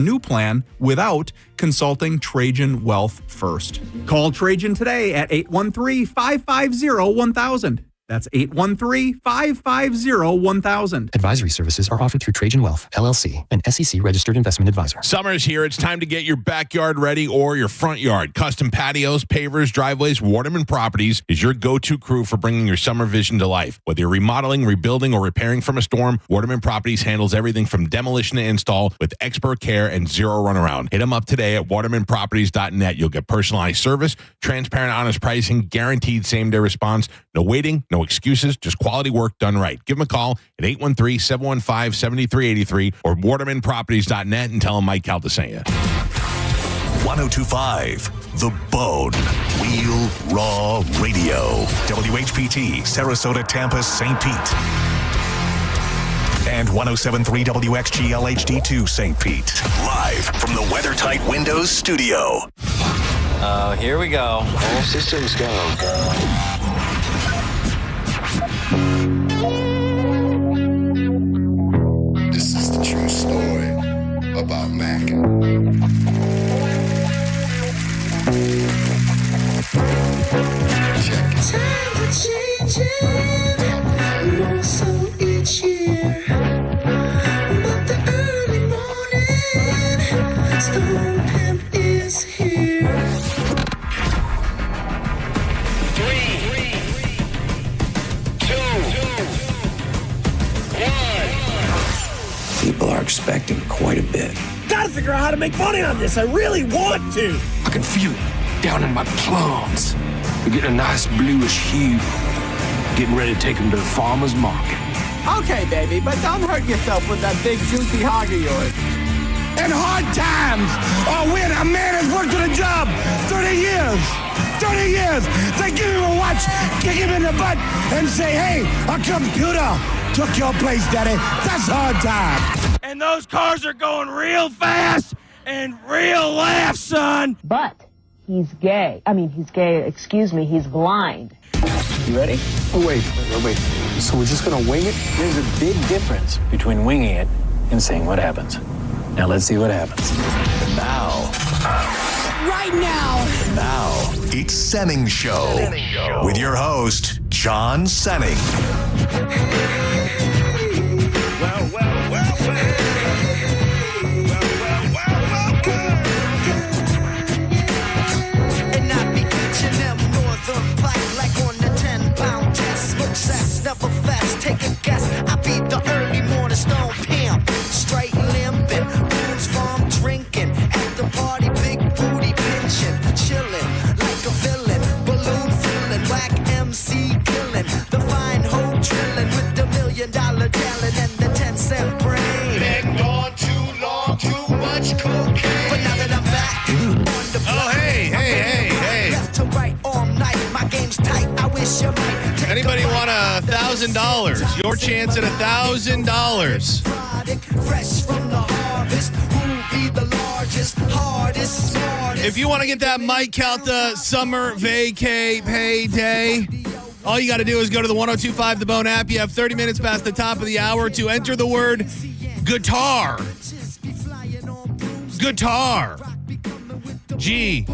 new plan without consulting Trajan Wealth first. Call Trajan today at 813-550-1000. That's 813-550-1000. Advisory services are offered through Trajan Wealth, LLC, an SEC-registered investment advisor. Summer's here. It's time to get your backyard ready or your front yard. Custom patios, pavers, driveways, Waterman Properties is your go-to crew for bringing your summer vision to life. Whether you're remodeling, rebuilding, or repairing from a storm, Waterman Properties handles everything from demolition to install with expert care and zero runaround. Hit them up today at watermanproperties.net. You'll get personalized service, transparent, honest pricing, guaranteed same-day response. No waiting, no excuses, just quality work done right. Give them a call at 813-715-7383 or watermanproperties.net and tell them Mike Calta sent you. 1025 The Bone. Real Raw Radio. WHPT, Sarasota, Tampa, St. Pete. And 107.3 WXGL HD2 St. Pete. Live from the WeatherTight Windows studio. Here we go. All systems go. This is the true story about Mac. Check it. Times are changing, more so each year. But the early morning Stone Pimp is here. 3, 2, 1. People are expecting quite a bit. Gotta figure out how to make money on this. I really want to. I can feel it down in my plums. They're getting a nice bluish hue. Getting ready to take them to the farmer's market. Okay, baby, but don't hurt yourself with that big juicy hog of yours. In hard times, or when a man has worked at a job 30 years, they give him a watch, kick him in the butt, and say, hey, a computer took your place, daddy. That's hard time. And those cars are going real fast and real laugh, son. But he's gay. He's blind. You ready? Oh, wait. So we're just going to wing it? There's a big difference between winging it and seeing what happens. Now let's see what happens. Now. Right now. Now, it's Senning Show. With your host, John Senning. And I be catching them northern black like on the 10-pound test. Smoke cess, never fast. Take a guess. I be the early morning Stone Pimp. Straight limping, booze farm drinking. At the party, big booty pinching. Chilling like a villain. Balloon filling, whack MC killing. The fine hoe drilling with the $1 million talent and the 10-cent brain. Been gone too long, too much cocaine. But now that I'm back on the block, hey. left to right all night. My game's tight. I wish you might. Take Anybody a want $1,000? Your chance at $1,000. Fresh from the harvest. Who be the largest, hardest, smartest? If you want to get that Mike Calta summer vacay payday, all you got to do is go to the 1025 The Bone app. You have 30 minutes past the top of the hour to enter the word guitar. Guitar. Guitar.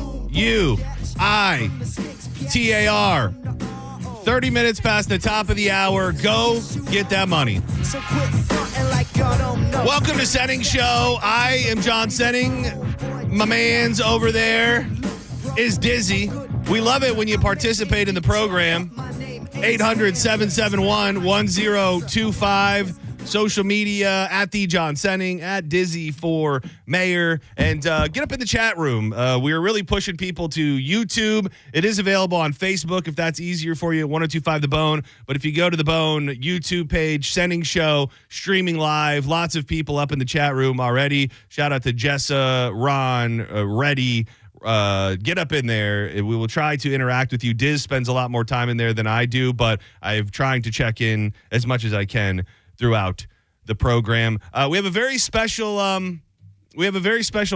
30 minutes past the top of the hour. Go get that money. So quit fronting like y'all don't know. Welcome to Senning Show. I am John Senning. My man's over there is Dizzy. We love it when you participate in the program. 800-771-1025. Social media at the John Senning, at Dizzy for Mayor, and get up in the chat room. We are really pushing people to YouTube. It is available on Facebook if that's easier for you, 1025 The Bone. But if you go to The Bone YouTube page, Senning Show, streaming live, lots of people up in the chat room already. Shout out to Jessa, Ron, Reddy. Get up in there. We will try to interact with you. Diz spends a lot more time in there than I do, but I'm trying to check in as much as I can throughout the program. We have a very special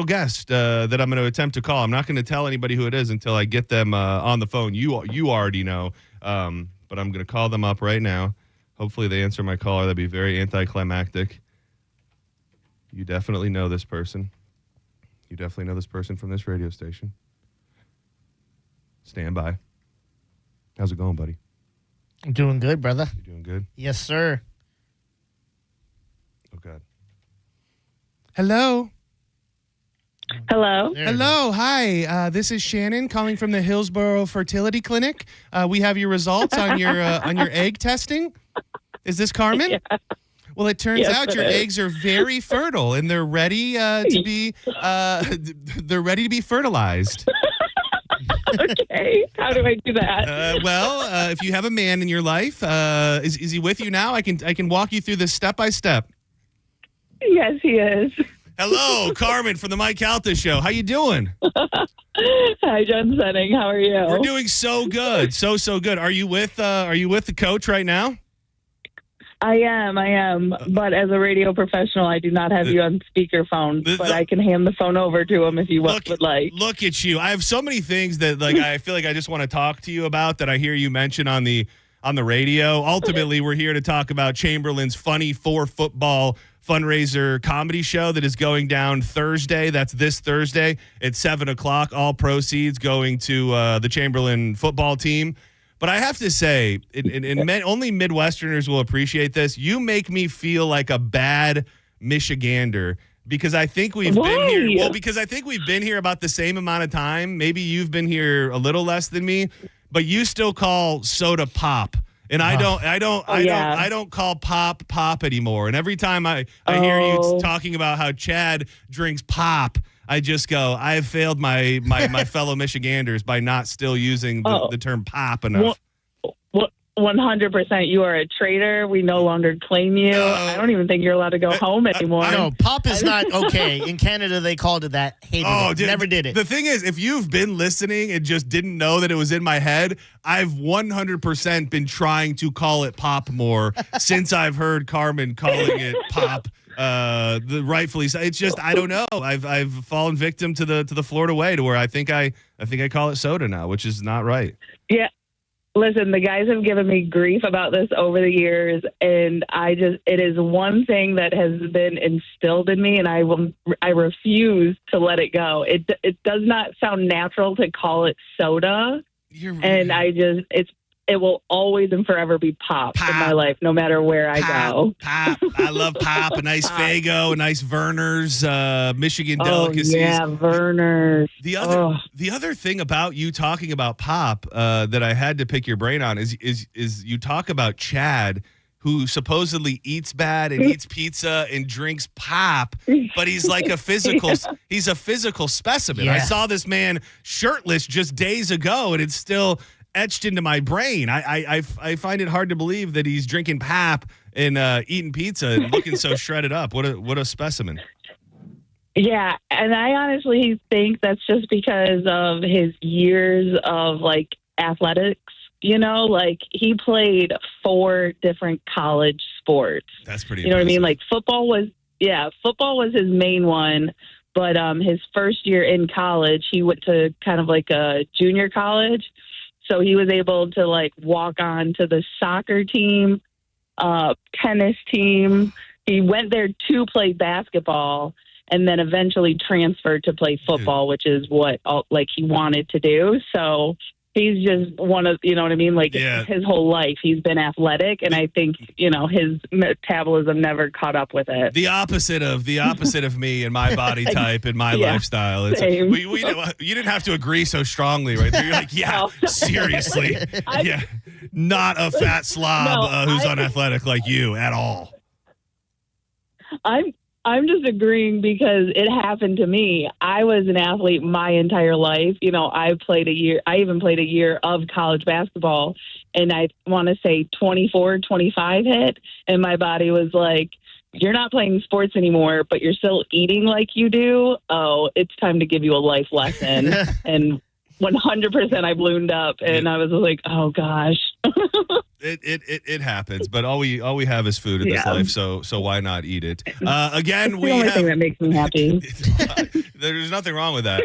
guest that I'm going to attempt to call. I'm not going to tell anybody who it is until I get them on the phone. You already know, but I'm going to call them up right now. Hopefully they answer my call. That'd be very anticlimactic. You definitely know this person. You definitely know this person from this radio station. Stand by. How's it going, buddy? I'm doing good, brother. You doing good? Yes, sir. Oh, God. Hello. Hello. Hello. Hi. This is Shannon calling from the Hillsborough Fertility Clinic. We have your results on your egg testing. Is this Carmen? Yeah. Well, it turns out your eggs are very fertile and they're ready to be fertilized. Okay. How do I do that? Well, if you have a man in your life, is he with you now? I can walk you through this step by step. Yes, he is. Hello, Carmen from the Mike Calta Show. How you doing? Hi, John Senning. How are you? We're doing so good, so good. Are you with the coach right now? I am. But as a radio professional, I do not have you on speakerphone. But I can hand the phone over to him if you would like. Look at you. I have so many things that I feel like I just want to talk to you about that I hear you mention on the radio. Ultimately, we're here to talk about Chamberlain's Funny for Football fundraiser comedy show that is going down Thursday. That's this Thursday at 7:00. All proceeds going to the Chamberlain football team. But I have to say, only Midwesterners will appreciate this. You make me feel like a bad Michigander because I think we've been here. Well, because I think we've been here about the same amount of time. Maybe you've been here a little less than me, but you still call soda pop. And I don't call pop anymore. And every time I hear you talking about how Chad drinks pop, I just go, I have failed my fellow Michiganders by not still using the term pop enough. 100%. You are a traitor. We no longer claim you. I don't even think you're allowed to go home anymore. No, pop is not okay. In Canada, they called it that. Hated it. Never did it. The thing is, if you've been listening and just didn't know that it was in my head, I've 100% been trying to call it pop more since I've heard Carmen calling it pop. Rightfully so. It's just I don't know. I've fallen victim to the Florida way to where I think I call it soda now, which is not right. Yeah. Listen, the guys have given me grief about this over the years, and it is one thing that has been instilled in me, and I refuse to let it go. It does not sound natural to call it soda, and it will always and forever be pop in my life, no matter where I go. Pop. I love pop. A nice Faygo, a nice Verner's, Michigan delicacies. Yeah, Verner's. The other thing about you talking about pop that I had to pick your brain on is you talk about Chad, who supposedly eats bad and eats pizza and drinks pop, but he's like he's a physical specimen. Yeah. I saw this man shirtless just days ago, and it's still etched into my brain. I find it hard to believe that he's drinking pap and eating pizza and looking so shredded up. What a specimen. Yeah, and I honestly think that's just because of his years of athletics. He played 4 different college sports. That's pretty. You know what I mean? Football was his main one. But his first year in college, he went to kind of like a junior college. So he was able to walk on to the soccer team, tennis team. He went there to play basketball and then eventually transferred to play football, which is what he wanted to do. So he's just one of, you know what I mean? His whole life, he's been athletic. And I think, his metabolism never caught up with it. The opposite of me and my body type and my lifestyle. It's you didn't have to agree so strongly right there. You're like, seriously. Not a fat slob who's unathletic like you at all. I'm just agreeing because it happened to me. I was an athlete my entire life. I even played a year of college basketball, and I want to say 24, 25 hit, and my body was like, you're not playing sports anymore, but you're still eating like you do. Oh, it's time to give you a life lesson. And 100% I ballooned up, and I was like, oh gosh. It happens, but all we have is food in this life, so why not eat it? Again, it's the only thing that makes me happy. There's nothing wrong with that.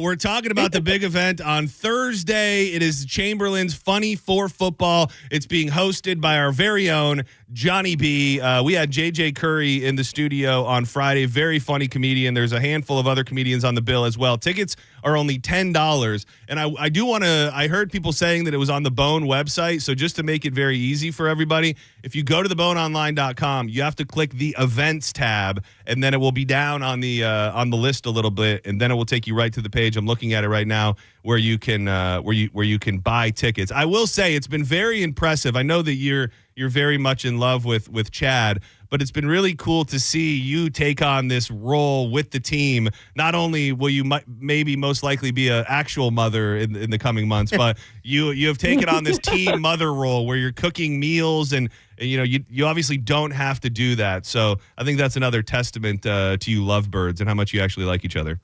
We're talking about the big event on Thursday. It is Chamberlain's Funny for Football. It's being hosted by our very own Johnny B. We had JJ Curry in the studio on Friday. Very funny comedian. There's a handful of other comedians on the bill as well. Tickets are only $10. And I do want to, I heard people saying that it was on the Bone website. So just to make it very easy for everybody, if you go to theboneonline.com, you have to click the events tab, and then it will be down on the list a little bit, and then it will take you right to the page. I'm looking at it right now where you can where you can buy tickets. I will say it's been very impressive. I know that you're very much in love with Chad, but it's been really cool to see you take on this role with the team. Not only will you maybe most likely be an actual mother in the coming months, but you have taken on this team mother role where you're cooking meals and you obviously don't have to do that. So I think that's another testament to you lovebirds and how much you actually like each other.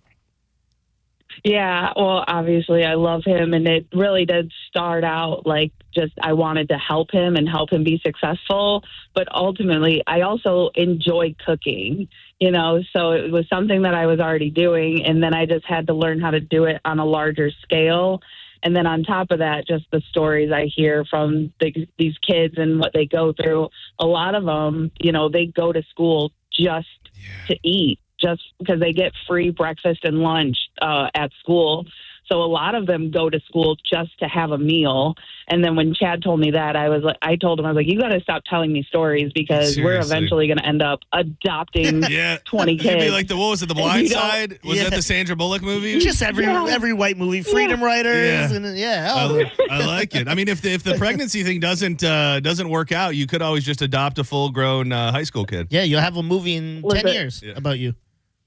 Yeah, well, obviously I love him, and it really did start out like just I wanted to help him and help him be successful, but ultimately I also enjoy cooking, so it was something that I was already doing, and then I just had to learn how to do it on a larger scale. And then on top of that, just the stories I hear from these kids and what they go through, a lot of them, they go to school just to eat, just because they get free breakfast and lunch at school. So a lot of them go to school just to have a meal. And then when Chad told me that, I told him, you got to stop telling me stories because we're eventually going to end up adopting 20 kids. You'd be like what was it, The Blind Side? Was that the Sandra Bullock movie? Just every white movie, Freedom Writers, I like it. I mean, if the pregnancy thing doesn't work out, you could always just adopt a full-grown high school kid. Yeah, you'll have a movie in 10 years about you.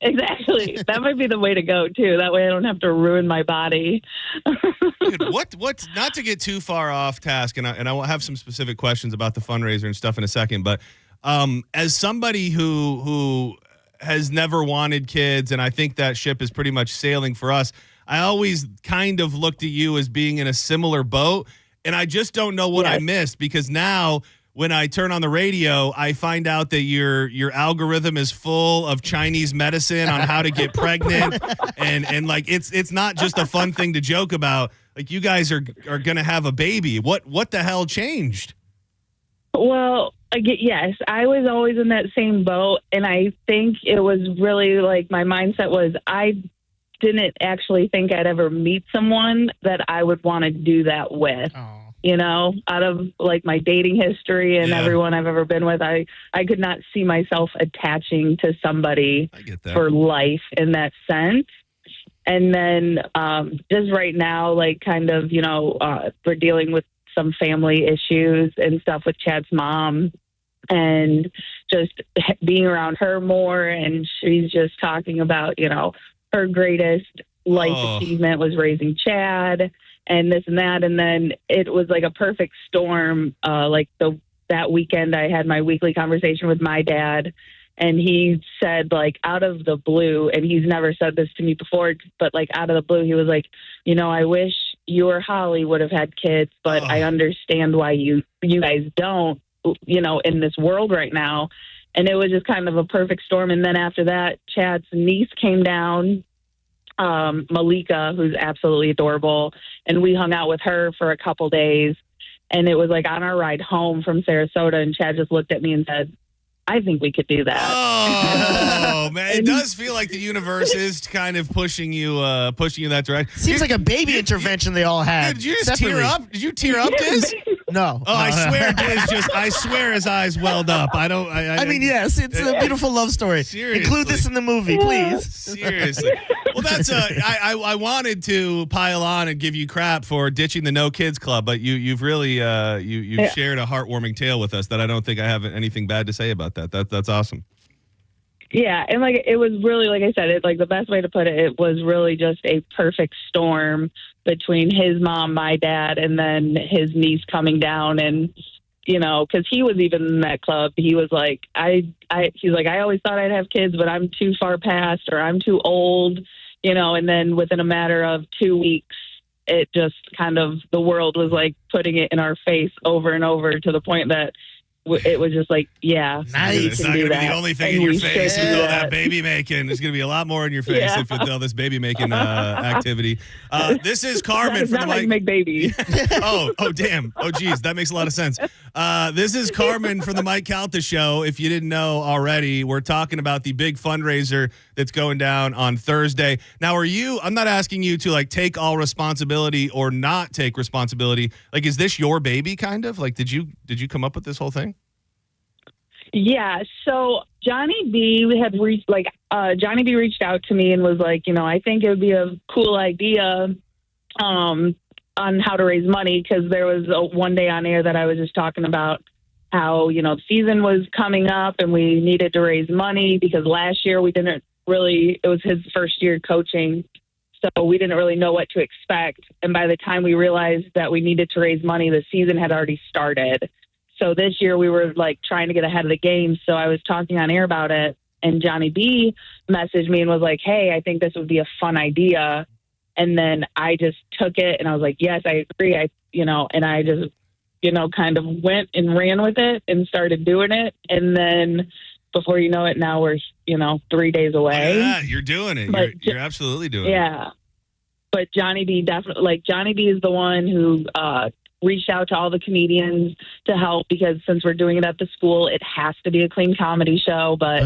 Exactly. That might be the way to go, too. That way I don't have to ruin my body. Dude, what, not to get too far off task, and I will have some specific questions about the fundraiser and stuff in a second, but as somebody who has never wanted kids, and I think that ship is pretty much sailing for us, I always kind of looked at you as being in a similar boat, and I just don't know what I missed, because now when I turn on the radio, I find out that your algorithm is full of Chinese medicine on how to get pregnant, and like it's not just a fun thing to joke about. Like, you guys are gonna have a baby. What the hell changed? Well, yes, I was always in that same boat, and I think it was really like my mindset was I didn't actually think I'd ever meet someone that I would want to do that with. Oh. Out of like my dating history and everyone I've ever been with, I could not see myself attaching to somebody for life in that sense. And then just right now, like kind of, we're dealing with some family issues and stuff with Chad's mom, and just being around her more. And she's just talking about, her greatest life achievement was raising Chad and this and that. And then it was like a perfect storm. That weekend I had my weekly conversation with my dad, and he said, like, out of the blue, and he's never said this to me before, but like out of the blue, he was like, I wish you or Holly would have had kids, but I understand why you guys don't, in this world right now. And it was just kind of a perfect storm. And then after that, Chad's niece came down, Malika, who's absolutely adorable, and we hung out with her for a couple days. And it was like on our ride home from Sarasota, and Chad just looked at me and said, I think we could do that. Oh, man. It does feel like the universe is kind of pushing you that direction. Seems like a baby intervention they all had. Did you just tear up? Did you tear up, Diz? No. Oh, I swear, Diz, I swear his eyes welled up. I mean, yes, it's a beautiful love story. Seriously. Include this in the movie, please. Seriously. Well, that's I wanted to pile on and give you crap for ditching the No Kids Club, but you've really you've shared a heartwarming tale with us that I don't think I have anything bad to say about that. That's awesome. Yeah, and like it was really, like I said, it like the best way to put it, it was really just a perfect storm between his mom, my dad, and then his niece coming down. And because he was even in that club, he was like, he's like, I always thought I'd have kids, but I'm too far past, or I'm too old, and then within a matter of 2 weeks, it just kind of, the world was like putting it in our face over and over, to the point that it was just like, yeah, Nice. It's not going to be the only thing in your face with all that baby making. There's going to be a lot more in your face Yeah. if with all this baby making activity. This is Carmen It's from not the like make babies. oh, damn. Oh, geez. That makes a lot of sense. This is Carmen from the Mike Calta Show. If you didn't know already, we're talking about the big fundraiser that's going down on Thursday. Now, I'm not asking you to like take all responsibility or not take responsibility. Like, is this your baby kind of? Like, did you come up with this whole thing? Yeah. So Johnny B Johnny B reached out to me and was like, I think it would be a cool idea on how to raise money, because there was one day on air that I was just talking about how, the season was coming up and we needed to raise money because last year it was his first year coaching. So we didn't really know what to expect. And by the time we realized that we needed to raise money, the season had already started. So this year we were like trying to get ahead of the game. So I was talking on air about it, and Johnny B messaged me and was like, hey, I think this would be a fun idea. And then I just took it and I was like, yes, I agree. And I just, kind of went and ran with it and started doing it. And then before you know it, now we're, 3 days away. Yeah, you're doing it. You're absolutely doing it. Yeah. But Johnny B Johnny B is the one who reached out to all the comedians to help, because since we're doing it at the school, it has to be a clean comedy show. But,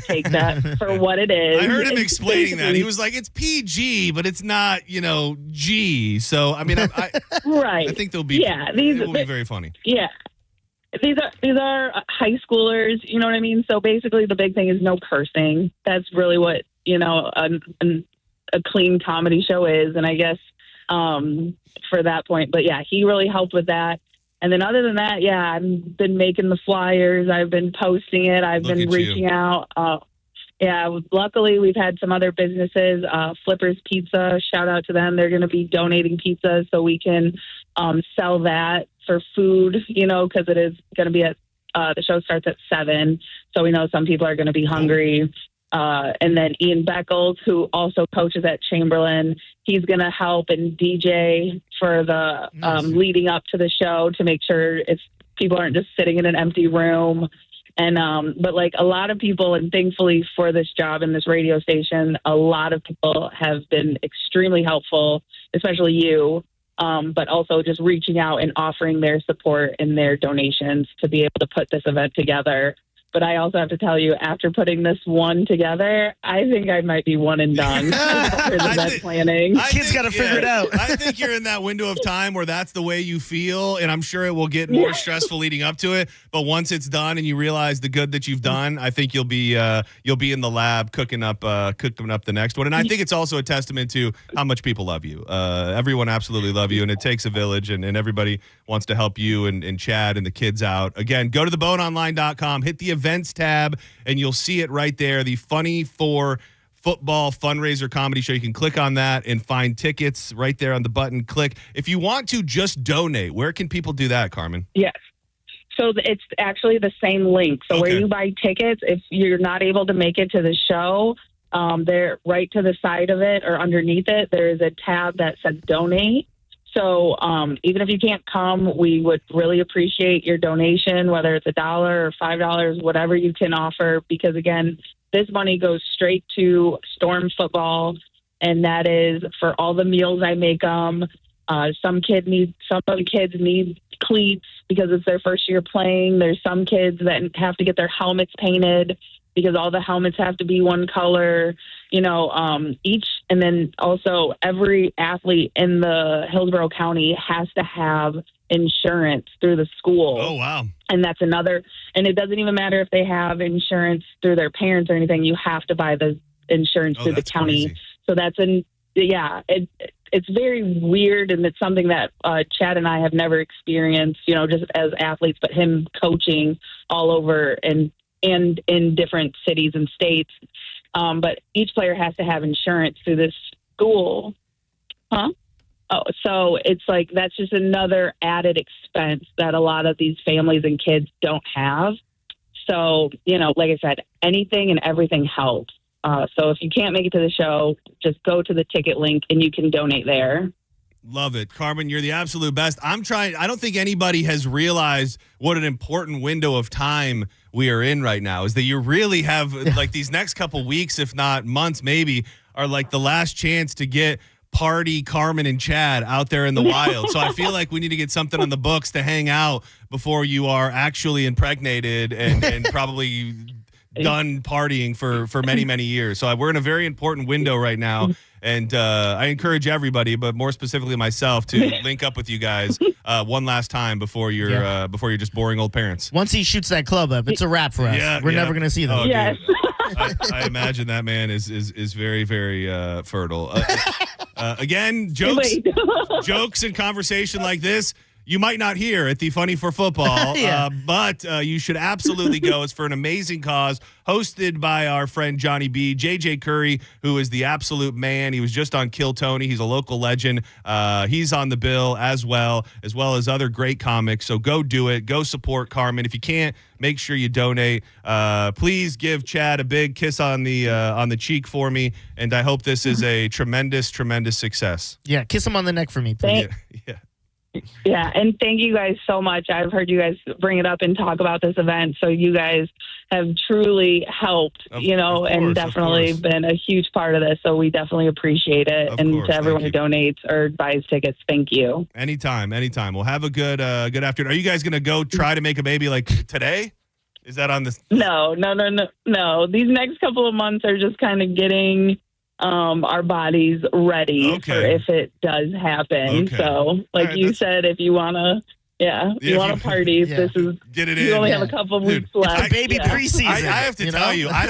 take that for what it is. I heard him explaining that. He was like, it's PG, but it's not, G. So, I mean, right. I think they'll be, it will be very funny. Yeah. These are high schoolers, you know what I mean? So basically the big thing is no cursing. That's really what, a clean comedy show is. And I guess for that point, but yeah, he really helped with that. And then other than that, yeah, I've been making the flyers. I've been posting it. I've been reaching out. Luckily we've had some other businesses, Flippers Pizza, shout out to them. They're going to be donating pizza so we can sell that for food, because it is going to be the show starts at 7. So we know some people are going to be hungry. And then Ian Beckles, who also coaches at Chamberlain, he's going to help and DJ for the leading up to the show to make sure people aren't just sitting in an empty room. And but like a lot of people, and thankfully for this job in this radio station, a lot of people have been extremely helpful, especially you, but also just reaching out and offering their support and their donations to be able to put this event together. But I also have to tell you, after putting this one together, I think I might be one and done for the event planning. Kids got to figure it out. I think you're in that window of time where that's the way you feel, and I'm sure it will get more stressful leading up to it. But once it's done and you realize the good that you've done, I think you'll be in the lab cooking up the next one. And I think it's also a testament to how much people love you. Everyone absolutely love you, and it takes a village, and everybody wants to help you and Chad and the kids out. Again, go to theboneonline.com, hit the events tab, and you'll see it right there. The Funny for Football fundraiser comedy show. You can click on that and find tickets right there on the button. Click. If you want to just donate, where can people do that, Carmen? Yes. So it's actually the same link. So where you buy tickets, if you're not able to make it to the show, there right to the side of it or underneath it, there is a tab that says donate. So even if you can't come, we would really appreciate your donation, whether it's $1 or $5, whatever you can offer, because again, this money goes straight to Storm Football, and that is for all the meals I make them. Some of the kids need cleats because it's their first year playing. There's some kids that have to get their helmets painted because all the helmets have to be one color, each. And then also every athlete in the Hillsborough County has to have insurance through the school. Oh, wow. And that's another, and it doesn't even matter if they have insurance through their parents or anything, you have to buy the insurance through the county. Crazy. So that's it's very weird, and it's something that Chad and I have never experienced, just as athletes, but him coaching all over and in different cities and states. But each player has to have insurance through this school. So it's like that's just another added expense that a lot of these families and kids don't have. So, like I said, anything and everything helps. So if you can't make it to the show, just go to the ticket link and you can donate there. Love it. Carmen, you're the absolute best. I don't think anybody has realized what an important window of time we are in right now, is that you really have like these next couple weeks, if not months maybe, are like the last chance to get party Carmen and Chad out there in the wild. So I feel like we need to get something on the books to hang out before you are actually impregnated and probably done partying for many, many years. So we're in a very important window right now. And I encourage everybody, but more specifically myself, to link up with you guys one last time before you're just boring old parents. Once he shoots that club up, it's a wrap for us. We're never going to see them. Oh, yes. I imagine that man is very, very fertile. Again, jokes and conversation like this, you might not hear at the Funny for Football, but you should absolutely go. It's for an amazing cause, hosted by our friend Johnny B. JJ Curry, who is the absolute man. He was just on Kill Tony. He's a local legend. He's on the bill as well as other great comics. So go do it. Go support Carmen. If you can't, make sure you donate. Please give Chad a big kiss on the cheek for me. And I hope this is a tremendous, tremendous success. Yeah, kiss him on the neck for me, please. Yeah. Yeah, and thank you guys so much. I've heard you guys bring it up and talk about this event, so you guys have truly helped, and definitely been a huge part of this, so we definitely appreciate it. To everyone who donates or buys tickets, thank you. Anytime. Well, have a good afternoon. Are you guys going to go try to make a baby like today? Is that on the... No. These next couple of months are just kind of getting... our bodies ready for if it does happen. Okay. So, like you said, if you want to, you want to party, this is, get it you in. only have a couple of weeks left. It's a baby preseason. I have to tell you, I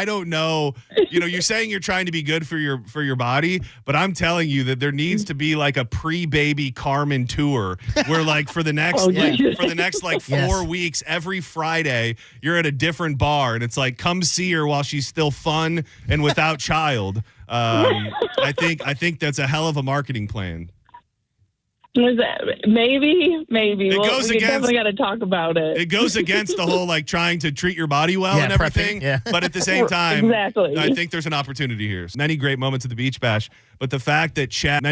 don't know. You're saying you're trying to be good for your body, but I'm telling you that there needs to be like a pre-baby Carmen tour where like for the next 4 weeks, every Friday, you're at a different bar and it's like, come see her while she's still fun and without child. I think that's a hell of a marketing plan. Maybe. We definitely got to talk about it. It goes against the whole like trying to treat your body well and everything. But at the same time, exactly. I think there's an opportunity here. Many great moments at the Beach Bash, but the fact that Chad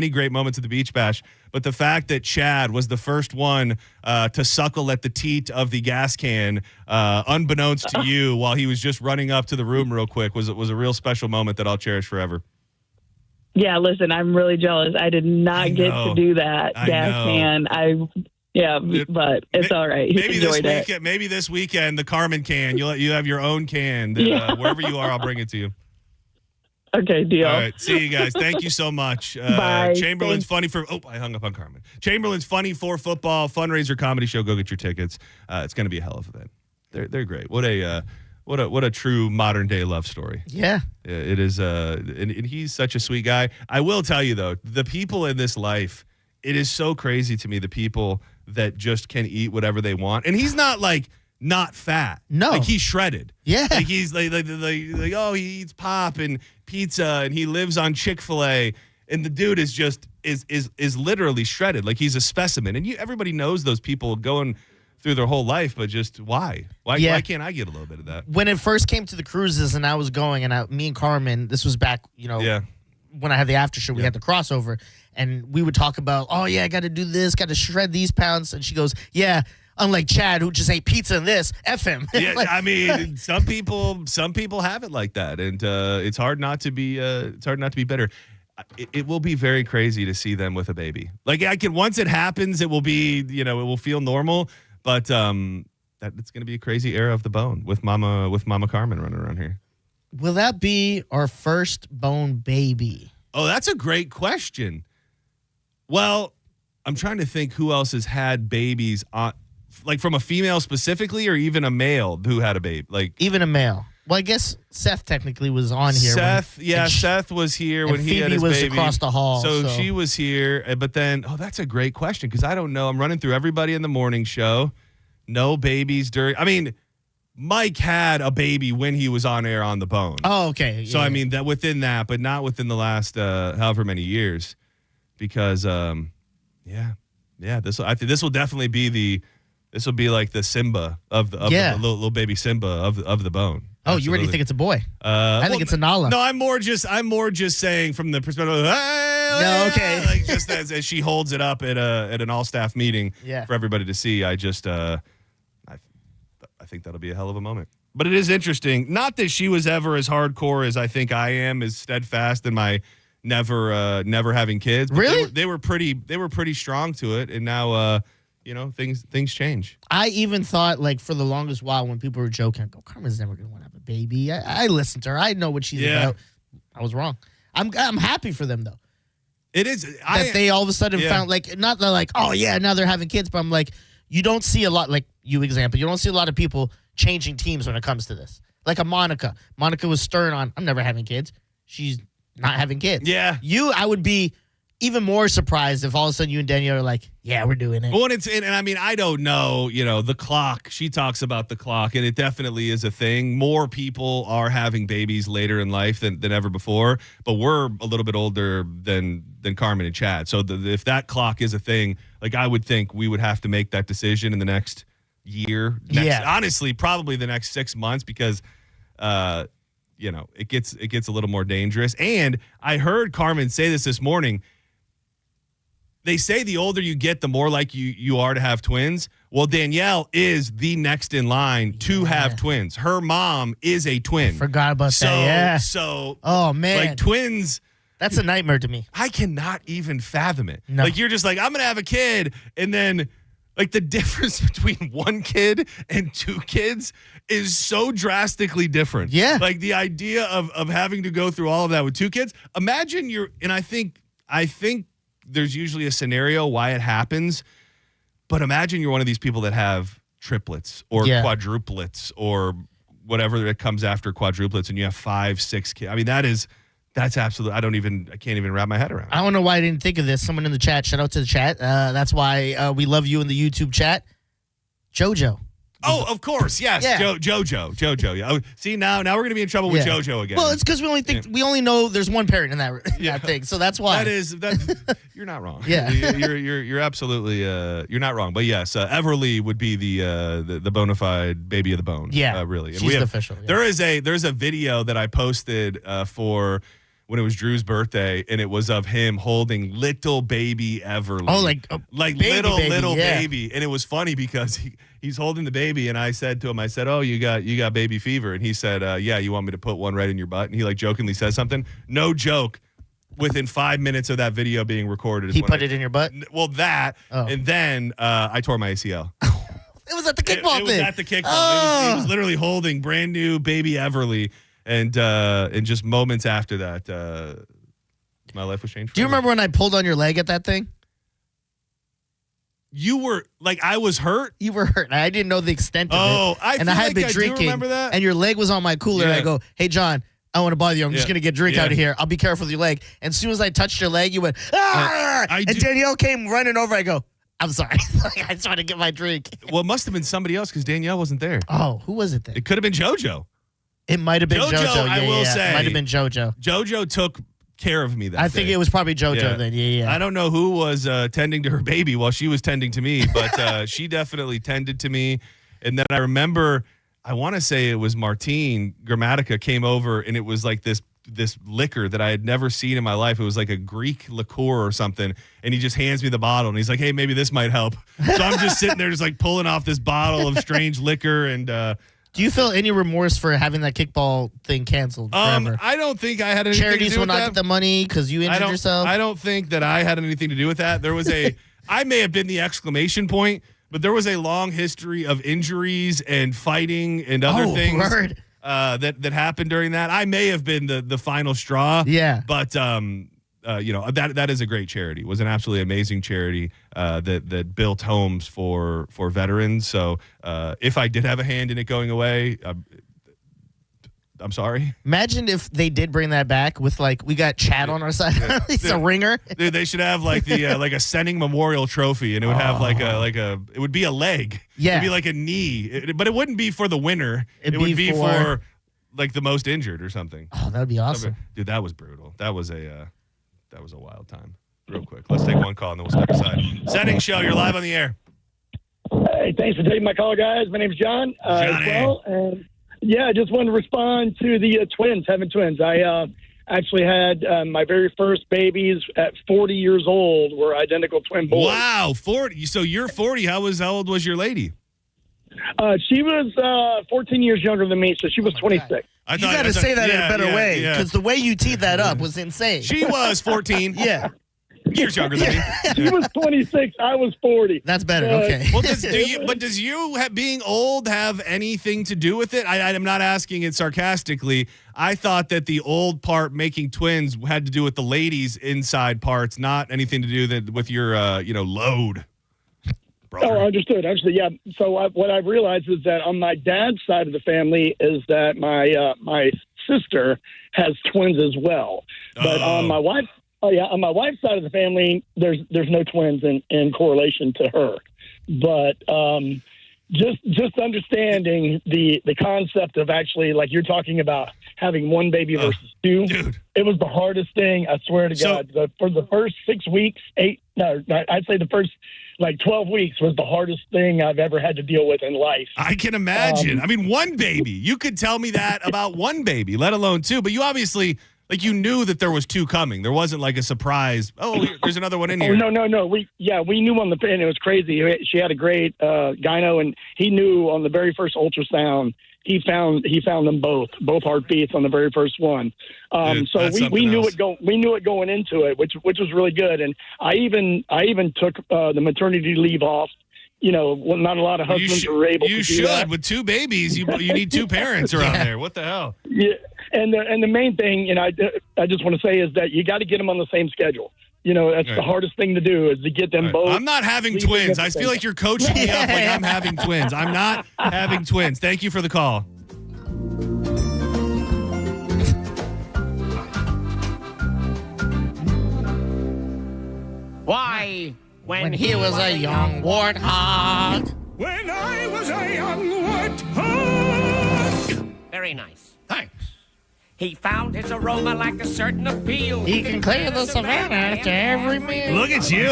was the first one to suckle at the teat of the gas can, unbeknownst to you, while he was just running up to the room real quick, was a real special moment that I'll cherish forever. Yeah, listen, I'm really jealous. I did not get to do that gas can. But it's all right. Maybe this weekend, the Carmen can. You have your own can. Wherever you are, I'll bring it to you. Okay, deal. All right, see you guys. Thank you so much. Bye. Chamberlain's Funny for... Oh, I hung up on Carmen. Chamberlain's Funny for Football fundraiser comedy show. Go get your tickets. It's going to be a hell of an event. They're great. What a true modern day love story. Yeah. It is. And he's such a sweet guy. I will tell you though, the people in this life, it is so crazy to me. The people that just can eat whatever they want, and he's not like not fat. No, like he's shredded. Yeah, like he's like oh, he eats pop and pizza, and he lives on Chick-fil-A, and the dude is just is literally shredded. Like he's a specimen, and everybody knows those people going through their whole life, but just why can't I get a little bit of that? When it first came to the cruises and I was going, and me and Carmen, this was back, when I had the after show, we had the crossover, and we would talk about, I got to do this, got to shred these pounds, and she goes, unlike Chad who just ate pizza and this, F him. Yeah, I mean, some people have it like that, and it's hard not to be bitter. It will be very crazy to see them with a baby. Like once it happens, it will be, it will feel normal. But it's going to be a crazy era of the bone with Mama Carmen running around here. Will that be our first bone baby? Oh, that's a great question. Well, I'm trying to think who else has had babies on, like from a female specifically, or even a male who had a baby. Like even a male. Well, I guess Seth technically was on here. Seth was here when he had his baby. Phoebe was across the hall. So she was here, but then, that's a great question because I don't know. I'm running through everybody in the morning show. No babies during. I mean, Mike had a baby when he was on air on the Bone. Oh, okay. So I mean that within that, but not within the last however many years, because this will definitely be like the Simba of the little baby Simba of the Bone. Oh, you already think it's a boy? I think it's a Nala. No, I'm more just saying from the perspective of, hey, No, okay. Like just as she holds it up at an all-staff meeting for everybody to see. I just I think that'll be a hell of a moment. But it is interesting. Not that she was ever as hardcore as I think I am, as steadfast in my never having kids. But really? They were pretty strong to it, and now things change. I even thought, like, for the longest while when people were joking, I go, Carmen's never going to want to have a baby. I listened to her. I know what she's about. I was wrong. I'm happy for them, though. It is. That they all of a sudden found, like, not like, oh, yeah, now they're having kids, but I'm like, you don't see a lot, like you example, you don't see a lot of people changing teams when it comes to this. Like a Monica. Monica was stern on, I'm never having kids. She's not having kids. Yeah. I would be even more surprised if all of a sudden you and Danielle are like, yeah, we're doing it. Well, and I mean, I don't know, the clock. She talks about the clock, and it definitely is a thing. More people are having babies later in life than ever before, but we're a little bit older than Carmen and Chad. So if that clock is a thing, like I would think we would have to make that decision in the next year. Honestly, probably the next 6 months because it gets a little more dangerous. And I heard Carmen say this morning. They say the older you get, the more like you are to have twins. Well, Danielle is the next in line to have twins. Her mom is a twin. Forgot about that. Yeah. So, oh man, like twins. That's a nightmare to me. I cannot even fathom it. No. Like you're just like, I'm gonna have a kid, and then like the difference between one kid and two kids is so drastically different. Yeah. Like the idea of having to go through all of that with two kids. Imagine and I think there's usually a scenario why it happens, but imagine you're one of these people that have triplets or quadruplets or whatever that comes after quadruplets, and you have 5-6 kids. I mean, that's absolutely, I can't even wrap my head around it. I don't know why I didn't think of this. Someone in the chat, shout out to the chat. That's why we love you in the YouTube chat. JoJo. Oh, of course, yes, Yeah. JoJo. Yeah. Oh, see, now we're gonna be in trouble with JoJo again. Well, it's because we only know there's one parent in that thing, so that's why. You're not wrong. Yeah, you're absolutely you're not wrong. But yes, Everly would be the bona fide baby of the bone. Yeah, really. And she's the official. Yeah. There's a video that I posted for when it was Drew's birthday, and it was of him holding little baby Everly. Oh, like little yeah. baby, and it was funny because he's holding the baby, and I said to him, "Oh, you got baby fever," and he said, "Yeah, you want me to put one right in your butt?" And he like jokingly says something. No joke. Within 5 minutes of that video being recorded, he put it in your butt. Well, and then I tore my ACL. It was at the kickball It was at the kickball. He was literally holding brand new baby Everly. And just moments after that, my life was changed. Do you remember when I pulled on your leg at that thing? You were like, I was hurt. You were hurt. I didn't know the extent of it. I had been drinking. Remember that? And your leg was on my cooler. And I go, "Hey, John, I want to bother you. I'm just gonna get a drink out of here. I'll be careful with your leg." And as soon as I touched your leg, you went, "Ah!" And Danielle came running over. I go, "I'm sorry." I just wanted to get my drink. Well, it must have been somebody else because Danielle wasn't there. Oh, who was it then? It could have been JoJo. It might have been JoJo. I will say. It might have been JoJo. JoJo took care of me that I think it was probably JoJo then. Yeah. I don't know who was tending to her baby while she was tending to me, but she definitely tended to me. And then I remember, I want to say it was Martine Grammatica came over, and it was like this liquor that I had never seen in my life. It was like a Greek liqueur or something. And he just hands me the bottle, and he's like, "Hey, maybe this might help." So I'm just sitting there just like pulling off this bottle of strange liquor. And do you feel any remorse for having that kickball thing canceled forever? I don't think I had anything Charities to do with will not that. get the money because you injured yourself? I don't think that I had anything to do with that. There was I may have been the exclamation point, but there was a long history of injuries and fighting and other things that happened during that. I may have been the final straw. Yeah. But that is a great charity. It was an absolutely amazing charity that built homes for veterans. So if I did have a hand in it going away, I'm sorry. Imagine if they did bring that back with we got Chad on our side. He's a ringer. Dude, they should have like a Senning Memorial Trophy, and it would have it would be a leg. Yeah. It'd be like a knee, but it wouldn't be for the winner. It would be for like the most injured or something. Oh, that would be awesome. Dude, that was brutal. That was a wild time. Real quick. Let's take one call and then we'll step aside. Senning Show, you're live on the air. Hey, thanks for taking my call, guys. My name's John as well. And yeah, I just wanted to respond to the twins, having twins. I actually had my very first babies at 40 years old. Were identical twin boys. Wow, 40. So you're 40. How old was your lady? She was 14 years younger than me, so she was 26. You got to say that in a better way, because the way you teed that up was insane. She was 14. Yeah. Years younger than me. She was 26. I was 40. That's better. Okay. Well, does being old have anything to do with it? I'm not asking it sarcastically. I thought that the old part making twins had to do with the ladies' inside parts, not anything to do with your load. Brother. Oh, understood. Actually, yeah. So what I've realized is that on my dad's side of the family is that my sister has twins as well. But on my wife's side of the family, there's no twins in correlation to her. But just understanding the concept of actually, like you're talking about having one baby versus two, dude. It was the hardest thing, I swear to God. For the first 6 weeks, I'd say the first 12 weeks was the hardest thing I've ever had to deal with in life. I can imagine. One baby. You could tell me that about one baby, let alone two. But you obviously, you knew that there was two coming. There wasn't a surprise. Oh, there's another one in here. Oh, no. We knew on the pin. It was crazy. She had a great gyno, and he knew on the very first ultrasound. He found them both heartbeats on the very first one. Dude, so we knew it going into it, which was really good. And I even took the maternity leave off. Not a lot of husbands are able to do that. You should. With two babies, you need two parents around there. What the hell? Yeah, and the main thing, I just want to say is that you got to get them on the same schedule. That's the hardest thing to do is to get them both. I'm not having twins. I feel like you're coaching me up like I'm having twins. I'm not having twins. Thank you for the call. Why? When he was a young warthog. When I was a young warthog. Very nice. Thanks. He found his aroma like a certain appeal. He can clear the savannah after every meal. Look at you.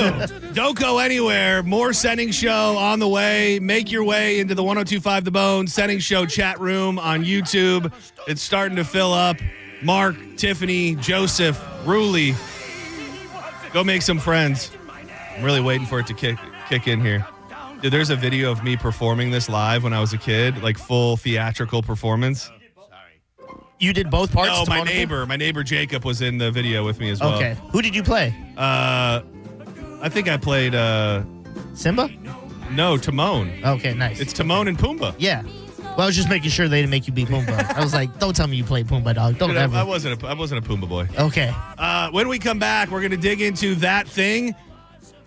Don't go anywhere. More Senning Show on the way. Make your way into the 102.5 The Bone Senning Show chat room on YouTube. It's starting to fill up. Mark, Tiffany, Joseph, Ruli. Go make some friends. I'm really waiting for it to kick in here. Dude, there's a video of me performing this live when I was a kid, full theatrical performance. You did both parts? No, my neighbor Jacob was in the video with me as well. Okay. Who did you play? I think I played Simba? No, Timon. Okay, nice. It's Timon and Pumbaa. Yeah. Well, I was just making sure they didn't make you be Pumbaa. I was like, don't tell me you played Pumbaa, dog. Don't ever. I wasn't a Pumbaa boy. Okay. When we come back, we're going to dig into that thing.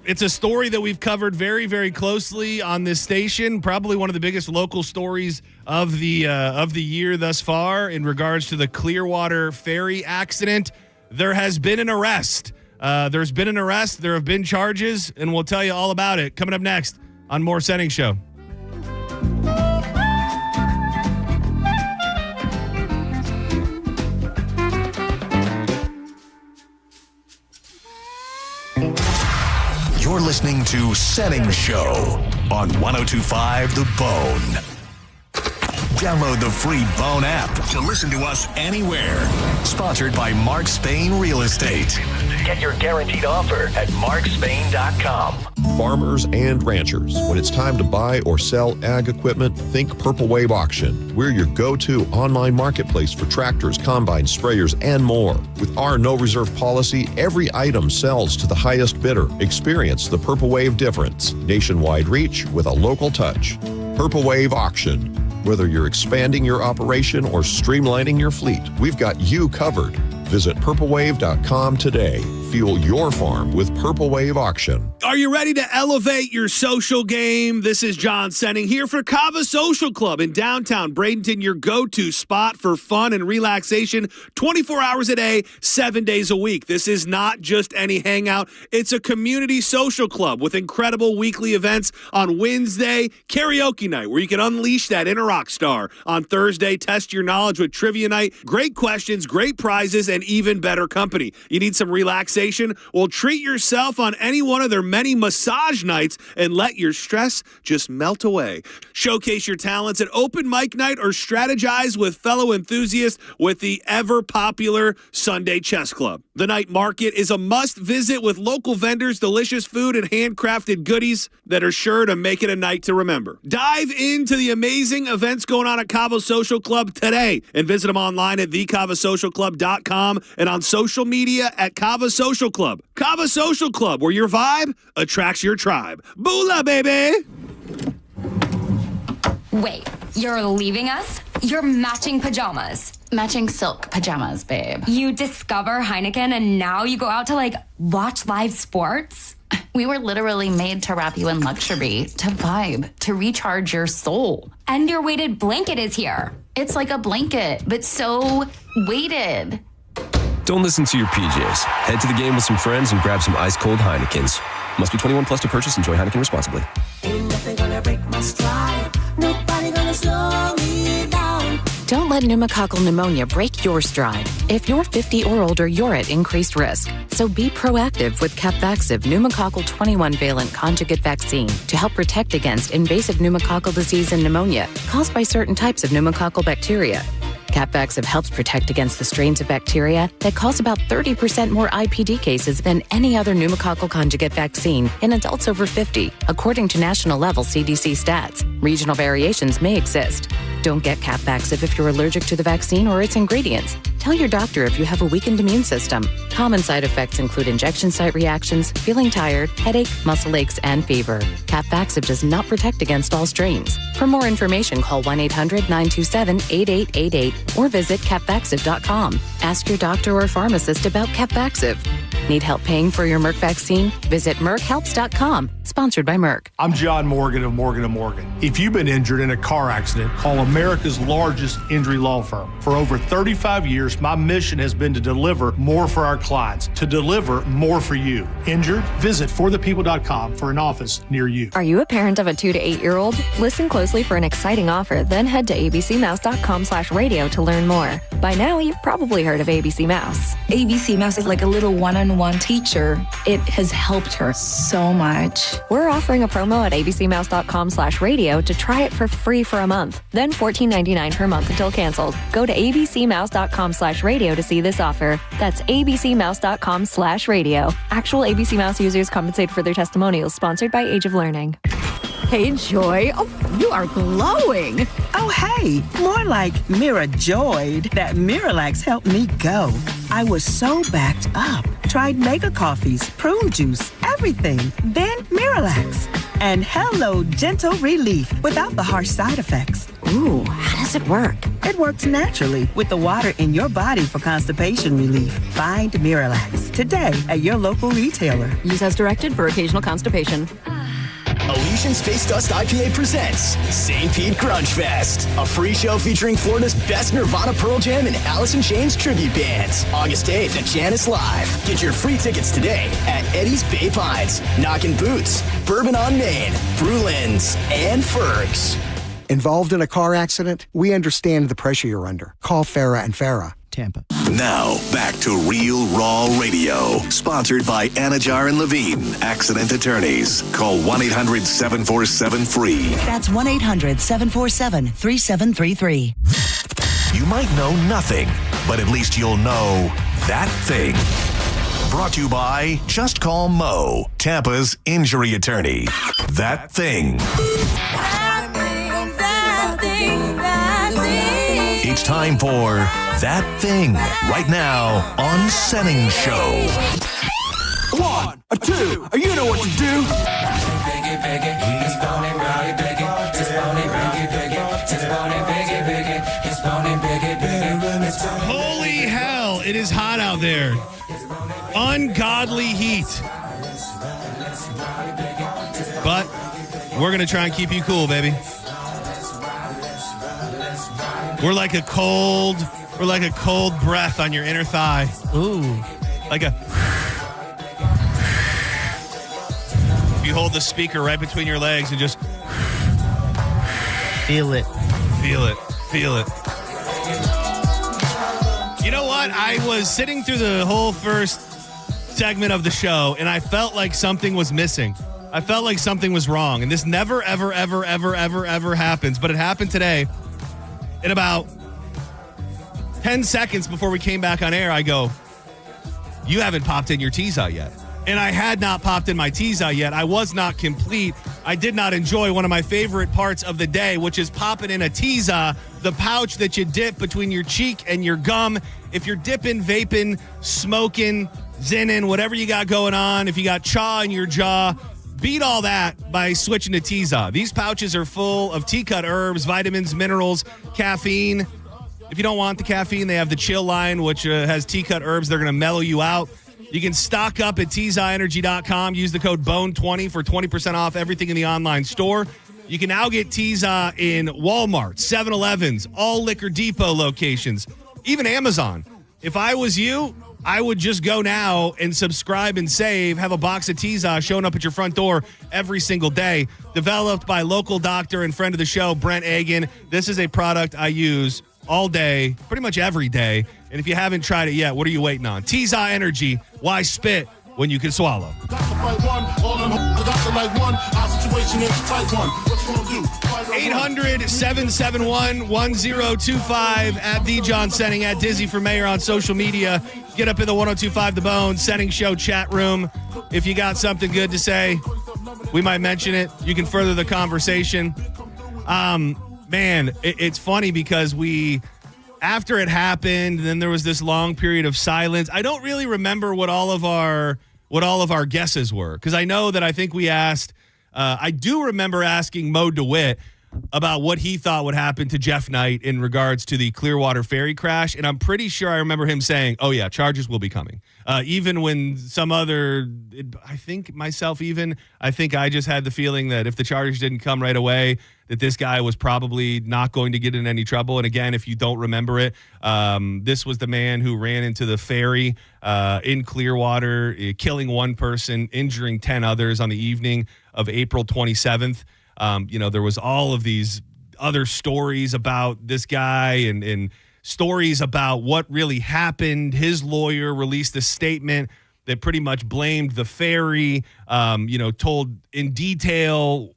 It's a story that we've covered very, very closely on this station. Probably one of the biggest local stories of the year thus far in regards to the Clearwater ferry accident. There has been an arrest. There's been an arrest. There have been charges, and we'll tell you all about it coming up next on More Senning Show. You're listening to Senning Show on 102.5 The Bone. Download the free Bone app to listen to us anywhere. Sponsored by Mark Spain Real Estate. Get your guaranteed offer at markspain.com. Farmers and ranchers, when it's time to buy or sell ag equipment, think Purple Wave Auction. We're your go-to online marketplace for tractors, combines, sprayers, and more. With our no reserve policy, every item sells to the highest bidder. Experience the Purple Wave difference. Nationwide reach with a local touch. Purple Wave Auction. Whether you're expanding your operation or streamlining your fleet, we've got you covered. Visit purplewave.com today. Fuel your farm with Purple Wave Auction. Are you ready to elevate your social game? This is John Senning here for Kava Social Club in downtown Bradenton, your go-to spot for fun and relaxation 24 hours a day, 7 days a week. This is not just any hangout. It's a community social club with incredible weekly events on Wednesday, karaoke night, where you can unleash that inner rock star. On Thursday, test your knowledge with trivia night, great questions, great prizes, and even better company. You need some relaxation relaxation? Well, treat yourself on any one of their many massage nights and let your stress just melt away. Showcase your talents at open mic night or strategize with fellow enthusiasts with the ever-popular Sunday Chess Club. The night market is a must-visit with local vendors, delicious food, and handcrafted goodies that are sure to make it a night to remember. Dive into the amazing events going on at Cavo Social Club today and visit them online at thecavasocialclub.com and on social media at Cava Social Club. Cava Social Club, where your vibe attracts your tribe. Boola, baby! Wait, you're leaving us? You're matching pajamas. Matching silk pajamas, babe. You discover Heineken and now you go out to watch live sports? We were literally made to wrap you in luxury, to vibe, to recharge your soul. And your weighted blanket is here. It's like a blanket, but so weighted. Don't listen to your PJs. Head to the game with some friends and grab some ice-cold Heinekens. Must be 21 plus to purchase. Enjoy Heineken responsibly. Ain't nothing gonna break my stride. Nobody gonna slow me down. Don't let pneumococcal pneumonia break your stride. If you're 50 or older, you're at increased risk. So be proactive with Capvaxive pneumococcal 21-valent conjugate vaccine to help protect against invasive pneumococcal disease and pneumonia caused by certain types of pneumococcal bacteria. Capvaxive helps protect against the strains of bacteria that cause about 30% more IPD cases than any other pneumococcal conjugate vaccine in adults over 50, according to national-level CDC stats. Regional variations may exist. Don't get Capvaxive if you're allergic to the vaccine or its ingredients. Tell your doctor if you have a weakened immune system. Common side effects include injection site reactions, feeling tired, headache, muscle aches, and fever. Capvaxive does not protect against all strains. For more information, call 1-800-927-8888 or visit capvaxive.com. Ask your doctor or pharmacist about Capvaxive. Need help paying for your Merck vaccine? Visit merckhelps.com. Sponsored by Merck. I'm John Morgan of Morgan & Morgan. If you've been injured in a car accident, call America's largest injury law firm. For over 35 years, my mission has been to deliver more for our clients, to deliver more for you. Injured? Visit forthepeople.com for an office near you. Are you a parent of a 2 to 8 year old? Listen closely for an exciting offer, then head to abcmouse.com/radio to learn more. By now, you've probably heard of ABC Mouse. ABC Mouse is like a little one-on-one teacher. It has helped her so much. We're offering a promo at abcmouse.com/radio to try it for free for a month, then $14.99 per month until canceled. Go to abcmouse.com/radio to see this offer. That's abcmouse.com/radio. Actual ABC Mouse users compensate for their testimonials, sponsored by Age of Learning. Hey, Joy. Oh, you are glowing. Oh, hey. More like Mirajoyed. That Miralax helped me go. I was so backed up. Tried mega coffees, prune juice, everything. Then Miralax. And hello, gentle relief without the harsh side effects. Ooh, how does it work? It works naturally with the water in your body for constipation relief. Find Miralax today at your local retailer. Use as directed for occasional constipation. Elysian Space Dust IPA presents St. Pete Grunge Fest, a free show featuring Florida's best Nirvana, Pearl Jam, and Alice in Chains tribute bands. August 8th at Janice Live. Get your free tickets today at Eddie's Bay Pines, Knockin' Boots, Bourbon on Main, Brulin's, and Ferg's. Involved in a car accident? We understand the pressure you're under. Call Farah and Farah. Tampa. Now, back to Real Raw Radio, sponsored by Anajar and Levine, accident attorneys. Call 1-800-747-FREE. That's 1-800-747-3733. You might know nothing, but at least you'll know that thing. Brought to you by Just Call Mo, Tampa's injury attorney. That thing. It's time for That Thing, right now on Senning Show. 1, 2, you know what to do. Holy hell, it is hot out there. Ungodly heat. But we're going to try and keep you cool, baby. We're like a cold breath on your inner thigh. Ooh. Like a... If you hold the speaker right between your legs and just... Feel it. Feel it. Feel it. You know what? I was sitting through the whole first segment of the show, and I felt like something was missing. I felt like something was wrong, and this never, ever, ever, ever, ever, ever happens, but it happened today. In about 10 seconds before we came back on air, I go, you haven't popped in your teaser yet. And I had not popped in my teaser yet. I was not complete. I did not enjoy one of my favorite parts of the day, which is popping in a teaser, the pouch that you dip between your cheek and your gum. If you're dipping, vaping, smoking, zinning, whatever you got going on, if you got chaw in your jaw, beat all that by switching to teaser. These pouches are full of tea-cut herbs, vitamins, minerals, caffeine. If you don't want the caffeine, they have the chill line, which has tea-cut herbs. They're going to mellow you out. You can stock up at TeaSaEnergy.com. Use the code BONE20 for 20% off everything in the online store. You can now get Teasa in Walmart, 7-Elevens, all Liquor Depot locations, even Amazon. If I was you, I would just go now and subscribe and save. Have a box of Teasa showing up at your front door every single day. Developed by local doctor and friend of the show, Brent Agan. This is a product I use all day, pretty much every day. And if you haven't tried it yet, what are you waiting on? Teasa Energy. Why spit when you can swallow? 800-771-1025 at the John Senning, at Dizzy for Mayor on social media. Get up in the 1025 The Bone Senning Show chat room. If you got something good to say, we might mention it. You can further the conversation. Man, it's funny because after it happened, then there was this long period of silence. I don't really remember what all of our guesses were, because I know that I think we asked. I do remember asking Mo DeWitt about what he thought would happen to Jeff Knight in regards to the Clearwater ferry crash, and I'm pretty sure I remember him saying, "Oh yeah, charges will be coming." Even when some other, I think I just had the feeling that if the charges didn't come right away, that this guy was probably not going to get in any trouble. And again, if you don't remember it, this was the man who ran into the ferry in Clearwater, killing one person, injuring 10 others on the evening of April 27th. There was all of these other stories about this guy and stories about what really happened. His lawyer released a statement that pretty much blamed the ferry, told in detail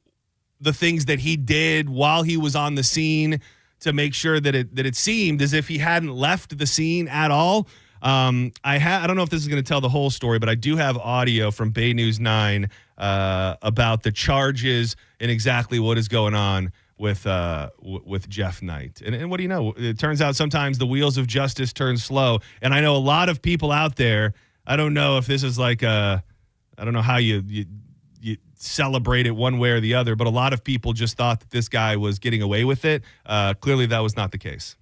the things that he did while he was on the scene to make sure that it seemed as if he hadn't left the scene at all. I don't know if this is going to tell the whole story, but I do have audio from Bay News 9 about the charges and exactly what is going on with Jeff Knight. And what do you know? It turns out sometimes the wheels of justice turn slow. And I know a lot of people out there, I don't know if this is like I don't know how you celebrate it one way or the other, but a lot of people just thought that this guy was getting away with it. Clearly that was not the case.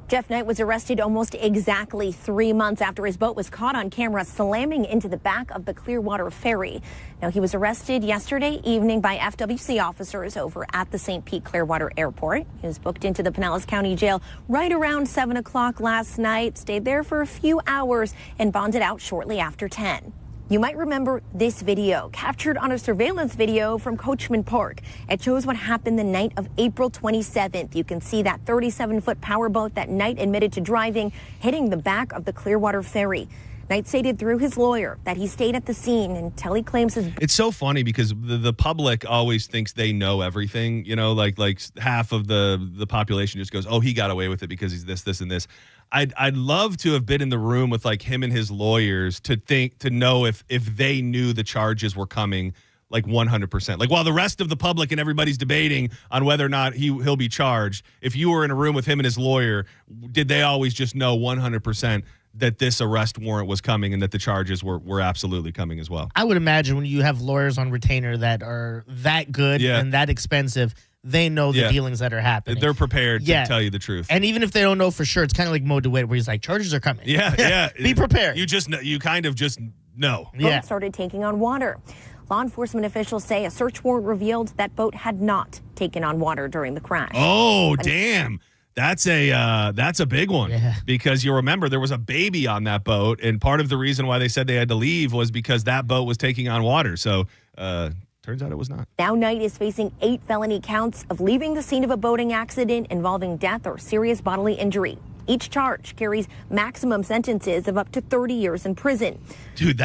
Jeff Knight was arrested almost exactly 3 months after his boat was caught on camera slamming into the back of the Clearwater ferry. Now, he was arrested yesterday evening by FWC officers over at the St. Pete Clearwater Airport. He was booked into the Pinellas County Jail right around 7 o'clock last night, stayed there for a few hours, and bonded out shortly after 10. You might remember this video, captured on a surveillance video from Coachman Park. It shows what happened the night of April 27th. You can see that 37-foot powerboat that Knight admitted to driving hitting the back of the Clearwater ferry. Knight stated through his lawyer that he stayed at the scene until he claims his... It's so funny because the public always thinks they know everything. Like half of the population just goes, "Oh, he got away with it because he's this, and this." I'd love to have been in the room with like him and his lawyers to know if they knew the charges were coming like 100%. Like while the rest of the public and everybody's debating on whether or not he'll be charged, if you were in a room with him and his lawyer, did they always just know 100% that this arrest warrant was coming and that the charges were absolutely coming as well? I would imagine when you have lawyers on retainer that are that good and that expensive, they know the dealings that are happening. They're prepared to tell you the truth. And even if they don't know for sure, it's kind of like Mo DeWitt where he's like, charges are coming. Yeah. Be prepared. You just know, you kind of just know. Boat started taking on water. Law enforcement officials say a search warrant revealed that boat had not taken on water during the crash. Oh, damn. That's a big one because you remember there was a baby on that boat, and part of the reason why they said they had to leave was because that boat was taking on water. So turns out it was not. Now Knight is facing 8 felony counts of leaving the scene of a boating accident involving death or serious bodily injury. Each charge carries maximum sentences of up to 30 years in prison. Dude,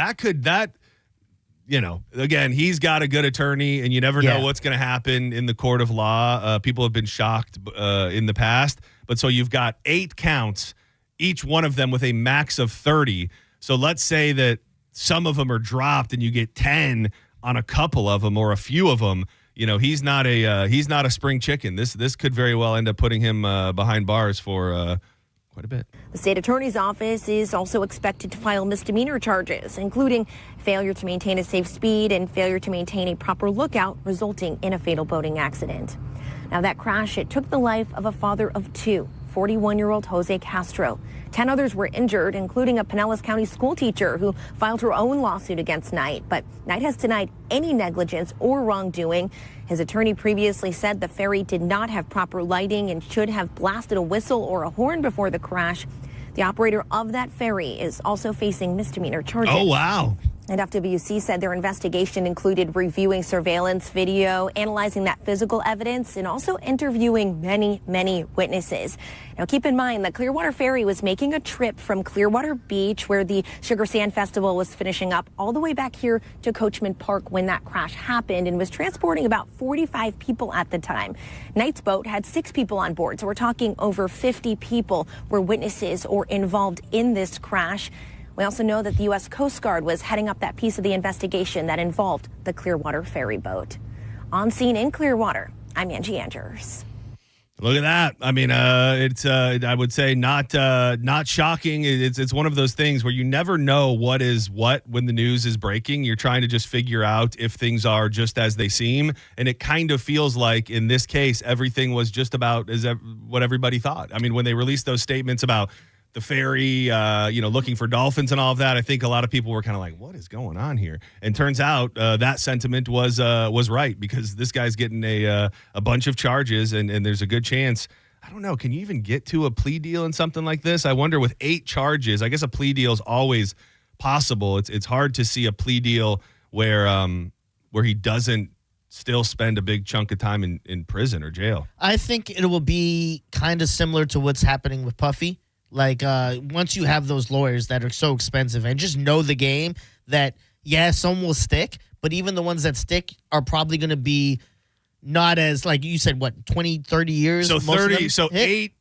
again, he's got a good attorney, and you never know what's going to happen in the court of law. People have been shocked in the past. But so you've got 8 counts, each one of them with a max of 30. So let's say that some of them are dropped and you get 10 on a couple of them or a few of them. He's not a spring chicken. This could very well end up putting him behind bars for quite a bit. The state attorney's office is also expected to file misdemeanor charges, including failure to maintain a safe speed and failure to maintain a proper lookout, resulting in a fatal boating accident. Now, that crash, it took the life of a father of 2, 41-year-old Jose Castro. 10 others were injured, including a Pinellas County school teacher who filed her own lawsuit against Knight. But Knight has denied any negligence or wrongdoing. His attorney previously said the ferry did not have proper lighting and should have blasted a whistle or a horn before the crash. The operator of that ferry is also facing misdemeanor charges. Oh, wow. And FWC said their investigation included reviewing surveillance video, analyzing that physical evidence, and also interviewing many, many witnesses. Now, keep in mind, the Clearwater Ferry was making a trip from Clearwater Beach, where the Sugar Sand Festival was finishing up, all the way back here to Coachman Park when that crash happened, and was transporting about 45 people at the time. Knight's boat had 6 people on board, so we're talking over 50 people were witnesses or involved in this crash. We also know that the U.S. Coast Guard was heading up that piece of the investigation that involved the Clearwater ferry boat. On scene in Clearwater, I'm Angie Andrews. Look at that. I mean, it's I would say not shocking. It's one of those things where you never know what is what when the news is breaking. You're trying to just figure out if things are just as they seem. And it kind of feels like in this case, everything was just about what everybody thought. I mean, when they released those statements about the ferry, looking for dolphins and all of that, I think a lot of people were kind of like, what is going on here? And turns out that sentiment was right, because this guy's getting a bunch of charges, and there's a good chance. I don't know. Can you even get to a plea deal in something like this? I wonder, with 8 charges, I guess a plea deal is always possible. It's hard to see a plea deal where he doesn't still spend a big chunk of time in prison or jail. I think it will be kind of similar to what's happening with Puffy. Like, once you have those lawyers that are so expensive and just know the game, that, some will stick, but even the ones that stick are probably going to be not as, like you said, 20, 30 years? So 30, so 8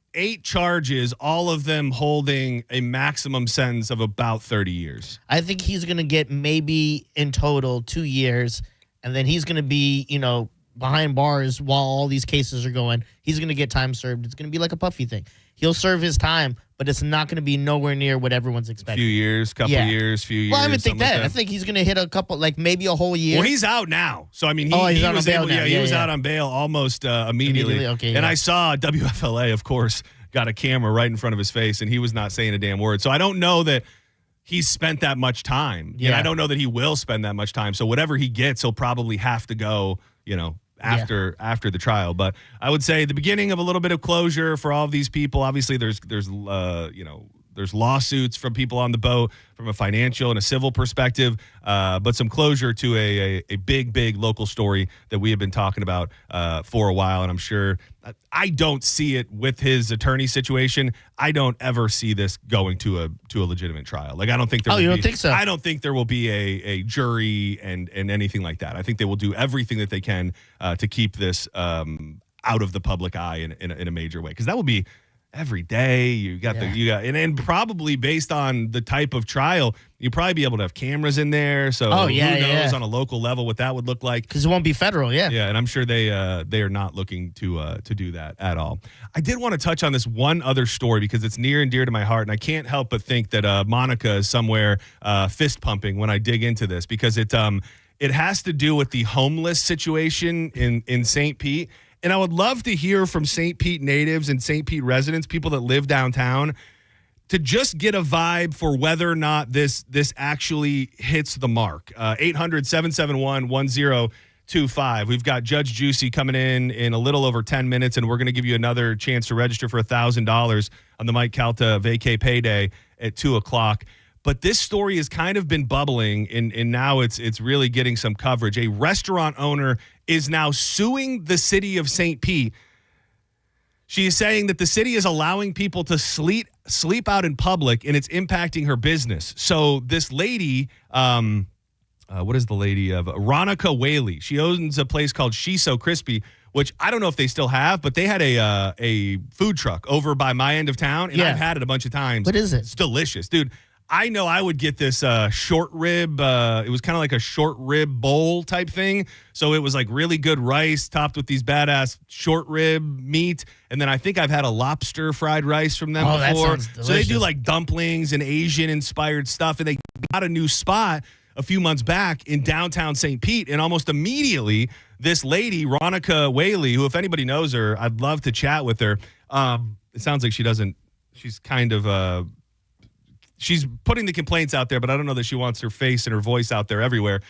charges, all of them holding a maximum sentence of about 30 years. I think he's going to get maybe in total 2 years, and then he's going to be, behind bars while all these cases are going. He's going to get time served. It's going to be like a Puffy thing. He'll serve his time, but it's not going to be nowhere near what everyone's expecting. Few years. Well, I would think that. I think he's going to hit a couple, like maybe a whole year. Well, he's out now. So, I mean, he was out on bail almost immediately. Okay, and I saw WFLA, of course, got a camera right in front of his face, and he was not saying a damn word. So I don't know that he's spent that much time. Yeah. And I don't know that he will spend that much time. So whatever he gets, he'll probably have to go, after the trial. But I would say the beginning of a little bit of closure for all of these people. Obviously, there's lawsuits from people on the boat from a financial and a civil perspective, but some closure to a big local story that we have been talking about for a while. And I'm sure I don't see it with his attorney situation. I don't ever see this going to a legitimate trial. Like, I don't think there. You don't think so? I don't think there will be a jury and anything like that. I think they will do everything that they can to keep this out of the public eye in a major way, because that will be every day. And probably based on the type of trial, you'd probably be able to have cameras in there. So who knows on a local level what that would look like, because it won't be federal. Yeah, and I'm sure they are not looking to do that at all. I did want to touch on this one other story because it's near and dear to my heart, and I can't help but think that Monica is somewhere fist pumping when I dig into this, because it has to do with the homeless situation in St. Pete. And I would love to hear from St. Pete natives and St. Pete residents, people that live downtown, to just get a vibe for whether or not this actually hits the mark. 800-771-1025. We've got Judge Juicy coming in a little over 10 minutes, and we're going to give you another chance to register for $1,000 on the Mike Calta Vacay Payday at 2 o'clock. But this story has kind of been bubbling, and now it's really getting some coverage. A restaurant owner is now suing the city of St. Pete. She is saying that the city is allowing people to sleep out in public, and it's impacting her business. So this lady, what is the lady of Ronica Whaley? She owns a place called She's So Crispy, which I don't know if they still have, but they had a food truck over by my end of town, and I've had it a bunch of times. What is it? It's delicious, dude. I know I would get this short rib. It was kind of like a short rib bowl type thing. So it was like really good rice topped with these badass short rib meat. And then I think I've had a lobster fried rice from them before. That sounds delicious. So they do like dumplings and Asian inspired stuff. And they got a new spot a few months back in downtown St. Pete. And almost immediately, this lady, Ronica Whaley, who if anybody knows her, I'd love to chat with her. It sounds like she's kind of... She's putting the complaints out there, but I don't know that she wants her face and her voice out there everywhere.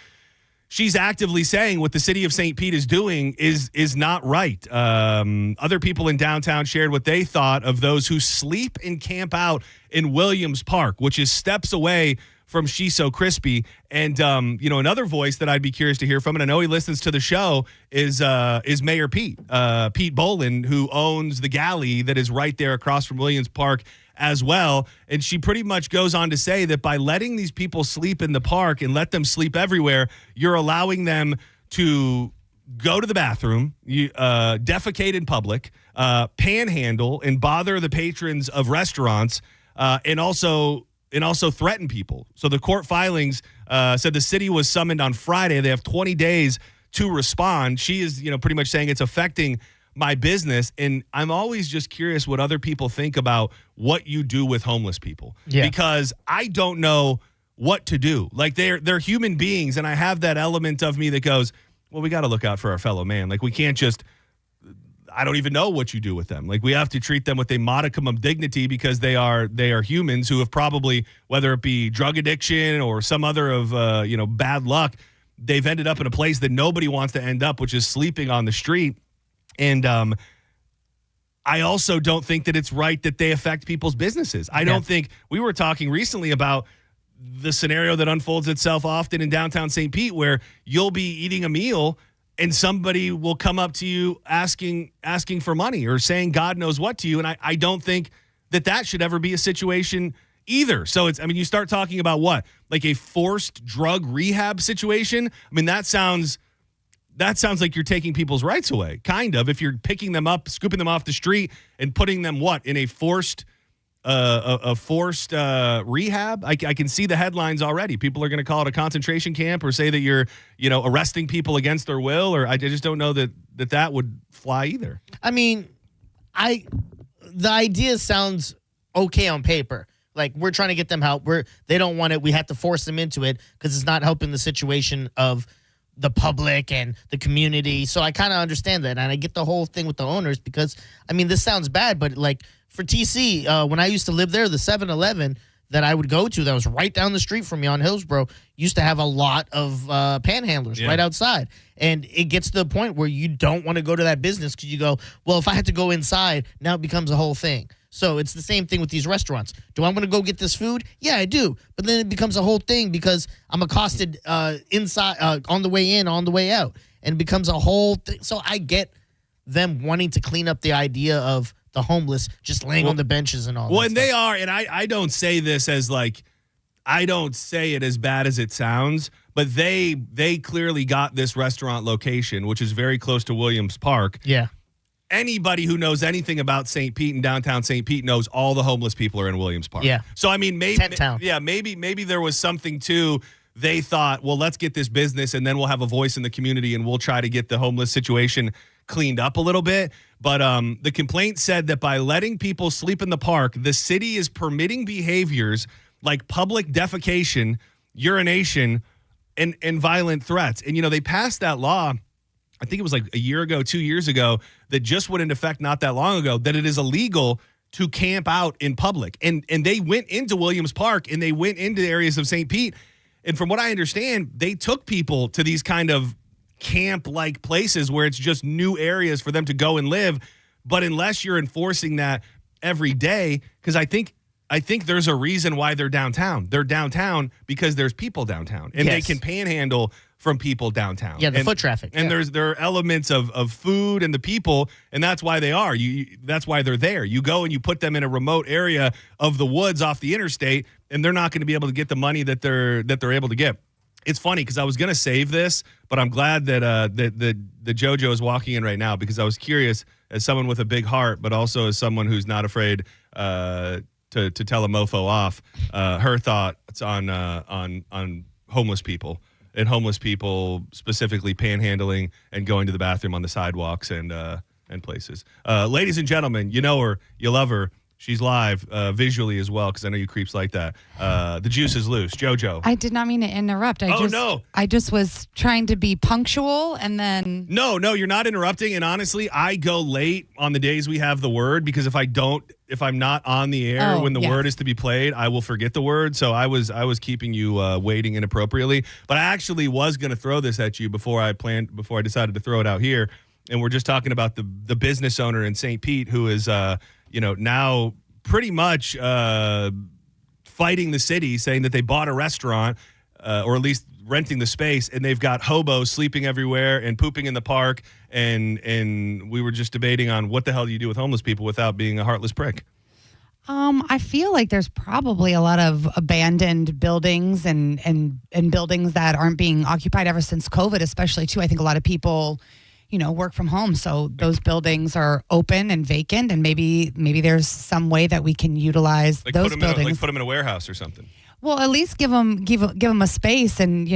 She's actively saying what the city of St. Pete is doing is not right. Other people in downtown shared what they thought of those who sleep and camp out in Williams Park, which is steps away from She's So Crispy. And, another voice that I'd be curious to hear from, and I know he listens to the show, is Mayor Pete Bolin, who owns the galley that is right there across from Williams Park as well. And she pretty much goes on to say that by letting these people sleep in the park and let them sleep everywhere, you're allowing them to go to the bathroom, defecate in public, panhandle and bother the patrons of restaurants, and also threaten people. So the court filings said the city was summoned on Friday. They have 20 days to respond. She is, pretty much saying it's affecting my business. And I'm always just curious what other people think about what you do with homeless people. Yeah. Because I don't know what to do. Like they're human beings. And I have that element of me that goes, well, we got to look out for our fellow man. Like we can't just, I don't even know what you do with them. Like we have to treat them with a modicum of dignity because they are humans who have probably, whether it be drug addiction or some other of, bad luck, they've ended up in a place that nobody wants to end up, which is sleeping on the street. And I also don't think that it's right that they affect people's businesses. I don't think, we were talking recently about the scenario that unfolds itself often in downtown St. Pete where you'll be eating a meal and somebody will come up to you asking for money or saying God knows what to you. And I don't think that should ever be a situation either. So you start talking about what? Like a forced drug rehab situation? I mean, that sounds like you're taking people's rights away, kind of, if you're picking them up, scooping them off the street and putting them in a forced rehab. I can see the headlines already. People are going to call it a concentration camp or say that you're, arresting people against their will, or I just don't know that would fly either. I mean, the idea sounds okay on paper. Like we're trying to get them help. They don't want it. We have to force them into it because it's not helping the situation of the public and the community. So I kind of understand that. And I get the whole thing with the owners because, this sounds bad, but like for TC, when I used to live there, the 7-Eleven that I would go to that was right down the street from me on Hillsborough used to have a lot of panhandlers right outside. And it gets to the point where you don't want to go to that business because you go, well, if I had to go inside, now it becomes a whole thing. So it's the same thing with these restaurants. Do I want to go get this food? Yeah, I do. But then it becomes a whole thing because I'm accosted inside, on the way in, on the way out. And it becomes a whole thing. So I get them wanting to clean up the idea of the homeless just laying on the benches and all that. Well, and they are, and I don't say this as like, I don't say it as bad as it sounds, but they clearly got this restaurant location, which is very close to Williams Park. Yeah. Anybody who knows anything about St. Pete and downtown St. Pete knows all the homeless people are in Williams Park. Yeah. So maybe Tent town. Yeah, maybe there was something to, they thought, well, let's get this business and then we'll have a voice in the community and we'll try to get the homeless situation cleaned up a little bit. But the complaint said that by letting people sleep in the park, the city is permitting behaviors like public defecation, urination, and violent threats. And they passed that law, I think it was like a year ago, 2 years ago, that just went into effect not that long ago, that it is illegal to camp out in public. And they went into Williams Park and they went into areas of St. Pete. And from what I understand, they took people to these kind of camp-like places where it's just new areas for them to go and live. But unless you're enforcing that every day, because I think I think there's a reason why they're downtown. They're downtown because there's people downtown, and they can panhandle from people downtown. Yeah, the foot traffic. And there are elements of food and the people, and that's why they are. That's why they're there. You go and you put them in a remote area of the woods off the interstate, and they're not going to be able to get the money that they're able to get. It's funny because I was going to save this, but I'm glad that the JoJo is walking in right now, because I was curious, as someone with a big heart, but also as someone who's not afraid to tell a mofo off, her thoughts on homeless people. And homeless people specifically panhandling and going to the bathroom on the sidewalks and places. Ladies and gentlemen, you know her, you love her. She's live visually as well, because I know you creeps like that. The juice is loose. JoJo. I did not mean to interrupt. No. I just was trying to be punctual, and then... No, you're not interrupting. And honestly, I go late on the days we have the word, because if I'm not on the air when the word is to be played, I will forget the word. So I was keeping you waiting inappropriately. But I actually was going to throw this at you before I decided to throw it out here. And we're just talking about the business owner in St. Pete who is now pretty much fighting the city, saying that they bought a restaurant, or at least renting the space, and they've got hobos sleeping everywhere and pooping in the park. And we were just debating on what the hell do you do with homeless people without being a heartless prick. I feel like there's probably a lot of abandoned buildings and buildings that aren't being occupied ever since COVID, especially too. I think a lot of people, work from home. So those buildings are open and vacant, and maybe there's some way that we can utilize those buildings. Put them in a warehouse or something. Well, at least give them a space, and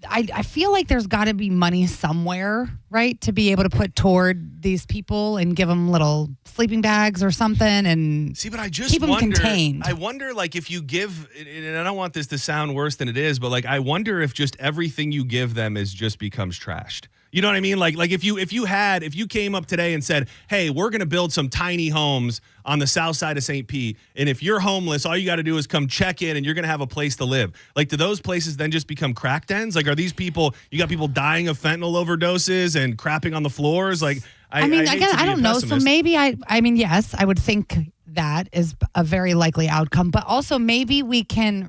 I feel like there's got to be money somewhere, right, to be able to put toward these people and give them little sleeping bags or something, and see. But I just keep them contained. I wonder, like, if you give, and I don't want this to sound worse than it is, but like, I wonder if just everything you give them just becomes trashed. You know what I mean? Like if you came up today and said, "Hey, we're going to build some tiny homes on the south side of St. Pete, and if you're homeless, all you got to do is come check in, and you're going to have a place to live." Like, do those places then just become crack dens? Like, are these people? You got people dying of fentanyl overdoses and crapping on the floors. Like, I guess I don't know. So maybe yes, I would think that is a very likely outcome. But also maybe we can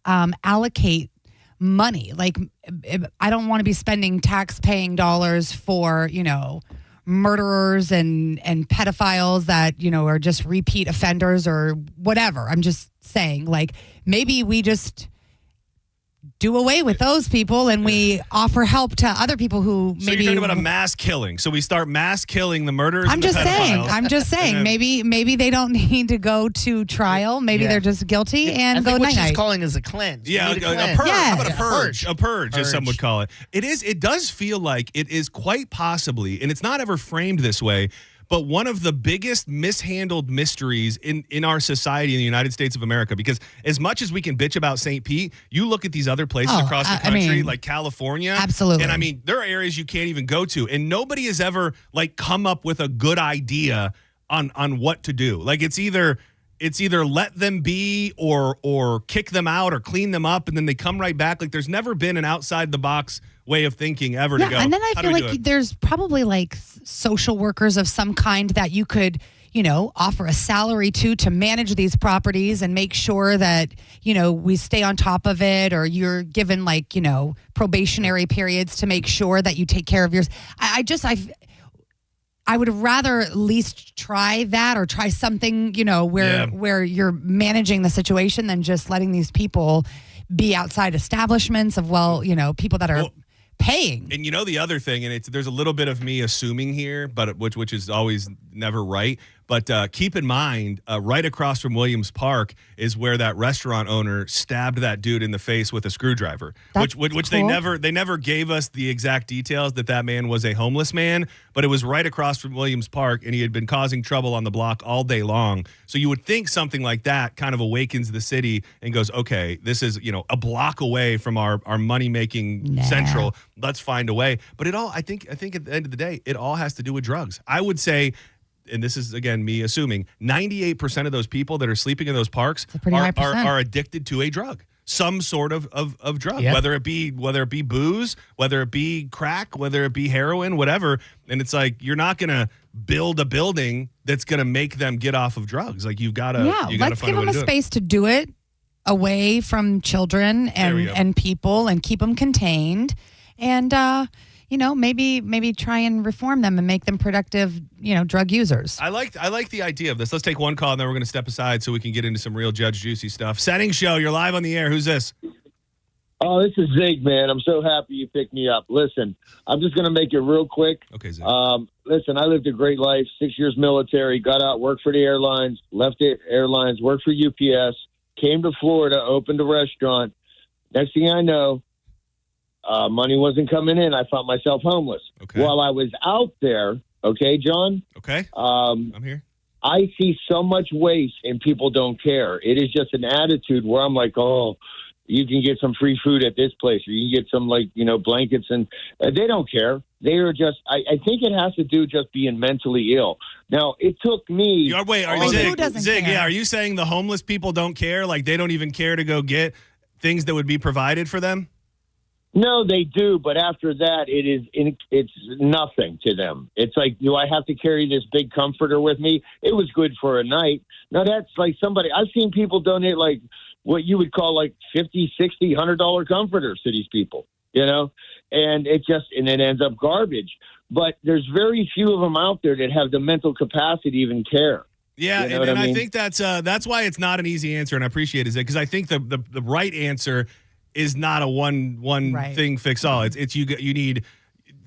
allocate money. Like, I don't want to be spending tax-paying dollars for, murderers and pedophiles that, are just repeat offenders or whatever. I'm just saying, like, maybe we just do away with those people and we offer help to other people who maybe... So you're talking about a mass killing. So we start mass killing the murderers I'm just saying. Maybe they don't need to go to trial. Maybe they're just guilty and go night-night. What she's calling is a cleanse. Yeah, a purge. How about a purge? A purge, as some would call it. It does feel like it is quite possibly, and it's not ever framed this way, but one of the biggest mishandled mysteries in our society in the United States of America. Because as much as we can bitch about St. Pete, you look at these other places across the country, like California. Absolutely. And there are areas you can't even go to. And nobody has ever come up with a good idea on what to do. Like, it's either let them be or kick them out or clean them up, and then they come right back. Like, there's never been an outside the box way of thinking ever to go. And then I feel like there's probably social workers of some kind that you could, offer a salary to manage these properties and make sure that, we stay on top of it, or you're given probationary periods to make sure that you take care of yours. I would rather at least try that, or try something, where you're managing the situation than just letting these people be outside establishments of, people that are paying. And the other thing, and there's a little bit of me assuming here, but which is always never right. But keep in mind, right across from Williams Park is where that restaurant owner stabbed that dude in the face with a screwdriver. Which cool. They never gave us the exact details that man was a homeless man, but it was right across from Williams Park, and he had been causing trouble on the block all day long. So you would think something like that kind of awakens the city and goes, okay, this is a block away from our money making central. Let's find a way. But I think at the end of the day, it all has to do with drugs. I would say, and this is, again, me assuming, 98% of those people that are sleeping in those parks are addicted to a drug, some sort of drug, whether it be booze, whether it be crack, whether it be heroin, whatever. And it's like, you're not going to build a building that's going to make them get off of drugs. Like, you've got to. Let's give them a space to do it away from children and people, and keep them contained, and maybe try and reform them and make them productive, drug users. I like the idea of this. Let's take one call, and then we're going to step aside so we can get into some real Judge Juicy stuff. Senning Show, you're live on the air. Who's this? Oh, this is Zig, man. I'm so happy you picked me up. Listen, I'm just going to make it real quick. Okay, Zig. Listen, I lived a great life, 6 years military, got out, worked for the airlines, left the airlines, worked for UPS, came to Florida, opened a restaurant. Next thing I know, money wasn't coming in. I found myself homeless. Okay. While I was out there, okay, John? Okay, I'm here. I see so much waste and people don't care. It is just an attitude where I'm like, oh, you can get some free food at this place, or you can get some, blankets, and they don't care. They are just, I think it has to do just being mentally ill. Now, it took me. Zig, are you saying the homeless people don't care? Like, they don't even care to go get things that would be provided for them? No, they do, but after that, it's nothing to them. It's like, do I have to carry this big comforter with me? It was good for a night. Now, that's like I've seen people donate like what you would call like $50, $60, $100 comforters to these people, and it ends up garbage. But there's very few of them out there that have the mental capacity to even care. Yeah, and I think that's why it's not an easy answer, and I appreciate it, because I think the right answer is not a one thing fix all. It's you need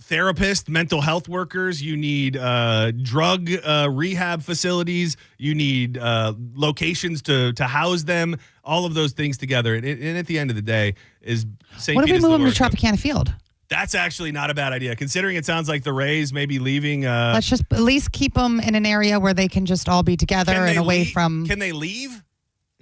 therapists, mental health workers, you need drug rehab facilities, you need locations to house them, all of those things together. And at the end of the day, is St. What if we Pete move them to Tropicana Field? That's actually not a bad idea, considering it sounds like the Rays may be leaving. Let's just at least keep them in an area where they can just all be together and away from. Can they leave?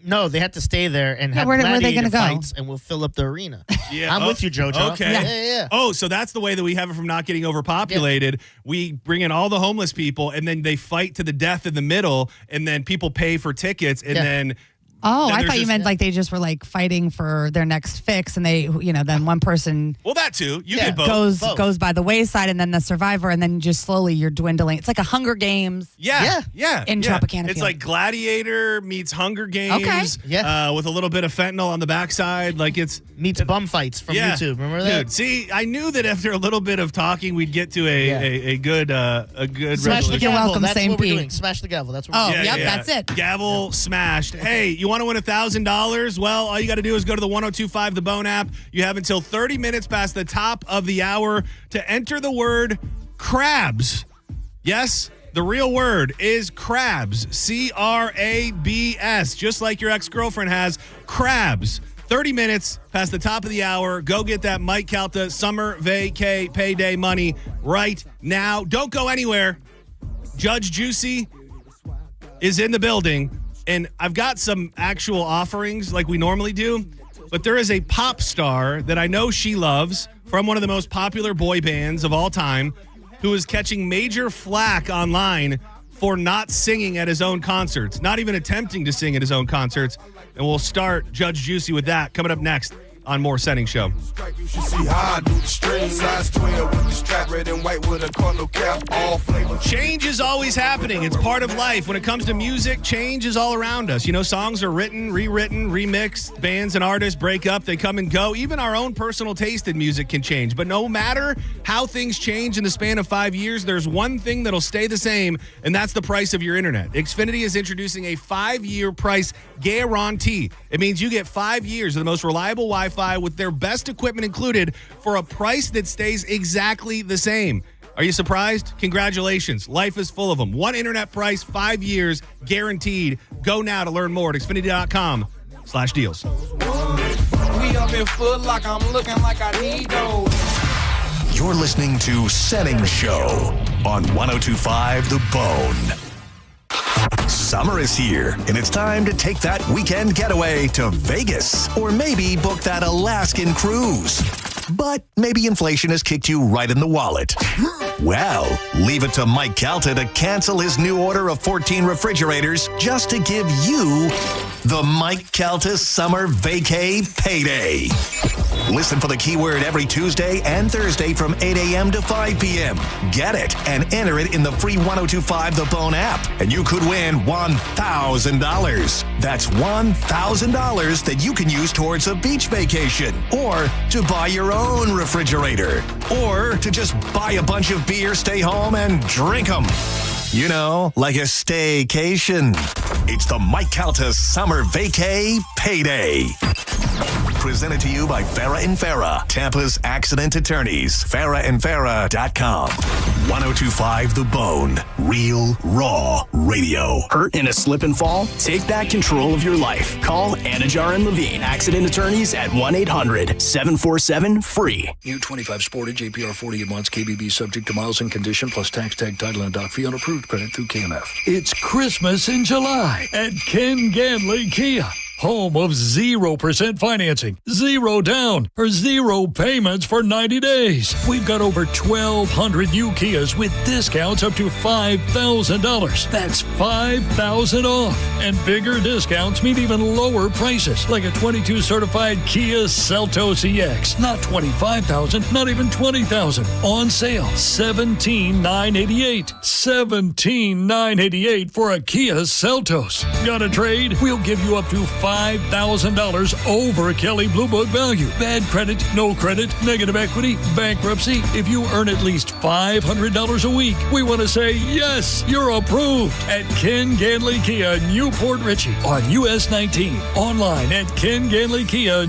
No, they have to stay there and have where are they gladiator gonna go? fights, and we'll fill up the arena. Yeah, I'm with you, JoJo. Okay. Yeah. Oh, so that's the way that we have it from not getting overpopulated. Yeah. We bring in all the homeless people, and then they fight to the death in the middle, and then people pay for tickets, and then. Oh, I thought you meant like they just were like fighting for their next fix, and they, then one person. Well, that too. You get both. Goes by the wayside, and then the survivor, and then just slowly you're dwindling. It's like a Hunger Games. Yeah. In Tropicana. It's like Gladiator meets Hunger Games. Okay. Yeah. With a little bit of fentanyl on the backside, like it's meets bum fights from YouTube. Remember that? Dude, see, I knew that after a little bit of talking, we'd get to a good Smash the gavel. You're welcome, That's St. what we're Pete. doing. Smash the gavel. That's what we're doing. That's it. Gavel smashed. Hey, you want to win $1,000? Well, all you got to do is go to the 1025 The Bone app. You have until 30 minutes past the top of the hour to enter the word crabs. Yes, the real word is crabs. CRABS. Just like your ex-girlfriend has crabs. 30 minutes past the top of the hour. Go get that Mike Calta summer vacay payday money right now. Don't go anywhere. Judge Juicy is in the building. And I've got some actual offerings like we normally do, but there is a pop star that I know she loves from one of the most popular boy bands of all time who is catching major flack online for not singing at his own concerts, not even attempting to sing at his own concerts. And we'll start Judge Juicy with that coming up next on more Senning Show. Change is always happening. It's part of life. When it comes to music, change is all around us. Songs are written, rewritten, remixed. Bands and artists break up. They come and go. Even our own personal taste in music can change. But no matter how things change in the span of 5 years, there's one thing that'll stay the same, and that's the price of your internet. Xfinity is introducing a 5-year price guarantee. It means you get 5 years of the most reliable Wi-Fi with their best equipment included for a price that stays exactly the same. Are you surprised? Congratulations. Life is full of them. One internet price, 5 years, guaranteed. Go now to learn more at Xfinity.com/deals. We up in Foot Locker, I'm looking like I need those. You're listening to Senning Show on 1025 The Bone. Summer is here, and it's time to take that weekend getaway to Vegas, or maybe book that Alaskan cruise. But maybe inflation has kicked you right in the wallet. Well, leave it to Mike Calta to cancel his new order of 14 refrigerators just to give you the Mike Calta Summer Vacay Payday. Listen for the keyword every Tuesday and Thursday from 8 a.m. to 5 p.m. Get it and enter it in the free 1025 The Bone app, and you could win $1,000. That's $1,000 that you can use towards a beach vacation, or to buy your own refrigerator, or to just buy a bunch of beer, stay home, and drink them. You know, like a staycation. It's the Mike Calta Summer Vacay Payday. Presented to you by Farah and Farah, Tampa's accident attorneys. FarahandFarah.com. 1025 The Bone. Real, raw radio. Hurt in a slip and fall? Take back control of your life. Call Anajar and Levine, accident attorneys at 1-800-747-FREE. U25 Sportage, APR 48 months, KBB subject to miles and condition, plus tax tag, title, and dock fee on approved credit through KMF. It's Christmas in July at Ken Ganley Kia. Home of 0% financing, 0 down, or 0 payments for 90 days. We've got over 1,200 new Kias with discounts up to $5,000. That's $5,000 off. And bigger discounts mean even lower prices, like a 22 certified Kia Seltos EX. Not $25,000, not even $20,000. On sale, $17,988. $17,988 for a Kia Seltos. Got a trade? We'll give you up to $5,000 over Kelley Blue Book value. Bad credit, no credit, negative equity, bankruptcy. If you earn at least $500 a week, we want to say, yes, you're approved at Ken Ganley Kia, Newport Richey on US 19. Online at KenGanleyKia,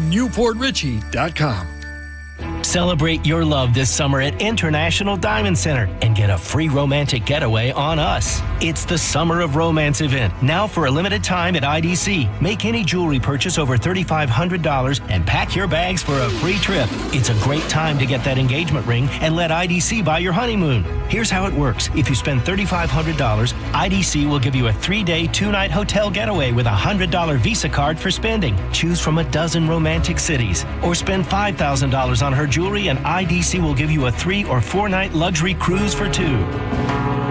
Celebrate your love this summer at International Diamond Center and get a free romantic getaway on us. It's the Summer of Romance event, now for a limited time at IDC. Make any jewelry purchase over $3,500 and pack your bags for a free trip. It's a great time to get that engagement ring and let IDC buy your honeymoon. Here's how it works. If you spend $3,500, IDC will give you a 3-day, 2-night hotel getaway with a $100 Visa card for spending. Choose from a dozen romantic cities. Or spend $5,000 on her jewelry and IDC will give you a 3 or 4-night luxury cruise for 2.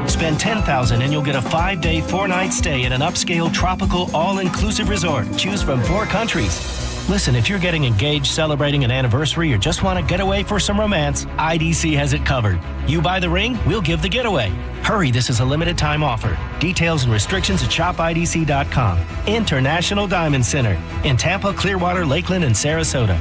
Spend $10,000 and you'll get a 5-day, 4-night stay at an upscale tropical all-inclusive resort. Choose from 4 countries. Listen, if you're getting engaged, celebrating an anniversary, or just want to get away for some romance, IDC has it covered. You buy the ring, we'll give the getaway. Hurry, this is a limited time offer. Details and restrictions at shopidc.com. International Diamond Center in Tampa, Clearwater, Lakeland, and Sarasota.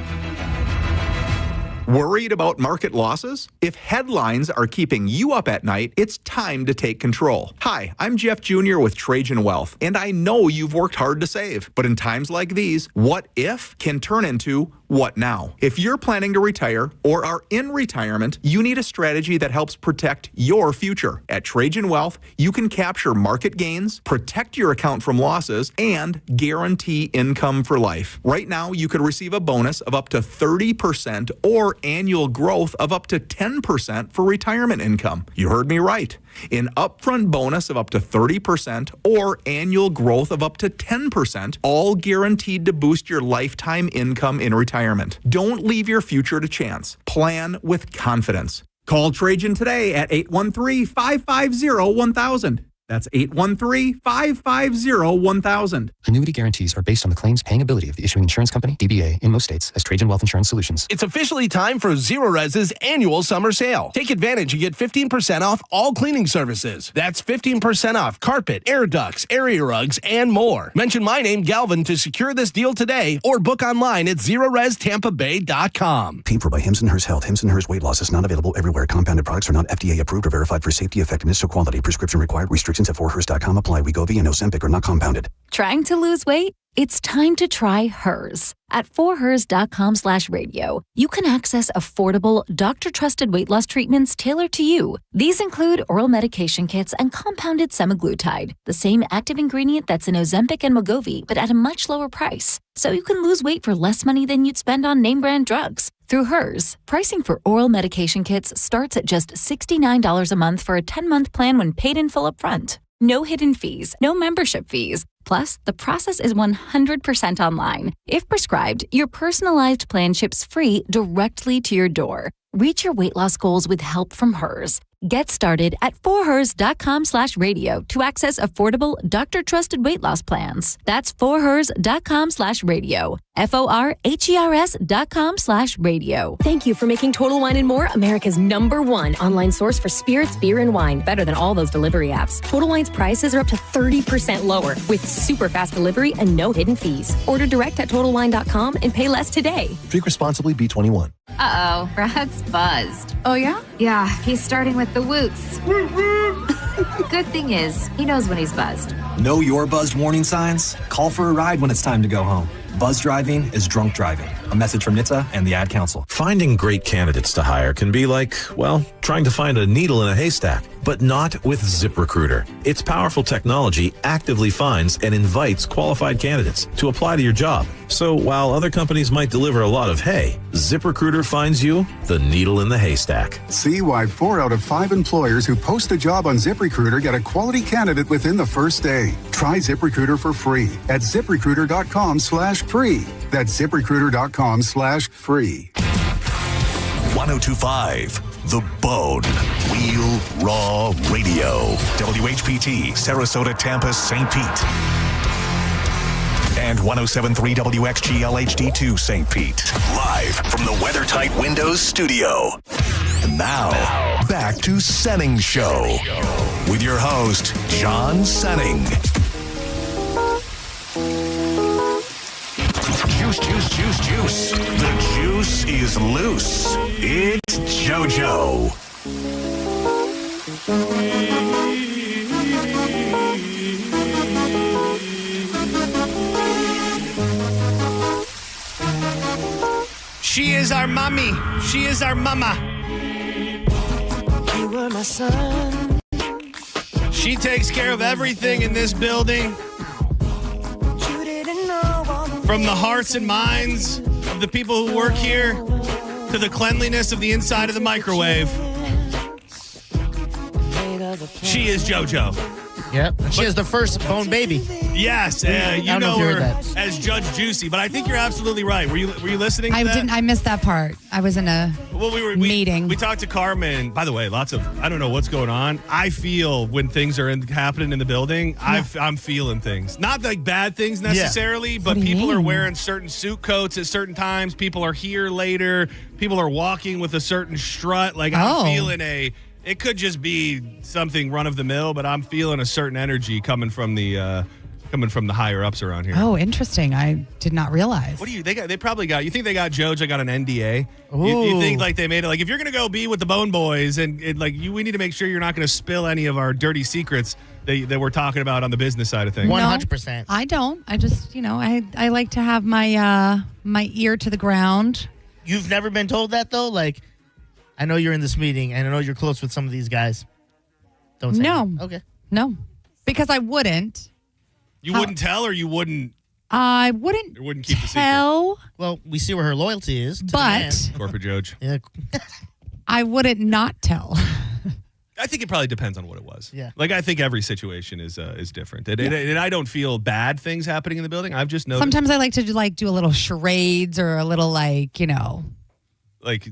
Worried about market losses? If headlines are keeping you up at night, it's time to take control. Hi, I'm Jeff Jr. with Trajan Wealth, and I know you've worked hard to save. But in times like these, what if can turn into what now? If you're planning to retire or are in retirement, you need a strategy that helps protect your future. At Trajan Wealth, you can capture market gains, protect your account from losses, and guarantee income for life. Right now, you could receive a bonus of up to 30% or annual growth of up to 10% for retirement income. You heard me right. An upfront bonus of up to 30% or annual growth of up to 10%, all guaranteed to boost your lifetime income in retirement. Don't leave your future to chance. Plan with confidence. Call Trajan today at 813-550-1000. That's 813-550-1000. Annuity guarantees are based on the claims paying ability of the issuing insurance company, DBA, in most states as Trajan Wealth Insurance Solutions. It's officially time for Zero Res's annual summer sale. Take advantage and get 15% off all cleaning services. That's 15% off carpet, air ducts, area rugs, and more. Mention my name, Galvin, to secure this deal today or book online at ZeroResTampaBay.com. Paid for by Hims & Hers Health. Hims & Hers Weight Loss is not available everywhere. Compounded products are not FDA approved or verified for safety, effectiveness, or quality. Prescription required. Restrictions at 4hers.com apply. Wegovy and Ozempic are not compounded. Trying to lose weight? It's time to try Hers. At 4hers.com/radio, you can access affordable, doctor-trusted weight loss treatments tailored to you. These include oral medication kits and compounded semaglutide, the same active ingredient that's in Ozempic and Wegovy, but at a much lower price. So you can lose weight for less money than you'd spend on name-brand drugs. Through Hers, pricing for oral medication kits starts at just $69 a month for a 10-month plan when paid in full upfront. No hidden fees, no membership fees. Plus, the process is 100% online. If prescribed, your personalized plan ships free directly to your door. Reach your weight loss goals with help from Hers. Get started at forhers.com/radio to access affordable, doctor-trusted weight loss plans. That's forhers.com/radio. forhers.com/radio. Thank you for making Total Wine & More America's #1 online source for spirits, beer, and wine. Better than all those delivery apps. Total Wine's prices are up to 30% lower with super fast delivery and no hidden fees. Order direct at TotalWine.com and pay less today. Drink responsibly, B21. Uh-oh, Brad's buzzed. Oh, yeah? Yeah, he's starting with the woots. Good thing is, he knows when he's buzzed. Know your buzzed warning signs? Call for a ride when it's time to go home. Buzz driving is drunk driving. A message from NHTSA and the Ad Council. Finding great candidates to hire can be like, well, trying to find a needle in a haystack, but not with ZipRecruiter. Its powerful technology actively finds and invites qualified candidates to apply to your job. So while other companies might deliver a lot of hay, ZipRecruiter finds you the needle in the haystack. See why 4 out of 5 employers who post a job on ZipRecruiter get a quality candidate within the first day. Try ZipRecruiter for free at ZipRecruiter.com/free. That's ZipRecruiter.com/free. 1025 The Bone. Real Raw Radio. WHPT, Sarasota, Tampa, St. Pete. And 1073 WXGL HD2 St. Pete. Live from the WeatherTight Windows studio. And now, back to Senning Show. With your host, John Senning. Juice. The juice is loose. It's JoJo. She is our mommy. She is our mama. You were my son. She takes care of everything in this building. From the hearts and minds of the people who work here to the cleanliness of the inside of the microwave. She is JoJo. Yep. She is the first bone baby. Yes, you know her as Judge Juicy, but I think you're absolutely right. Were you listening to that? I missed that part. I was in a meeting. We talked to Carmen. By the way, I don't know what's going on. I feel when things are happening in the building, I'm feeling things. Not like bad things necessarily, but people are wearing certain suit coats at certain times. People are here later. People are walking with a certain strut. Like I'm feeling it could just be something run of the mill, but I'm feeling a certain energy coming from the higher ups around here. Oh, interesting. I did not realize. What do you? They probably got. You think they got JoJo got an NDA? You think like they made it like if you're gonna go be with the Bone Boys and we need to make sure you're not gonna spill any of our dirty secrets that we're talking about on the business side of things. 100%. I don't. I just I like to have my my ear to the ground. You've never been told that though, like. I know you're in this meeting, and I know you're close with some of these guys. Don't say no. Okay. No, because I wouldn't. You wouldn't tell, or you wouldn't? I wouldn't. Or wouldn't keep tell. the secret. Well, we see where her loyalty is. But corporate Judge. Yeah. I wouldn't not tell. I think it probably depends on what it was. Yeah. Like I think every situation is different, and I don't feel bad things happening in the building. I've just noticed. Sometimes I like to do a little charades or a little like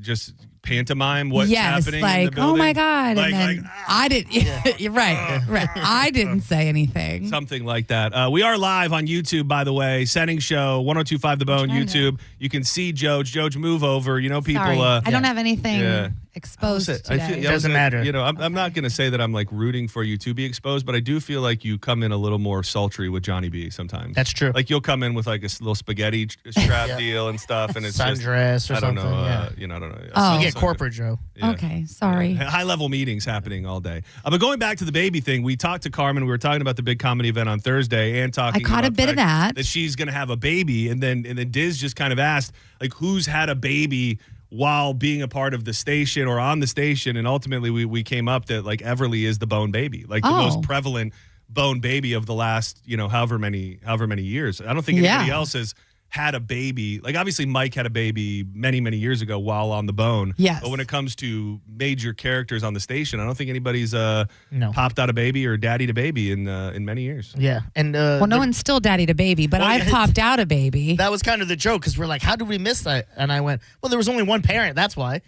just pantomime what's happening in the building. Oh my God. Like, and then I didn't, you're right. I didn't say anything. Something like that. We are live on YouTube, by the way. Senning Show, 1025 The Bone, YouTube. You can see Joj move over. You know, people. Sorry. I don't have anything exposed today. It doesn't matter. You know, I'm not going to say that I'm like rooting for you to be exposed, but I do feel like you come in a little more sultry with Johnny B sometimes. That's true. Like you'll come in with like a little spaghetti strap deal and stuff, and it's sundress or something. I don't know. Oh. You get corporate, Joe. Yeah. Okay, sorry. High level meetings happening all day. But going back to the baby thing, we talked to Carmen. We were talking about the big comedy event on Thursday, and talking. I caught a bit of that. That she's going to have a baby, and then Diz just kind of asked like, who's had a baby while being a part of the station or on the station, and ultimately we came up that like Everly is the bone baby, like the most prevalent bone baby of the last however many years. I don't think anybody else has had a baby, like obviously Mike had a baby many, many years ago while on the Bone. Yes. But when it comes to major characters on the station, I don't think anybody's popped out a baby or daddy to baby in many years. Yeah. And well, no one's still daddy to baby, but I've popped out a baby. That was kind of the joke because we're like, how did we miss that? And I went, well, there was only one parent. That's why.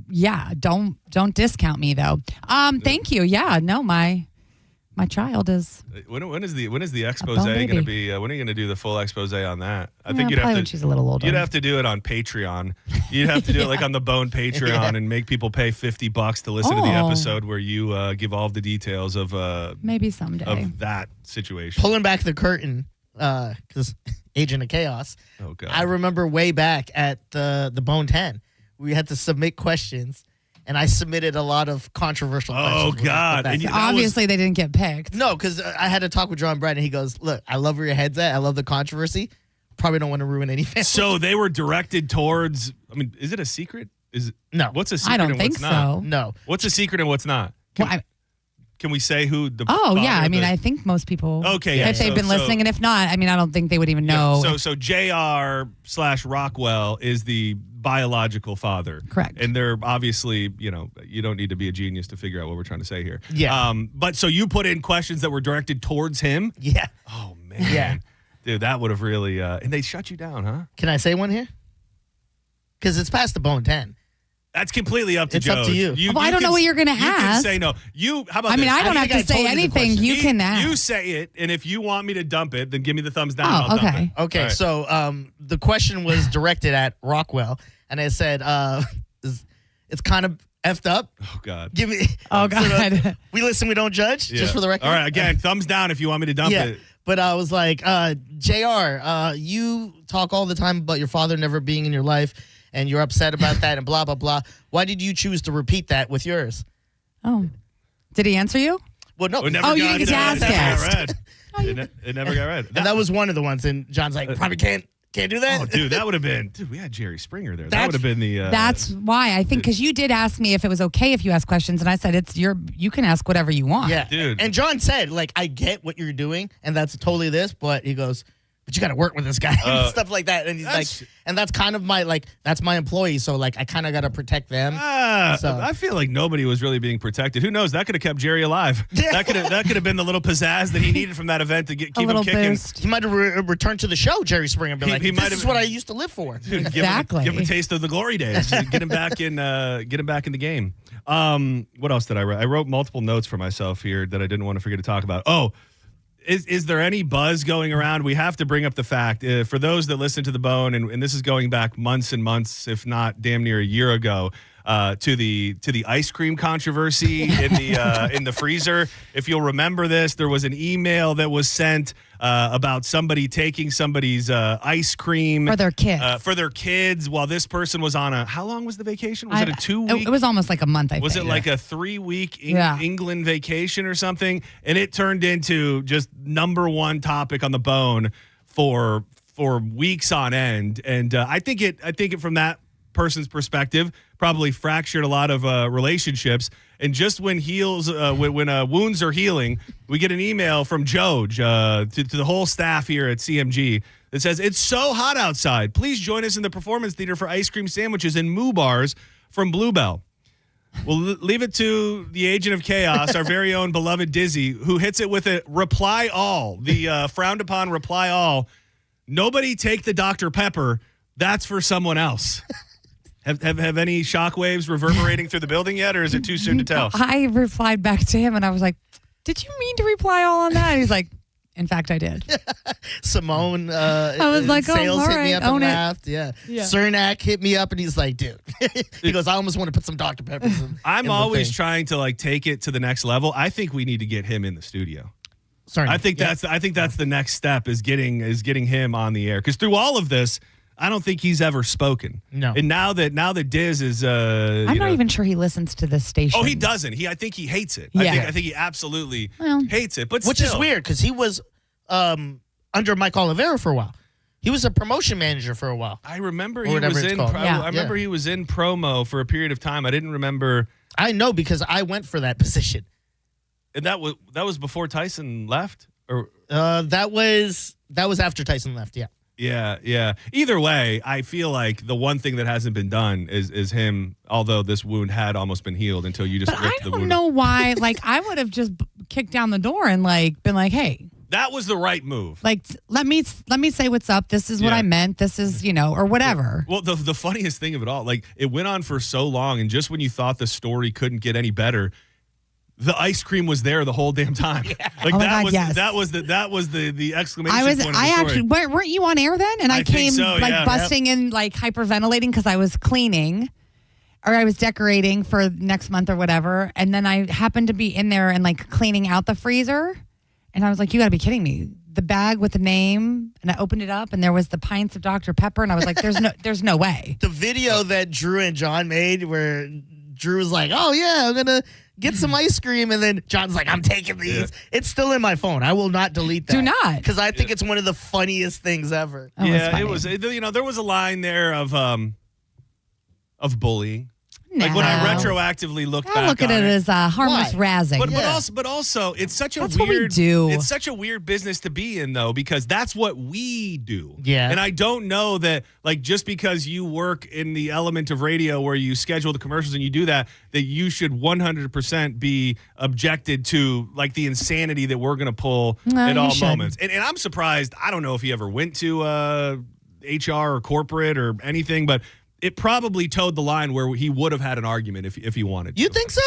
Yeah. Don't discount me though. Thank you. Yeah. No, my child is. When is the expose going to be? When are you going to do the full expose on that? I think you'd have to. When she's a little older. You'd have to do it on Patreon. You'd have to do it like on the Bone Patreon and make people pay $50 to listen to the episode where you give all of the details of maybe someday of that situation. Pulling back the curtain because Agent of Chaos. Oh God! I remember way back at the Bone 10, we had to submit questions. And I submitted a lot of controversial questions. Oh, God. And obviously, they didn't get picked. No, because I had to talk with John Brett, and he goes, look, I love where your head's at. I love the controversy. Probably don't want to ruin any family. So they were directed towards, I mean, is it a secret? No. What's a secret I don't and think what's not? so. No. What's a secret and what's not? Can we say who the I mean, I think most people. Okay, if they've been listening, and if not, I mean, I don't think they would even know. So JR/Rockwell is the biological father. Correct. And they're obviously, you don't need to be a genius to figure out what we're trying to say here. Yeah. But so you put in questions that were directed towards him? Yeah. Oh, man. Yeah. Dude, that would have really, and they shut you down, huh? Can I say one here? Because it's past the Bone 10. That's completely up to It's Joe. up to you. I don't know what you're going to You can ask. say no. How about I mean, this? I don't have to say anything. You can ask. You say it, and if you want me to dump it, then give me the thumbs down. Oh, and I'll dump okay. it. Okay, All right. so the question was directed at Rockwell, and I said, it's kind of effed up. Oh, God. Give me. Oh, God. We listen, we don't judge, just for the record. All right, again, thumbs down if you want me to dump Yeah. it. But I was like, JR, you talk all the time about your father never being in your life, and you're upset about that, and blah, blah, blah. Why did you choose to repeat that with yours? Oh. Did he answer you? Well, no. you didn't get to ask it. It never got read. And that was one of the ones, and John's like, probably can't do that. Oh, dude, that would have been. Dude, we had Jerry Springer there. That would have been the. That's why I think because you did ask me if it was okay if you ask questions, and I said you can ask whatever you want. Yeah, dude. And John said, like, I get what you're doing, and that's totally this, but he goes, but you got to work with this guy and stuff like that. And he's like, and that's kind of that's my employee, so like I kind of got to protect them. So I feel like nobody was really being protected. Who knows? That could have kept Jerry alive. That could have been the little pizzazz that he needed from that event to keep him kicking. He might have returned to the show, Jerry Springer, and be like, this is what I used to live for. Dude, give him a taste of the glory days. Get him back in the game. What else did I write? I wrote multiple notes for myself here that I didn't want to forget to talk about. Oh, is there any buzz going around? We have to bring up the fact for those that listen to the Bone, and this is going back months and months, if not damn near a year ago, to the ice cream controversy in the freezer. If you'll remember this, there was an email that was sent about somebody taking somebody's ice cream For their kids. While this person was on how long was the vacation? Was it a 2 week? It was almost like a month, I think. Was it like a 3-week England vacation or something? And it turned into just number one topic on the Bone for weeks on end. And I think it from that person's perspective probably fractured a lot of relationships. And just when wounds are healing, we get an email from Joj to the whole staff here at CMG that says, "It's so hot outside. Please join us in the Performance Theater for ice cream sandwiches and moo bars from Bluebell." We'll leave it to the agent of chaos, our very own beloved Dizzy, who hits it with a reply all, the frowned upon reply all. Nobody take the Dr. Pepper. That's for someone else. Have any shockwaves reverberating through the building yet, or is it too soon to tell? I replied back to him, and I was like, "Did you mean to reply all on that?" And he's like, "In fact, I did." Simone, I was like, sales all hit me right, up and own it. laughed. Yeah. Cernak hit me up, and he's like, "Dude," he goes, "I almost want to put some Dr. Peppers in." I'm always trying to take it to the next level. I think we need to get him in the studio. Sorry, I think that's the next step is getting him on the air, because through all of this, I don't think he's ever spoken. No. And now that Diz is I'm not even sure he listens to this station. Oh, he doesn't. I think he hates it. Yeah. I think he absolutely hates it. But which is weird because he was under Mike Oliveira for a while. He was a promotion manager for a while. I rember he was in. I remember he was in promo for a period of time. I didn't remember. I know because I went for that position. And that was before Tyson left, or that was after Tyson left. Yeah. Yeah. Either way, I feel like the one thing that hasn't been done is him, although this wound had almost been healed until you just ripped the wound. I don't know why. Like, I would have just kicked down the door and like been like, hey. That was the right move. Like, let me say what's up. This is what I meant. This is, or whatever. Well, the funniest thing of it all, like, it went on for so long, and just when you thought the story couldn't get any better, the ice cream was there the whole damn time. Yeah. Like that was the exclamation point of the story. Actually weren't you on air then? And I came busting in like hyperventilating because I was cleaning. Or I was decorating for next month or whatever, and then I happened to be in there and like cleaning out the freezer. And I was like, you got to be kidding me. The bag with the name, and I opened it up, and there was the pints of Dr. Pepper, and I was like, there's no way. The video that Drew and John made where Drew was like, oh, yeah, I'm going to get some ice cream, and then John's like, I'm taking these. Yeah. It's still in my phone. I will not delete that. Do not. Because I think it's one of the funniest things ever. Oh, it was. There was a line there of bullying. No. Like when I retroactively look back, I look at it as harmless razzing. But also, it's such a that's weird. What we do. It's such a weird business to be in, though, because that's what we do. Yeah. And I don't know that, like, just because you work in the element of radio where you schedule the commercials and you do that you should 100% be objected to, like, the insanity that we're going to pull at all moments. And I'm surprised. I don't know if he ever went to HR or corporate or anything, but it probably towed the line where he would have had an argument if he wanted to. You think so?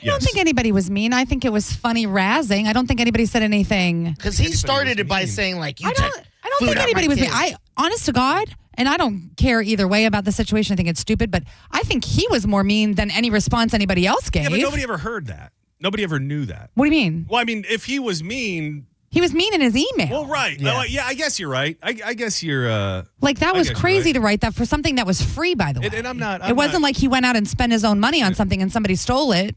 I don't think anybody was mean. I think it was funny razzing. I don't think anybody said anything. Because he started it by saying, like, I don't think anybody was mean. Honest to God, and I don't care either way about the situation. I think it's stupid, but I think he was more mean than any response anybody else gave. Yeah, but nobody ever heard that. Nobody ever knew that. What do you mean? Well, I mean, if he was mean... He was mean in his email. Well, right. Yeah, I guess you're right. I guess you're... like, that was crazy to write that for something that was free, by the way. And I'm not... It wasn't like he went out and spent his own money on something and somebody stole it.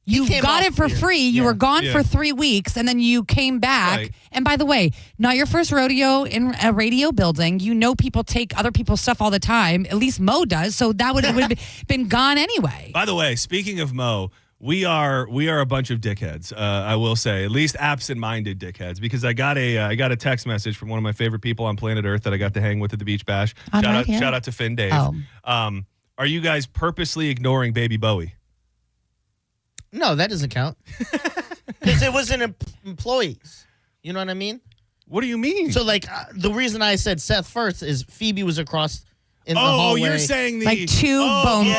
You got it for free. You were gone for 3 weeks, and then you came back. Right. And by the way, not your first rodeo in a radio building. You know people take other people's stuff all the time. At least Mo does. So that would have been gone anyway. By the way, speaking of Mo... We are a bunch of dickheads. I will say, at least absent-minded dickheads, because I got a text message from one of my favorite people on planet Earth that I got to hang with at the beach bash. Shout out to Finn Dave. Oh. Are you guys purposely ignoring Baby Bowie? No, that doesn't count. Because it wasn't employees. You know what I mean? What do you mean? So, like, the reason I said Seth first is Phoebe was across in the hallway. You're saying like two bone people.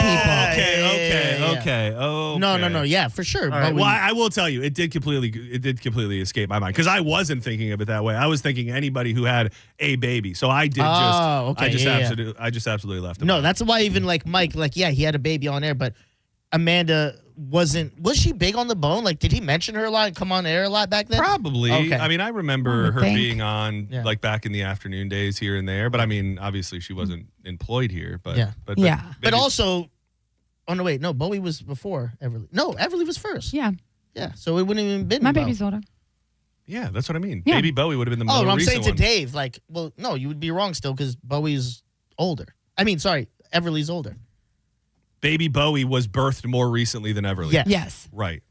Okay. No. Yeah, for sure. Right. Well, I will tell you, it did completely escape my mind because I wasn't thinking of it that way. I was thinking anybody who had a baby. So I did I just absolutely left it. No, that's why even like Mike, like, yeah, he had a baby on air, but Amanda was she big on the bone? Like, did he mention her a lot and come on air a lot back then? Probably. Okay. I mean, I remember her being on like back in the afternoon days here and there, but I mean, obviously she wasn't employed here, but but also, oh no, wait, no, Bowie was before Everly. No, Everly was first. Yeah. So it wouldn't even been my baby's older. Yeah, that's what I mean. Yeah. Baby Bowie would have been the more recent one. I'm saying to one. Dave, like, well, no, you would be wrong still because Bowie's older. I mean, sorry, Everly's older. Baby Bowie was birthed more recently than Everly. Yes. Right.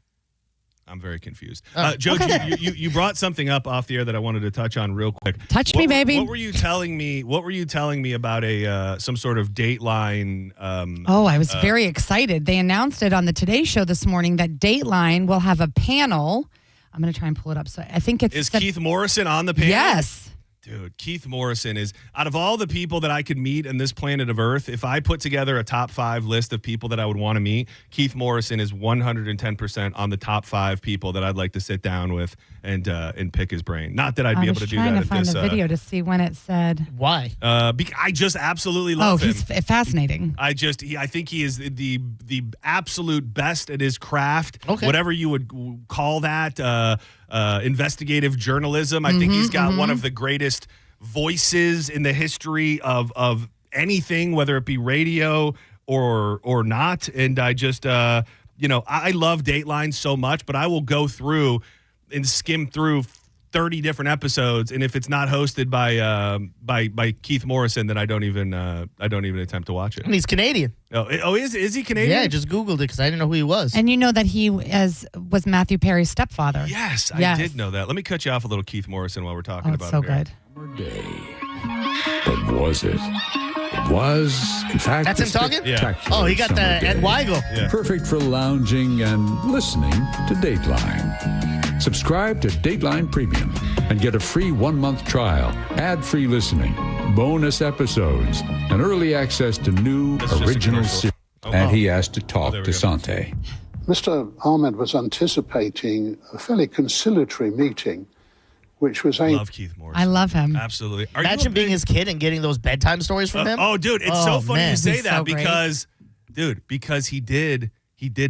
I'm very confused. Joji, you brought something up off the air that I wanted to touch on real quick. Touch me, baby. What were you telling me? What were you telling me about some sort of Dateline? I was very excited. They announced it on the Today Show this morning that Dateline will have a panel. I'm going to try and pull it up. So I think it's Keith Morrison on the panel? Yes. Dude, Keith Morrison is, out of all the people that I could meet on this planet of Earth, if I put together a top 5 list of people that I would want to meet, Keith Morrison is 110% on the top 5 people that I'd like to sit down with and pick his brain. Not that I'd be able to do that. I was trying to find the video to see when it said. Why? I just absolutely love him. He's fascinating. I think he is the absolute best at his craft. Okay. Whatever you would call that. Investigative journalism. I think he's got one of the greatest voices in the history of anything, whether it be radio or not. And I just, I love Dateline so much, but I will go through and skim through 30 different episodes, and if it's not hosted by Keith Morrison, then I don't even attempt to watch it. And he's Canadian. Is he Canadian? Yeah, I just Googled it because I didn't know who he was. And you know that he was Matthew Perry's stepfather. Yes, I did know that. Let me cut you off a little Keith Morrison while we're talking about so him here. good. But was it? It was, in fact, That's him talking? spectacular Oh, he got the summer Ed day. Weigel. Perfect for lounging and listening to Dateline. Subscribe to Dateline Premium and get a free 1-month trial, ad-free listening, bonus episodes, and early access to new original series. And he asked to talk to Sante. Mr. Ahmed was anticipating a fairly conciliatory meeting, which was aimed... Love Keith Morrison. I love him. Absolutely. Imagine being his kid and getting those bedtime stories from him. Oh, dude, it's so funny man. you say He's that so great. because he did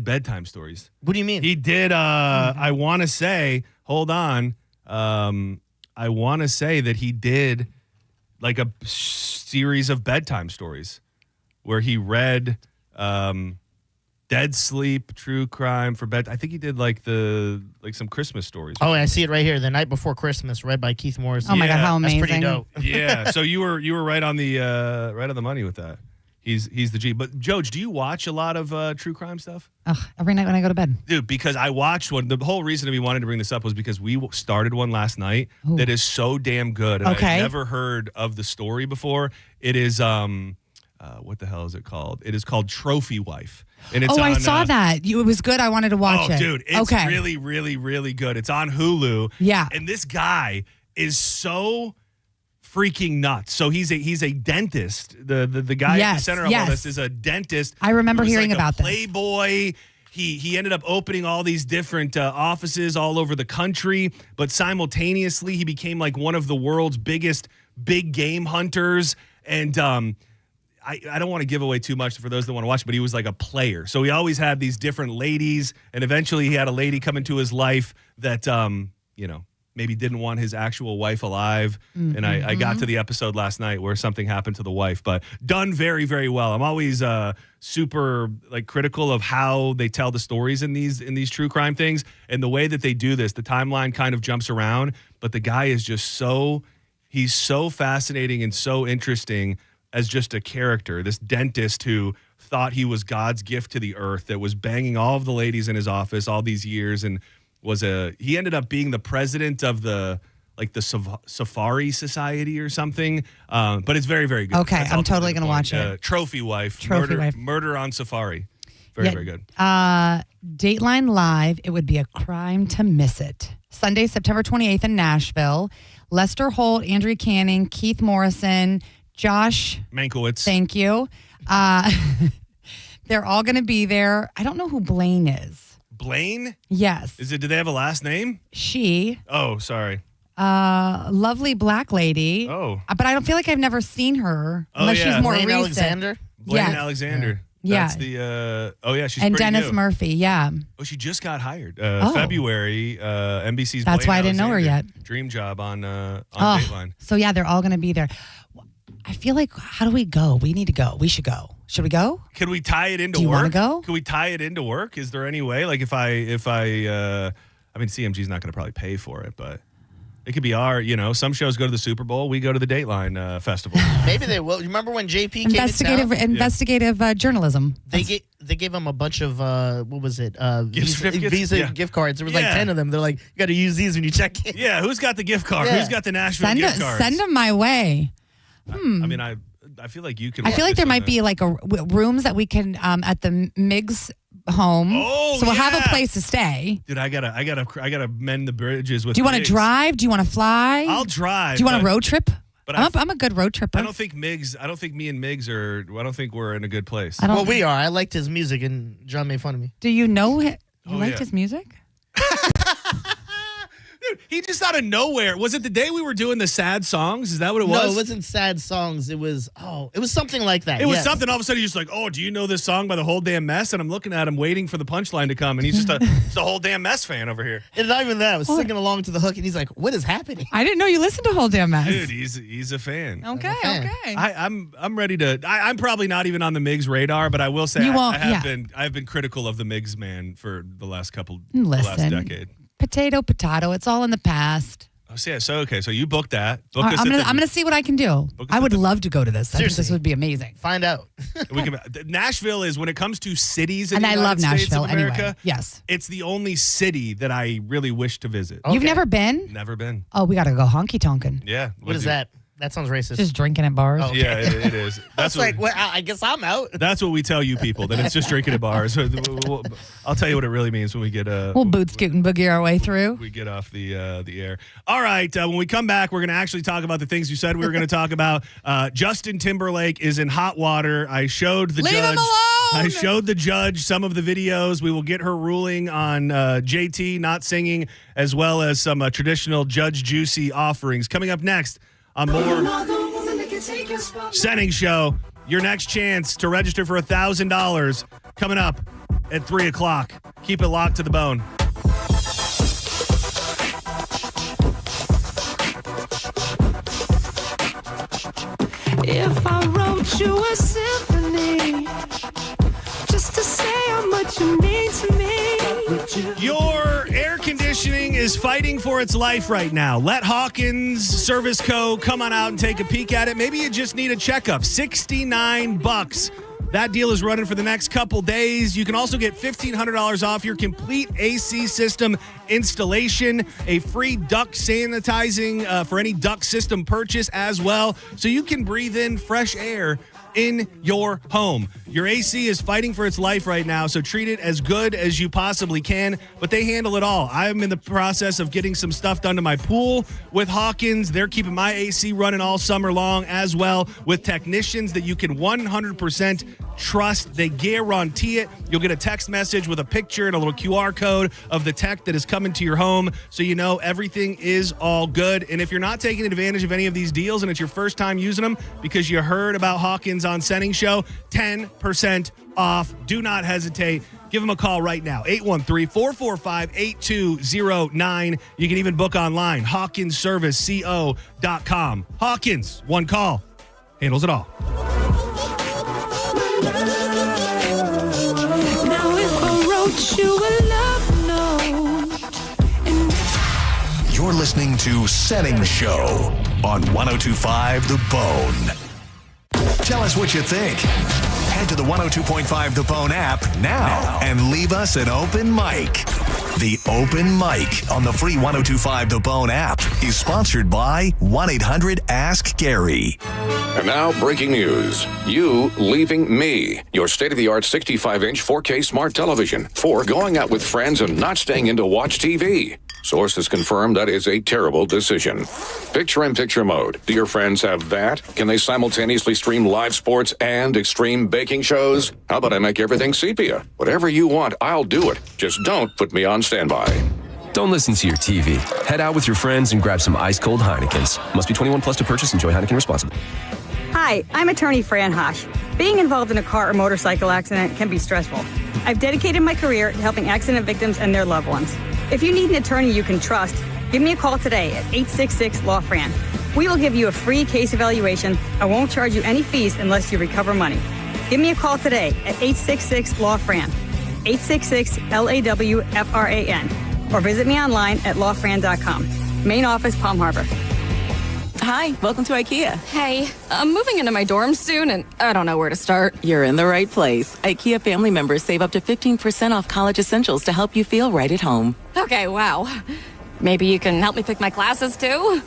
bedtime stories. What do you mean? He did I want to say, hold on. I want to say that he did like a series of bedtime stories where he read Dead Sleep, True Crime for bed. I think he did like some Christmas stories. Oh, I see it right here. The Night Before Christmas, read by Keith Morrison. Oh my God, how amazing! That's pretty dope. Yeah. So you were right on the money with that. He's the G. But Joj, do you watch a lot of true crime stuff? Every night when I go to bed. Dude, because I watched one. The whole reason we wanted to bring this up was because we started one last night that is so damn good. And Okay. I've never heard of the story before. It is what the hell is it called? It is called Trophy Wife. And it's I on, saw that. It was good. I wanted to watch it. Oh, dude, it's really, really, really good. It's on Hulu. Yeah. And this guy is so freaking nuts. So he's a dentist. The guy at the center of all this is a dentist. I remember who was hearing like about a playboy. He ended up opening all these different offices all over the country, but simultaneously he became like one of the world's biggest big game hunters. And I don't want to give away too much for those that want to watch, but he was like a player. So he always had these different ladies, and eventually he had a lady come into his life that maybe didn't want his actual wife alive. Mm-hmm. And I got to the episode last night where something happened to the wife, but done very, very well. I'm always super like critical of how they tell the stories in these true crime things, and the way that they do this. The timeline kind of jumps around, but the guy is just he's so fascinating and so interesting as just a character. This dentist who thought he was God's gift to the earth, that was banging all of the ladies in his office all these years, and he ended up being the president of the Safari Society or something. But it's very, very good. Okay, That's I'm ultimately totally the going to point. watch it. Trophy Wife. Murder on Safari. Very good. Dateline Live, it would be a crime to miss it. Sunday, September 28th in Nashville. Lester Holt, Andrea Canning, Keith Morrison, Josh Mankiewicz. Thank you. They're all going to be there. I don't know who Blaine is. Blaine? Yes. Do they have a last name? She. Oh, sorry. Lovely black lady. Oh. But I don't feel like I've never seen her. Oh, Unless yeah. she's more Blaine recent. Alexander? Blaine Yes. Alexander. Yeah. That's the she's And pretty Dennis new. Murphy, yeah. Oh, she just got hired. Oh. February, NBC's That's Blaine why I didn't know her Alexander. yet. Dream job on Dateline. So yeah, they're all going to be there. I feel like, how do we go? We need to go. We should go. Should we go? Can we tie it into Do you work? wanna go? Can we tie it into work? Is there any way? Like if I mean, CMG's not going to probably pay for it, but it could be some shows go to the Super Bowl. We go to the Dateline Festival. Maybe they will. You remember when JP came to town? Investigative journalism. They gave him a bunch of what was it? certificates? Visa Yeah. gift cards. There was like Yeah. 10 of them. They're like, you got to use these when you check in. Yeah, who's got the gift card? Yeah. Who's got the Nashville Send gift cards? them my way. I mean, I feel like you can. I feel like there might be like rooms that we can at the Miggs home. Oh, so we'll have yeah. a place to stay. Dude, I gotta mend the bridges with. Do you want to Miggs. drive? Do you want to fly? I'll drive. Do you want a but- road trip? But I'm a good road tripper. I don't think me and Miggs are. I don't think we're in a good place. Well, we are. I liked his music, and John made fun of me. Do you know you liked yeah. his music? Dude, he just out of nowhere. Was it the day we were doing the sad songs? Is that what it was? No, it wasn't sad songs. It was something like that. It was yes. something. All of a sudden, he's just like, "Oh, do you know this song by the Whole Damn Mess?" And I'm looking at him, waiting for the punchline to come, and he's just a Whole Damn Mess fan over here. And not even that. I was singing along to the hook, and he's like, "What is happening?" I didn't know you listened to Whole Damn Mess. Dude, he's a fan. Okay, okay. I'm ready to. I'm probably not even on the Miggs radar, but I will say You won't- I have yeah. I've been critical of the Miggs man for the last Listen, decade. Potato. It's all in the past. Oh, so you booked that. Book us I'm at gonna see what I can do. I would love to go to this. I think Seriously. this would be amazing. Find out. Nashville is, when it comes to cities in And the I United love States Nashville of America, anyway. Yes. it's the only city that I really wish to visit. You've never been? Never been. Oh, we got to go honky tonkin'. Yeah. What is that? That sounds racist. Just drinking at bars. Oh, okay. Yeah, it is. That's well, I guess I'm out. That's what we tell you people, that it's just drinking at bars. I'll tell you what it really means when we get We'll boot scoot and boogie our way through. we get off the air. All right, when we come back, we're going to actually talk about the things you said we were going to talk about. Justin Timberlake is in hot water. I showed the Leave judge. him alone! I showed the judge some of the videos. We will get her ruling on JT not singing, as well as some traditional Judge Juicy offerings. Coming up next on more Senning Show. Your next chance to register for $1,000 coming up at 3 o'clock. Keep it locked to the bone. If I wrote you a symphony just to say how much you mean to me. Your air conditioning is fighting for its life right now. Let Hawkins Service Co. come on out and take a peek at it. Maybe you just need a checkup. $69. That deal is running for the next couple days. You can also get $1,500 off your complete AC system installation, a free duct sanitizing for any duct system purchase as well, so you can breathe in fresh air in your home. Your AC is fighting for its life right now, so treat it as good as you possibly can, but they handle it all. I'm in the process of getting some stuff done to my pool with Hawkins. They're keeping my AC running all summer long as well, with technicians that you can 100% trust. They guarantee it. You'll get a text message with a picture and a little QR code of the tech that is coming to your home, so you know everything is all good. And if you're not taking advantage of any of these deals and it's your first time using them because you heard about Hawkins on Senning Show, 10% off. Do not hesitate. Give them a call right now, 813-445-8209. You can even book online, hawkinsserviceco.com. Hawkins, one call, handles it all. Now if I wrote you a love note. You're listening to Senning Show on 102.5 The Bone. Tell us what you think. Head to the 102.5 The Bone app now and leave us an open mic. The Open Mic on the free 102.5 The Bone app is sponsored by 1-800-ASK-GARY. And now, breaking news. You leaving me. Your state-of-the-art 65-inch 4K smart television for going out with friends and not staying in to watch TV. Sources confirm that is a terrible decision. Picture-in-picture mode. Do your friends have that? Can they simultaneously stream live sports and extreme baking shows? How about I make everything sepia? Whatever you want, I'll do it. Just don't put me on standby. Don't listen to your TV. Head out with your friends and grab some ice-cold Heinekens. Must be 21 plus to purchase. Enjoy Heineken responsibly. Hi, I'm attorney Fran Hosh. Being involved in a car or motorcycle accident can be stressful. I've dedicated my career to helping accident victims and their loved ones. If you need an attorney you can trust, give me a call today at 866-LAW-FRAN. We will give you a free case evaluation and won't charge you any fees unless you recover money. Give me a call today at 866-LAW-FRAN, 866-LAW-FRAN, or visit me online at lawfran.com. Main office, Palm Harbor. Hi, welcome to IKEA. Hey, I'm moving into my dorm soon, and I don't know where to start. You're in the right place. IKEA family members save up to 15% off college essentials to help you feel right at home. Okay, wow. Maybe you can help me pick my classes, too?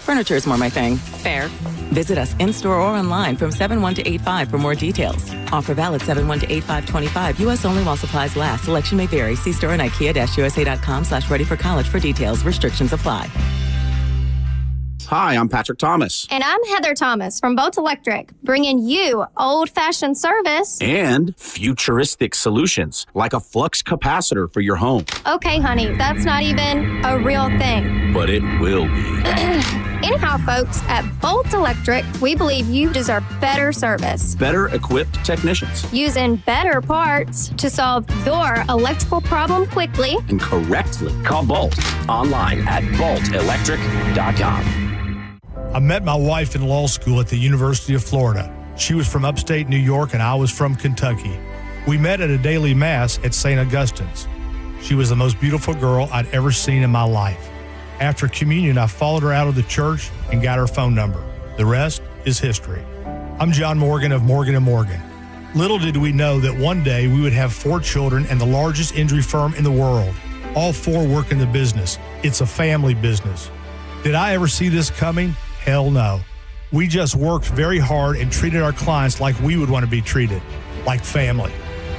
Furniture is more my thing. Fair. Visit us in-store or online from 7/1 to 8/5 for more details. Offer valid 7/1 to 8/5/25. U.S. only while supplies last. Selection may vary. See store and IKEA-USA.com/ready for college for details. Restrictions apply. Hi, I'm Patrick Thomas. And I'm Heather Thomas from Boat Electric, bringing you old-fashioned service. And futuristic solutions, like a flux capacitor for your home. Okay, honey, that's not even a real thing. But it will be. Anyhow, folks, at Bolt Electric, we believe you deserve better service. Better equipped technicians. Using better parts to solve your electrical problem quickly and correctly. Call Bolt online at boltelectric.com. I met my wife in law school at the University of Florida. She was from upstate New York and I was from Kentucky. We met at a daily mass at St. Augustine's. She was the most beautiful girl I'd ever seen in my life. After communion, I followed her out of the church and got her phone number. The rest is history. I'm John Morgan of Morgan & Morgan. Little did we know that one day we would have 4 children and the largest injury firm in the world. All 4 work in the business. It's a family business. Did I ever see this coming? Hell no. We just worked very hard and treated our clients like we would want to be treated, like family.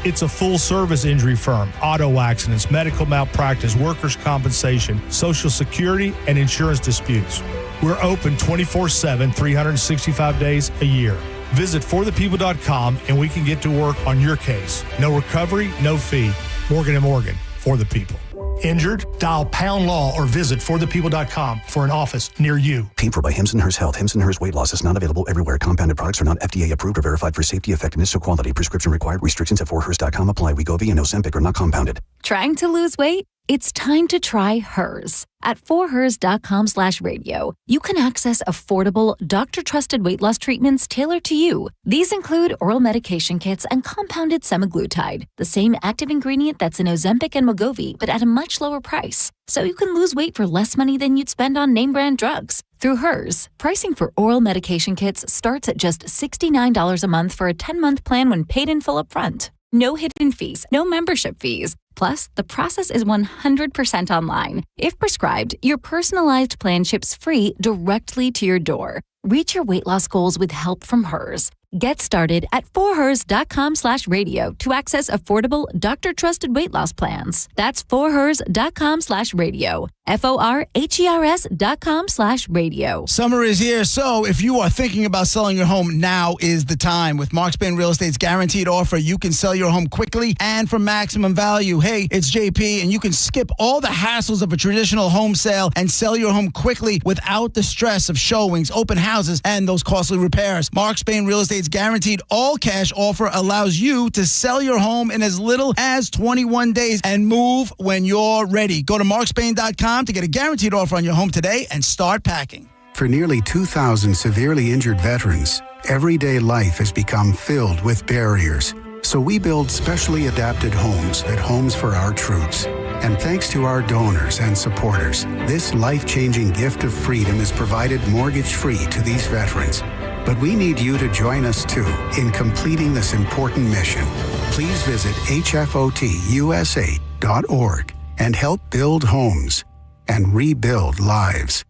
It's a full-service injury firm, auto accidents, medical malpractice, workers' compensation, Social Security, and insurance disputes. We're open 24/7, 365 days a year. Visit forthepeople.com and we can get to work on your case. No recovery, no fee. Morgan & Morgan, for the people. Injured? Dial pound law or visit forthepeople.com for an office near you. Paid for by Hims & Hers Health. Hims & Hers weight loss is not available everywhere. Compounded products are not FDA approved or verified for safety, effectiveness, or quality. Prescription required. Restrictions at forhers.com apply. Wegovy and Ozempic are not compounded. Trying to lose weight? It's time to try Hers. At forhers.com/radio, you can access affordable, doctor-trusted weight loss treatments tailored to you. These include oral medication kits and compounded semaglutide, the same active ingredient that's in Ozempic and Wegovy, but at a much lower price. So you can lose weight for less money than you'd spend on name-brand drugs. Through Hers, pricing for oral medication kits starts at just $69 a month for a 10-month plan when paid in full upfront. No hidden fees, no membership fees. Plus, the process is 100% online. If prescribed, your personalized plan ships free directly to your door. Reach your weight loss goals with help from Hers. Get started at forhers.com/radio to access affordable, doctor-trusted weight loss plans. That's forhers.com/radio. forhers.com/radio. Summer is here, so if you are thinking about selling your home, now is the time. With Mark Spain Real Estate's guaranteed offer, you can sell your home quickly and for maximum value. Hey, it's JP, and you can skip all the hassles of a traditional home sale and sell your home quickly without the stress of showings, open houses, and those costly repairs. Mark Spain Real Estate's guaranteed all-cash offer allows you to sell your home in as little as 21 days and move when you're ready. Go to markspain.com to get a guaranteed offer on your home today and start packing. For nearly 2,000 severely injured veterans, everyday life has become filled with barriers. So we build specially adapted homes at Homes for Our Troops. And thanks to our donors and supporters, this life-changing gift of freedom is provided mortgage-free to these veterans. But we need you to join us, too, in completing this important mission. Please visit hfotusa.org and help build homes and rebuild lives.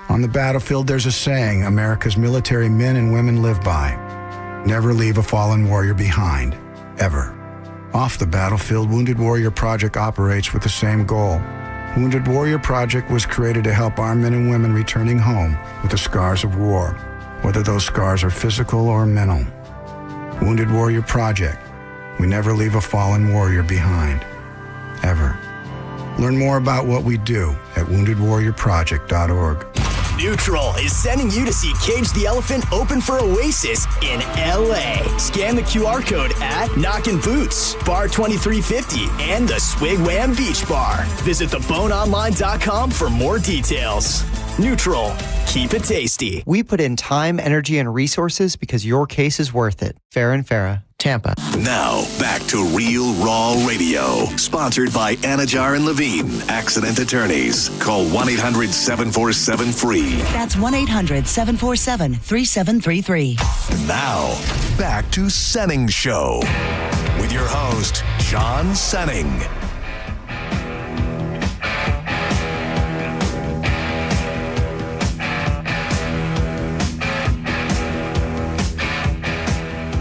On the battlefield, there's a saying America's military men and women live by. Never leave a fallen warrior behind, ever. Off the battlefield, Wounded Warrior Project operates with the same goal. Wounded Warrior Project was created to help our men and women returning home with the scars of war, whether those scars are physical or mental. Wounded Warrior Project. We never leave a fallen warrior behind, ever. Learn more about what we do at woundedwarriorproject.org. Neutral is sending you to see Cage the Elephant open for Oasis in LA. Scan the QR code at Knockin' Boots, Bar 2350, and the Swig Wham Beach Bar. Visit theboneonline.com for more details. Neutral. Keep it tasty. We put in time, energy, and resources because your case is worth it. Farrah and Farrah, Tampa. Now, back to Real Raw Radio. Sponsored by Anajar and Levine, Accident Attorneys. Call 1-800-747-FREE. That's 1-800-747-3733. Now, back to Senning Show. With your host, John Senning.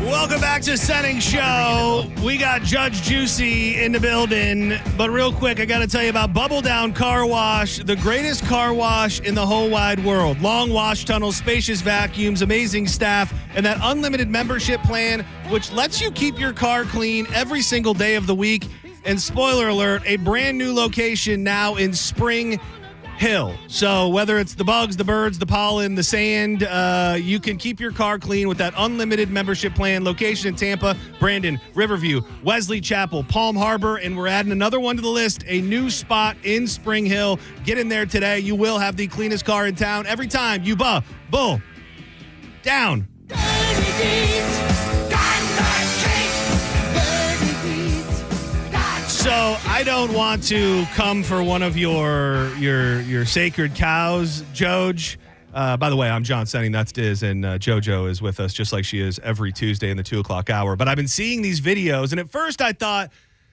Welcome back to Senning Show. We got Judge Juicy in the building. But real quick, I got to tell you about Bubble Down Car Wash, the greatest car wash in the whole wide world. Long wash tunnels, spacious vacuums, amazing staff, and that unlimited membership plan, which lets you keep your car clean every single day of the week. And spoiler alert, a brand new location now in Spring Hill. So whether it's the bugs, the birds, the pollen, the sand, you can keep your car clean with that unlimited membership plan. Location in Tampa, Brandon, Riverview, Wesley Chapel, Palm Harbor, and we're adding another one to the list, a new spot in Spring Hill. Get in there today. You will have the cleanest car in town every time you bull down. So I don't want to come for one of your sacred cows, Joj. By the way, I'm John Senning, that's Diz, and JoJo is with us just like she is every Tuesday in the 2 o'clock hour. But I've been seeing these videos, and at first I thought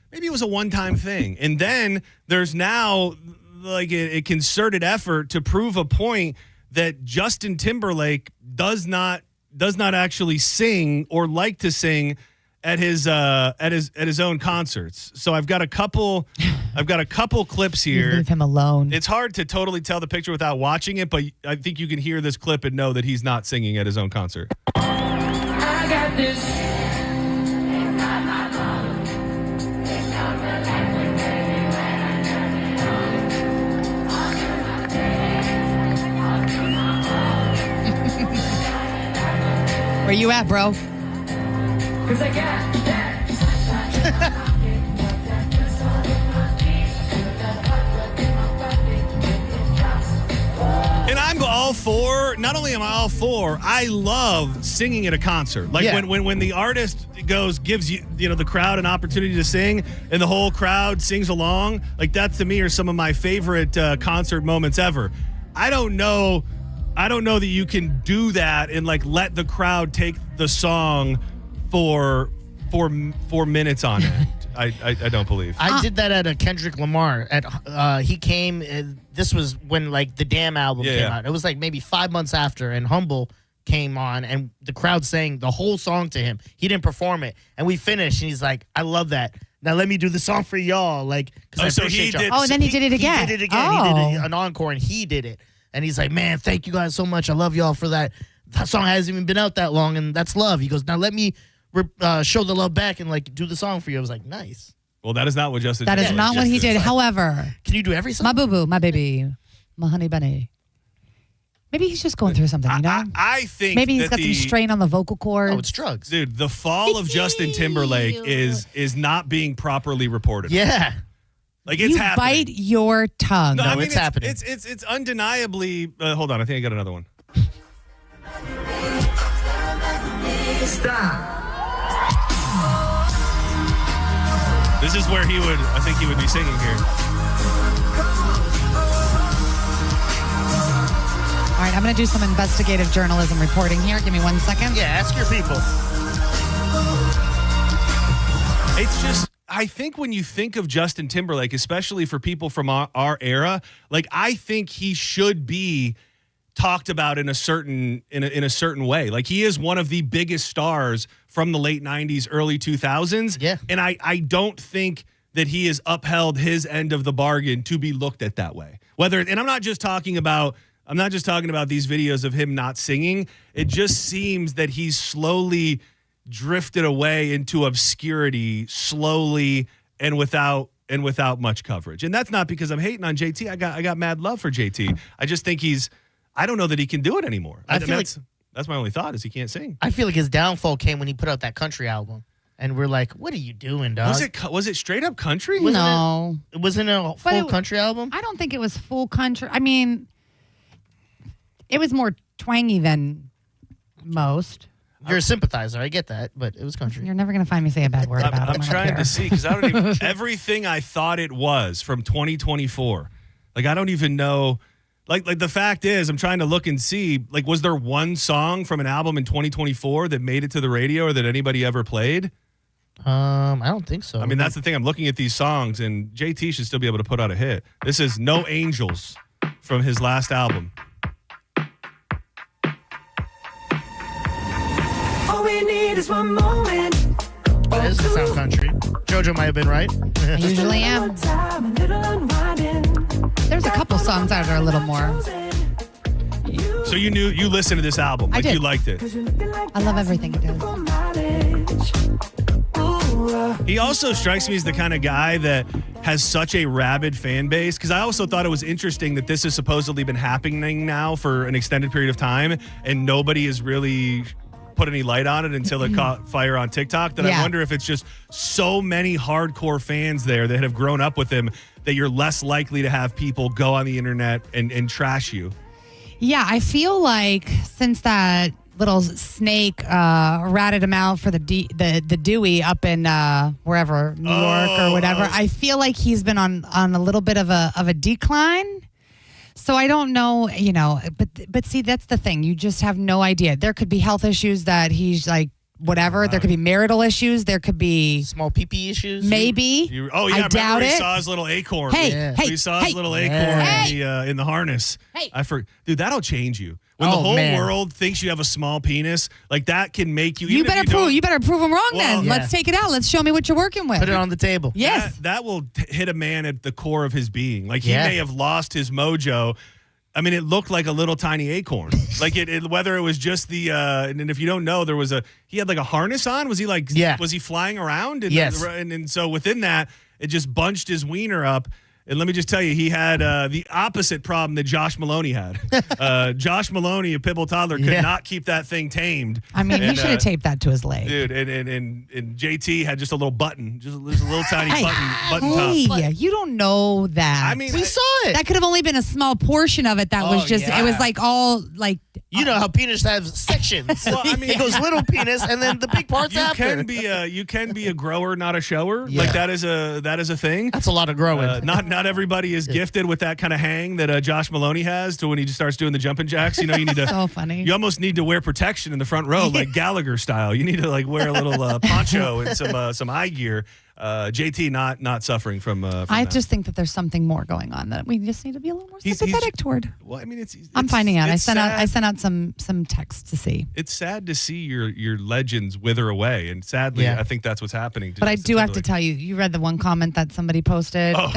maybe it was a one-time thing. And then there's now like a concerted effort to prove a point that Justin Timberlake does not actually sing or like to sing at his own concerts. So I've got a couple clips here. Leave him alone. It's hard to totally tell the picture without watching it, but I think you can hear this clip and know that he's not singing at his own concert. I got this. Where you at, bro? 'Cause I got that. And I'm all for, not only am I all for, I love singing at a concert. Like when the artist gives you the crowd an opportunity to sing and the whole crowd sings along, like that to me are some of my favorite concert moments ever. I don't know that you can do that and like let the crowd take the song for 4 minutes on end. I don't believe. I did that at a Kendrick Lamar. He came. This was when like the Damn album came out. It was like maybe 5 months after, and Humble came on, and the crowd sang the whole song to him. He didn't perform it, and we finished, and he's like, "I love that. Now let me do the song for y'all." Like, so he did. Oh, and then he did it again. He did it again. Oh. He did an encore, and he did it. And he's like, "Man, thank you guys so much. I love y'all for that. That song hasn't even been out that long, and that's love." He goes, "Now let me show the love back and like do the song for you." I was like, "Nice." Well, that is not what Justin. That is not what he did. However, can you do every song? My boo boo, my baby, my honey bunny. Maybe he's just going through something, you know? I think maybe he's that got some strain on the vocal cords. Oh, it's drugs, dude. The fall of Justin Timberlake is not being properly reported. Yeah. Like it's happening. Bite your tongue. No, I mean, it's happening. It's undeniably. Hold on, I think I got another one. Stop. This is where I think he would be singing here. All right, I'm going to do some investigative journalism reporting here. Give me 1 second. Yeah, ask your people. It's just, I think when you think of Justin Timberlake, especially for people from our era, like I think he should be talked about in a certain way. Like he is one of the biggest stars from the late 90s, early 2000s. Yeah. And I don't think that he has upheld his end of the bargain to be looked at that way. And I'm not just talking about these videos of him not singing. It just seems that he's slowly drifted away into obscurity, slowly and without much coverage. And that's not because I'm hating on JT. I got mad love for JT. I just think I don't know that he can do it anymore. That's my only thought is he can't sing. I feel like his downfall came when he put out that country album. And we're like, what are you doing, dog? Was it straight up country? No. It wasn't a full country album? I don't think it was full country. I mean, it was more twangy than most. You're a sympathizer. I get that, but it was country. You're never going to find me say a bad word about it. I'm trying to see because I don't even everything I thought it was from 2024. Like I don't even know. Like the fact is, I'm trying to look and see. Like, was there one song from an album in 2024 that made it to the radio or that anybody ever played? I don't think so. I mean, that's the thing. I'm looking at these songs, and JT should still be able to put out a hit. This is No Angels from his last album. All we need is one moment. That does sound country. JoJo might have been right. I usually am. There's a couple songs that are a little more. So you listened to this album. I did. You liked it. I love everything he does. He also strikes me as the kind of guy that has such a rabid fan base, because I also thought it was interesting that this has supposedly been happening now for an extended period of time, and nobody has really put any light on it until it caught fire on TikTok. That I wonder if it's just so many hardcore fans there that have grown up with him that you're less likely to have people go on the internet and trash you. Yeah, I feel like since that little snake ratted him out for the Dewey up in wherever, New York or whatever, I feel like he's been on a little bit of a decline. So I don't know, but see, that's the thing. You just have no idea. There could be health issues that he's like whatever. There could be marital issues. There could be small pee-pee issues. Maybe. I doubt he it. saw his little acorn. Hey, he saw his little acorn in the harness. Hey. Dude, that'll change you. When the whole world thinks you have a small penis, like that can make you. You better prove them wrong. Then let's take it out. Let's show me what you're working with. Put it on the table. Yes, that will hit a man at the core of his being. Like he may have lost his mojo. I mean, it looked like a little tiny acorn. Like whether it was just the and if you don't know, he had like a harness on. Was he was he flying around? And yes. And so within that, it just bunched his wiener up. And let me just tell you, he had the opposite problem that Josh Maloney had. Josh Maloney, a pitbull toddler, could not keep that thing tamed. I mean, he should have taped that to his leg. Dude, and JT had just a little button, just a little tiny button top. Hey, you don't know that. I mean, we saw it. That could have only been a small portion of it. That was just, it was like all like. You know how penis have sections. Well, I mean, it goes little penis and then the big parts after. You can be a grower, not a shower. Yeah. Like that is a thing. That's a lot of growing. Not everybody is gifted with that kind of hang that Josh Maloney has to when he just starts doing the jumping jacks. You know, you need to. So funny. You almost need to wear protection in the front row, like Gallagher style. You need to like wear a little poncho and some eye gear. JT not suffering from I that. just think that there's something more going on that we just need to be a little more sympathetic toward. Well, I mean, I'm finding out. I sent sent out some texts to see. It's sad to see your legends wither away, and sadly, I think that's what's happening. But I do have to tell you, you read the one comment that somebody posted. Oh,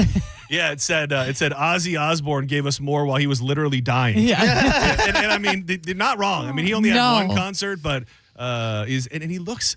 yeah, it said Ozzy Osbourne gave us more while he was literally dying. Yeah, and I mean, they're not wrong. I mean, he only had one concert, but and he looks.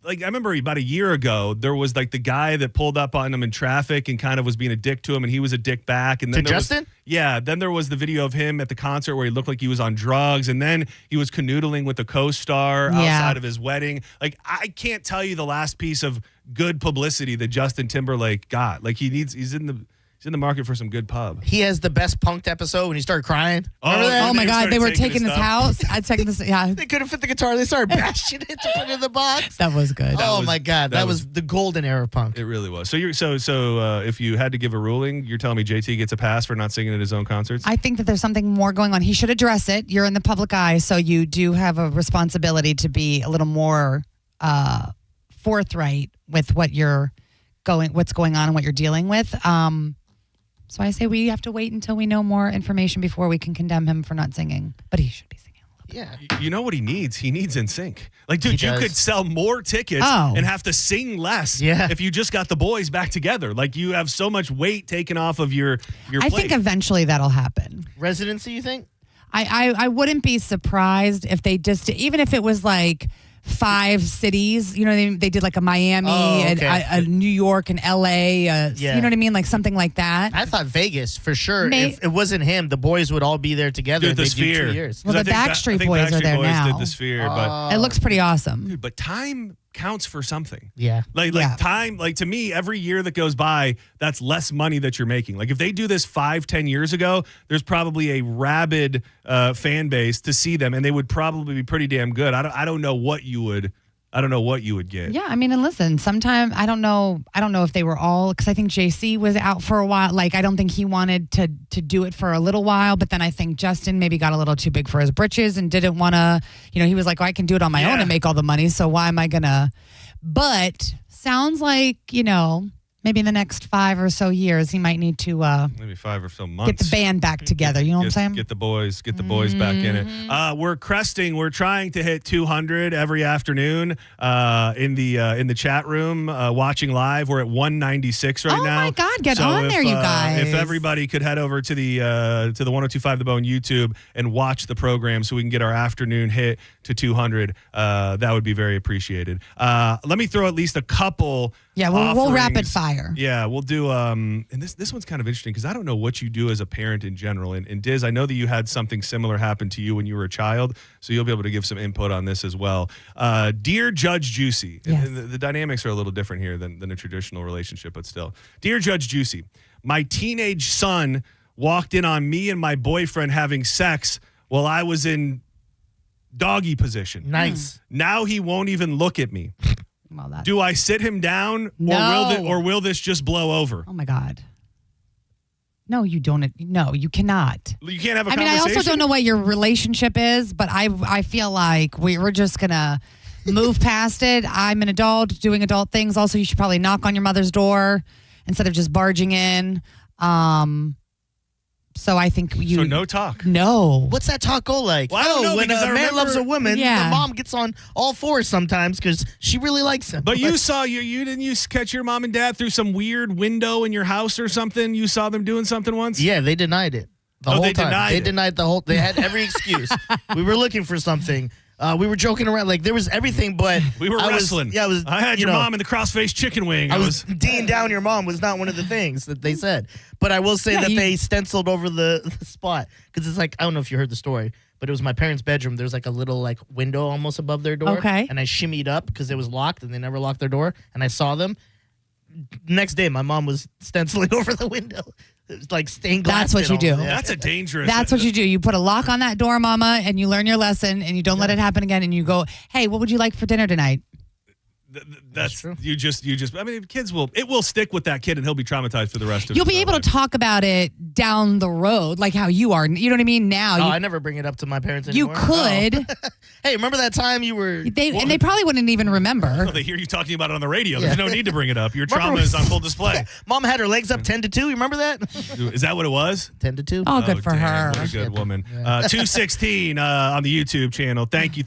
Like, I remember about a year ago, there was like the guy that pulled up on him in traffic and kind of was being a dick to him, and he was a dick back. And then Justin? Then there was the video of him at the concert where he looked like he was on drugs, and then he was canoodling with the co-star outside of his wedding. Like, I can't tell you the last piece of good publicity that Justin Timberlake got. Like, he's in the market for some good pub. He has the best punked episode when he started crying. Oh my God, they were taking his house. I'd taken this. Yeah, they couldn't fit the guitar. They started bashing it to put it in the box. That was good. My God, that was the golden era of punk. It really was. So if you had to give a ruling, you're telling me JT gets a pass for not singing at his own concerts? I think that there's something more going on. He should address it. You're in the public eye, so you do have a responsibility to be a little more forthright with what's going on and what you're dealing with. So I say we have to wait until we know more information before we can condemn him for not singing. But he should be singing a little bit. Yeah. You know what he needs? He needs NSYNC. Like, dude, you could sell more tickets and have to sing less if you just got the boys back together. Like, you have so much weight taken off of your plate. I think eventually that'll happen. Residency, you think? I wouldn't be surprised if they just, even if it was like 5 cities, you know what I mean? They did like a Miami, a New York, and LA, you know what I mean? Like something like that. I thought Vegas for sure. If it wasn't him, the boys would all be there together. Dude, the Sphere. 2 years. Well, the Backstreet Boys are there now. Did the Sphere, but it looks pretty awesome. Dude, but time counts for something. Yeah. Like time, like to me, every year that goes by, that's less money that you're making. Like if they do this 5-10 years ago, there's probably a rabid fan base to see them, and they would probably be pretty damn good. I don't know what you would get. Yeah, I mean, and listen, sometime I don't know if they were all, because I think JC was out for a while. Like I don't think he wanted to do it for a little while, but then I think Justin maybe got a little too big for his britches and didn't want to. He was like, I can do it on my own and make all the money, so why am I gonna? But sounds like maybe in the next 5 or so years, he might need to maybe 5 or so months get the band back together. You know what I'm saying? Get the boys back in it. We're cresting. We're trying to hit 200 every afternoon in the chat room. Watching live, we're at 196 right now. Oh my God, get on there, you guys! If everybody could head over to the 1025 The Bone YouTube and watch the program, so we can get our afternoon hit to 200, that would be very appreciated. Let me throw at least a couple. Yeah, we'll rapid fire. Yeah, we'll do. And this one's kind of interesting because I don't know what you do as a parent in general. And Diz, I know that you had something similar happen to you when you were a child, so you'll be able to give some input on this as well. Dear Judge Juicy, and the dynamics are a little different here than a traditional relationship, but still. Dear Judge Juicy, my teenage son walked in on me and my boyfriend having sex while I was in doggy position. Nice. Now he won't even look at me. Well, do I sit him down, or will this just blow over? Oh my God! No, you don't. No, you cannot. You can't have a conversation. I also don't know what your relationship is, but I feel like we're just gonna move past it. I'm an adult doing adult things. Also, you should probably knock on your mother's door instead of just barging in. So I think you. So no talk. No. What's that talk go like? Well, I don't know, when because a I man remember- loves a woman, Yeah. the mom gets on all fours sometimes because she really likes him. But you saw you didn't you catch your mom and dad through some weird window in your house or something? You saw them doing something once? Yeah, they denied it. The whole they time. denied They it. denied the whole. They had every excuse. We were looking for something. We were joking around. Like there was everything, but We were wrestling. I had your mom in the cross-faced chicken wing. I was D'ing down your mom was not one of the things that they said. But I will say Yeah, that you- they stenciled over the spot because it's like I don't know if you heard the story, but it was my parents' bedroom. There's like a little like window almost above their door. Okay. And I shimmied up because it was locked and they never locked their door. And I saw them. Next day, my mom was stenciling over the window. It was like stained glass. That's what you and all. do. Yeah. That's a dangerous. That's what you do. You put a lock on that door, mama, and you learn your lesson and you don't let it happen again. And you go, hey, what would you like for dinner tonight? That's true. You just. I mean, kids will. It will stick with that kid, and he'll be traumatized for the rest of. You'll his be able life. to talk about it down the road, like how you are. You know what I mean? Now, Oh, you, I never bring it up to my parents you anymore. could. Oh. Hey, remember that time you were... And they probably wouldn't even remember. Well, they hear you talking about it on the radio. Yeah. There's no need to bring it up. Your Remember- trauma is on full display. Mom had her legs up 10-2. You remember that? Is that what it was? 10-2. Oh, good for damn, her. What a good woman. 216 on the YouTube channel. Thank you.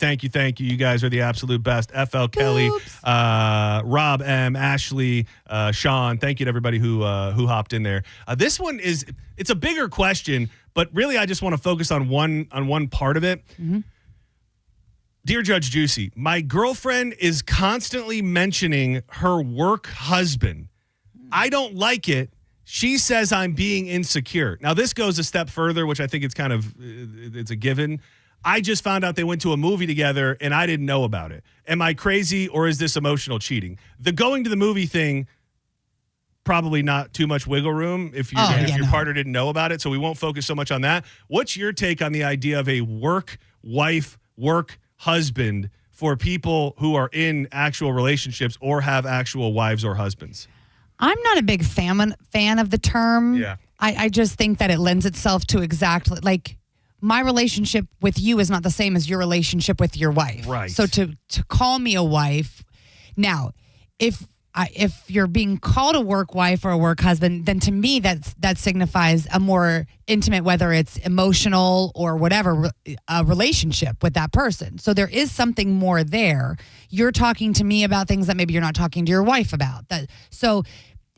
You guys are the absolute best. FL Kelly, Rob M, Ashley, Sean. Thank you to everybody who hopped in there. This one it's a bigger question, but really I just want to focus on one part of it. Mm-hmm. Dear Judge Juicy, my girlfriend is constantly mentioning her work husband. I don't like it. She says I'm being insecure. Now, this goes a step further, which I think it's a given. I just found out they went to a movie together, and I didn't know about it. Am I crazy, or is this emotional cheating? The going to the movie thing, probably not too much wiggle room if your partner didn't know about it, so we won't focus so much on that. What's your take on the idea of a work wife, work husband for people who are in actual relationships or have actual wives or husbands? I'm not a big fan of the term. Yeah. I just think that it lends itself to exactly like my relationship with you is not the same as your relationship with your wife. Right. So to call me a wife, now, if you're being called a work wife or a work husband, then to me that signifies a more intimate, whether it's emotional or whatever, a relationship with that person. So there is something more there. You're talking to me about things that maybe you're not talking to your wife about. So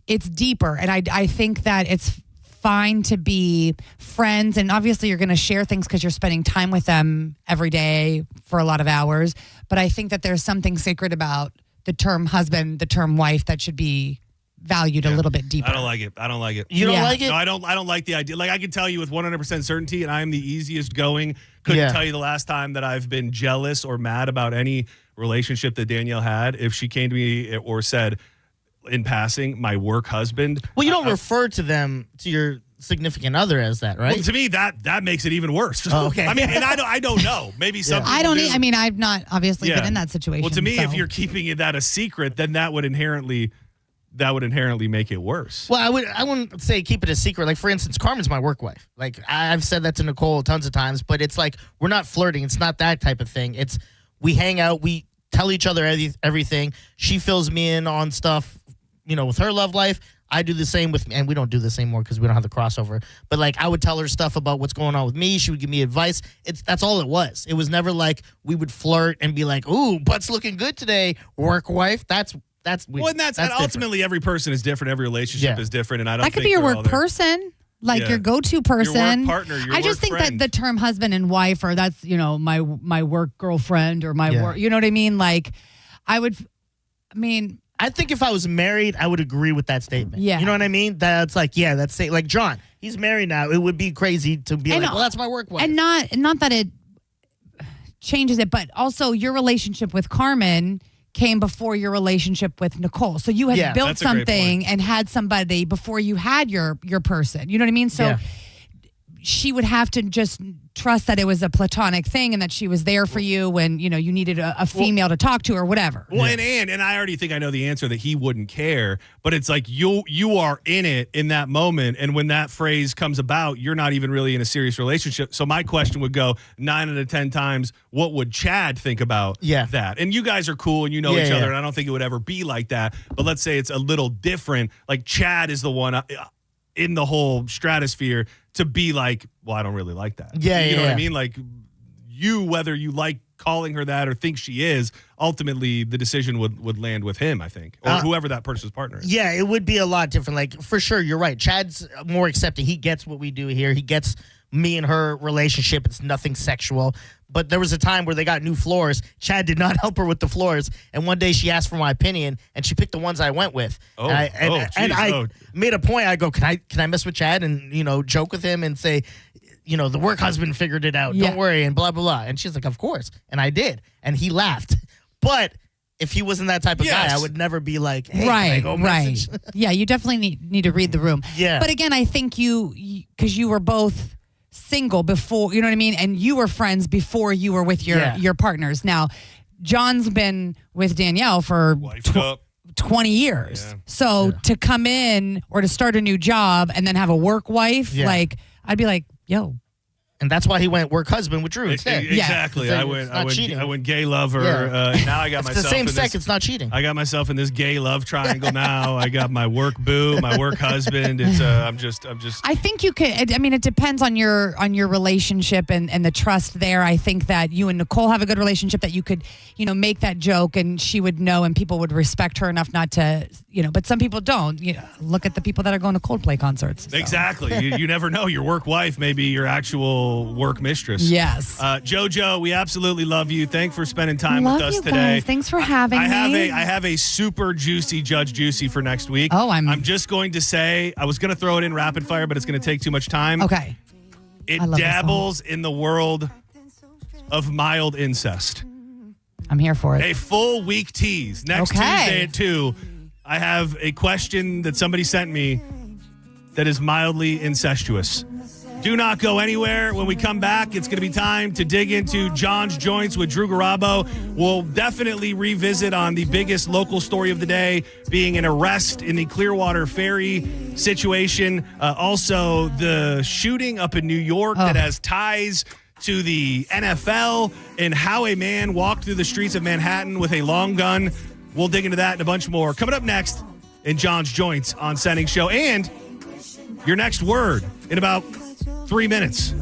it's deeper, and I think that it's fine to be friends, and obviously you're going to share things because you're spending time with them every day for a lot of hours. But I think that there's something sacred about the term husband, the term wife that should be valued a little bit deeper. I don't like it. You don't like it? No, I don't like the idea. Like, I can tell you with 100% certainty, and I am the easiest going. Couldn't tell you the last time that I've been jealous or mad about any relationship that Danielle had. If she came to me or said in passing, my work husband. Well, you don't refer to them, to your significant other as that, right? Well, to me, that makes it even worse. Oh, okay. I mean, and I don't know. Maybe some people I don't. do. I mean, I've not obviously been in that situation. Well, to me, so. if you're keeping that a secret, then that would inherently make it worse. Well, I wouldn't say keep it a secret. Like, for instance, Carmen's my work wife. Like, I've said that to Nicole tons of times, but it's like we're not flirting. It's not that type of thing. It's we hang out, we tell each other everything. She fills me in on stuff, with her love life. I do the same with me, and we don't do this anymore because we don't have the crossover. But like, I would tell her stuff about what's going on with me. She would give me advice. That's all it was. It was never like we would flirt and be like, "Ooh, butt's looking good today, work wife." That's weird. Well, and that's ultimately every person is different. Every relationship is different, and I don't. That could think be your they're all work there. person, like Yeah. your go-to person, your work partner. Your I just work think friend. that the term husband and wife, or that's my work girlfriend or my work. You know what I mean? Like, I think if I was married, I would agree with that statement. Yeah. You know what I mean? That's like, that's it. Like John, he's married now. It would be crazy to be like, well, that's my work wife. And not that it changes it, but also your relationship with Carmen came before your relationship with Nicole. So you had built that's a great something and had somebody before you had your person. You know what I mean? So she would have to just trust that it was a platonic thing and that she was there for you when, you needed a female to talk to or whatever. Well, and I already think I know the answer that he wouldn't care, but it's like you are in it in that moment, and when that phrase comes about, you're not even really in a serious relationship. So my question would go 9 out of 10 times, what would Chad think about that? And you guys are cool and you know each other, and I don't think it would ever be like that. But let's say it's a little different. Like Chad is the one in the whole stratosphere to be like, well, I don't really like that. You know what I mean? Like whether you like calling her that or think she is, ultimately the decision would land with him, I think, or whoever that person's partner is. Yeah, it would be a lot different. Like, for sure, you're right. Chad's more accepting. He gets what we do here. He gets me and her relationship. It's nothing sexual. But there was a time where they got new floors. Chad did not help her with the floors. And one day she asked for my opinion, and she picked the ones I went with. And I made a point. I go, can I mess with Chad and, joke with him and say, the work husband figured it out. Don't worry, and blah, blah, blah. And she's like, of course. And I did. And he laughed. But if he wasn't that type of guy, I would never be like, hey, can I go message? Yeah, you definitely need to read the room. Yeah. But again, I think because you were both single before, you know what I mean? And you were friends before you were with your partners. Now, John's been with Danielle for 20 years. Yeah. So to come in or to start a new job and then have a work wife, like, I'd be like, yo. And that's why he went work husband with Drew instead. Exactly. Yeah. I went gay lover. Now I got myself the same in sex. It's not cheating. I got myself in this gay love triangle now. I got my work boo, my work husband. It's I'm just. I think you could. I mean, it depends on your relationship and the trust there. I think that you and Nicole have a good relationship that you could, make that joke and she would know and people would respect her enough not to, But some people don't. Look at the people that are going to Coldplay concerts. So. Exactly. you never know. Your work wife may be your actual work mistress. Yes. JoJo, we absolutely love you. Thanks for spending time with us today. Guys. Thanks for having me. I have a super juicy Judge Juicy for next week. Oh, I'm just going to say, I was going to throw it in rapid fire, but it's going to take too much time. Okay. It dabbles in the world of mild incest. I'm here for it. A full week tease. Next Tuesday at 2, I have a question that somebody sent me that is mildly incestuous. Do not go anywhere. When we come back, it's going to be time to dig into John's Joints with Drew Garabo. We'll definitely revisit on the biggest local story of the day, being an arrest in the Clearwater Ferry situation. Also, the shooting up in New York that has ties to the NFL and how a man walked through the streets of Manhattan with a long gun. We'll dig into that and a bunch more. Coming up next in John's Joints on Senning Show. And your next word in about 3 minutes.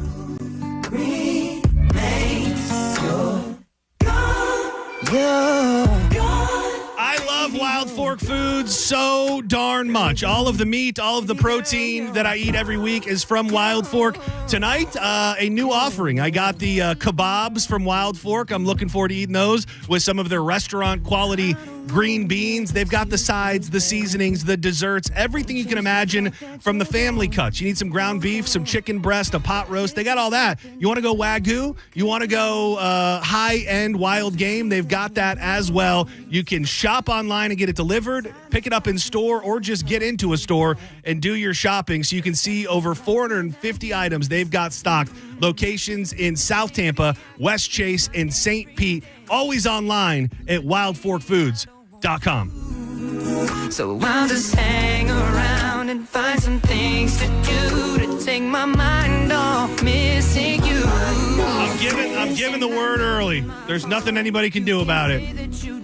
I love Wild Fork Foods so darn much. All of the meat, all of the protein that I eat every week is from Wild Fork. Tonight, a new offering. I got the kebabs from Wild Fork. I'm looking forward to eating those with some of their restaurant quality green beans. They've got the sides, the seasonings, the desserts, everything you can imagine from the family cuts. You need some ground beef, some chicken breast, a pot roast. They got all that. You want to go Wagyu? You want to go high-end wild game? They've got that as well. You can shop online and get it delivered, pick it up in store, or just get into a store and do your shopping so you can see over 450 items they've got stocked. Locations in South Tampa, West Chase, and St. Pete. Always online at wildforkfoods.com. So I'll just hang around and find some things to do to take my mind off missing you. I'm giving the word early. There's nothing anybody can do about it.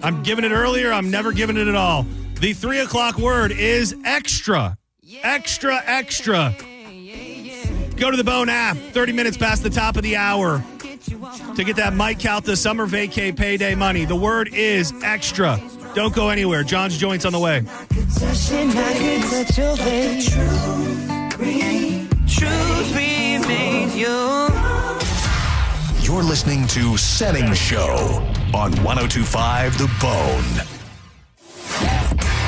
I'm giving it earlier. I'm never giving it at all. The 3 o'clock word is extra. Extra, extra. Go to the Bone app. 30 minutes past the top of the hour to get that Mike Calta summer vacay payday money. The word is extra. Don't go anywhere. John's Joints on the way. Truth remains you. You're listening to Senning Show on 102.5 The Bone.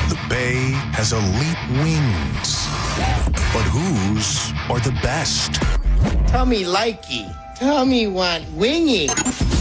The Bay has elite wings, but whose are the best? Tell me likey. Tell me want wingy.